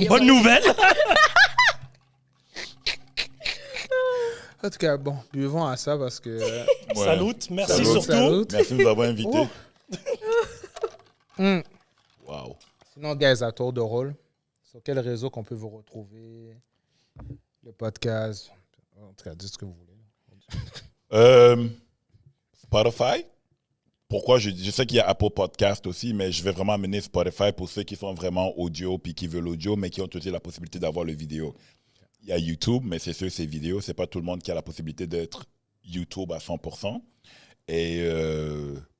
Bonne nouvelle. En tout cas, bon, buvons à ça parce que... Ouais. Salut, merci Salut. surtout. Salut. Merci de nous avoir invités. Hmm. Wow. Sinon, guys, à tour de rôle, sur quel réseau qu'on peut vous retrouver? Le podcast? En tout cas, dites ce que vous voulez. Spotify. Pourquoi je sais qu'il y a Apple Podcast aussi, mais je vais vraiment amener Spotify pour ceux qui sont vraiment audio puis qui veulent l'audio, mais qui ont aussi la possibilité d'avoir le vidéo. Il y a YouTube, mais c'est sûr, c'est vidéo. C'est pas tout le monde qui a la possibilité d'être YouTube à 100%. Et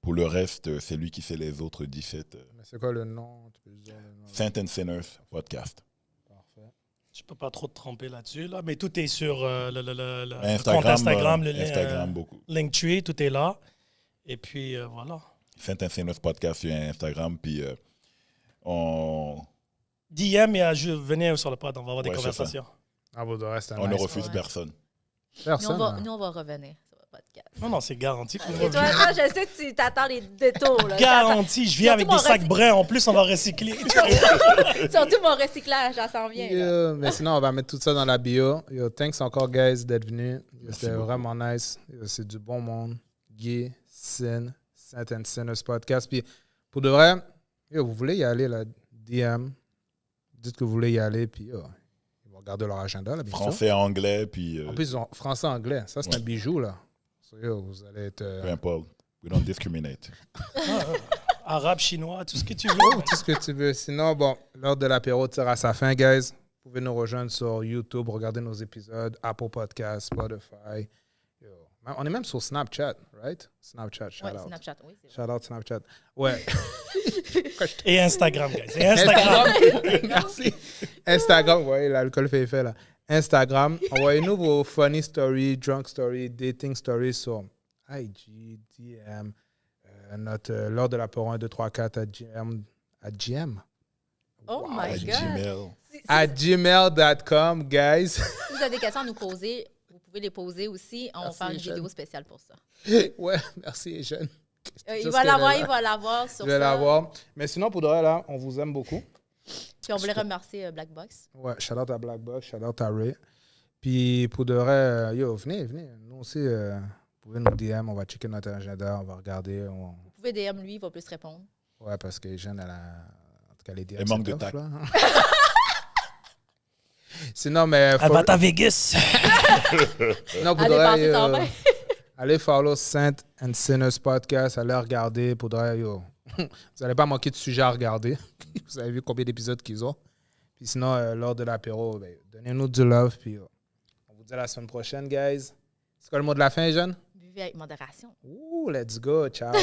pour le reste, c'est lui qui fait les autres 17. Mais c'est quoi le nom? Tu peux dire le nom? Saint and Sinners Podcast. Parfait. Je peux pas trop te tromper là-dessus, là, mais tout est sur le Instagram, compte Instagram, le Instagram beaucoup. Linktree, tout est là. Et puis, voilà. Saint and Sinners Podcast sur Instagram. Puis on DM et venez sur le pod, on va avoir des Ouais, c'est conversations. Ah, bon, de reste, ne nice. refuse Ouais. personne. Personne. hein. Nous, on va revenir sur le podcast. Non, non, c'est garanti. Et toi, je sais que tu t'attends les détours. Là. Garanti, je viens avec Surtout des mon sacs bruns. En plus, on va recycler. Surtout mon recyclage, ça s'en vient. là. Yeah, mais sinon, on va mettre tout ça dans la bio. Yo, thanks encore, guys, d'être venus. Yo, C'était beaucoup. vraiment nice. Yo, c'est du bon monde. Guy, Sin, Saint and Sinners Podcast. Puis, pour de vrai, yo, vous voulez y aller, là, DM. Dites que vous voulez y aller, puis yo, ils vont regarder leur agenda, là, bien sûr. Français, anglais, puis En plus, ils ont français-anglais. Ça, c'est Ouais. un bijou, là. So, yo, vous allez être... peu importe. We don't discriminate. Arabe, chinois, tout ce que tu veux. tout ce que tu veux. Sinon, bon, l'heure de l'apéro tire à sa fin, guys. Vous pouvez nous rejoindre sur YouTube, regarder nos épisodes, Apple Podcasts, Spotify. Yo. On est même sur Snapchat, right? Snapchat, shout Ouais, out. Snapchat, oui. c'est vrai. Shout out Snapchat. Ouais. Et Instagram, guys. Et Instagram. Merci. Instagram, ouais, l'alcool fait effet, là. Instagram, envoyez-nous vos funny stories, drunk stories, dating stories sur IG, DM, notre l'heure de l'apéro 1, 2, 3, 4 à GM. Oh Wow. my À God. Gmail. Si À gmail.com, guys. vous avez des questions à nous poser, vous pouvez les poser aussi. On va Merci, faire une Eugène. vidéo spéciale pour ça. Ouais, merci, Eugène. Il Juste va qu'elle l'avoir, est là. il va l'avoir sur Je vais ça. l'avoir. Mais sinon, pour de vrai, là, on vous aime beaucoup. Puis on voulait remercier Black Box. Ouais, shout out à Black Box, shout out à Ray. Puis pour de vrai, yo, venez. Nous aussi, vous pouvez nous DM, on va checker notre agenda, on va regarder. Vous pouvez DM lui, il va plus répondre. Ouais, parce que Eugène, elle a. En tout cas, les DM. Elle manque c'est de tough, tact. là. Sinon, mais. Elle va à Vegas. Non, pour de Allez vrai, passer ton bain. allez follow Saint and Sinners Podcast, allez regarder. Pour de vrai, yo. Vous n'allez pas manquer de sujets à regarder. Vous avez vu combien d'épisodes qu'ils ont. Puis sinon, lors de l'apéro, ben, donnez-nous du love. Puis on vous dit à la semaine prochaine, guys. C'est quoi le mot de la fin, Jeanne? Buvez avec modération. Ouh, let's go. Ciao.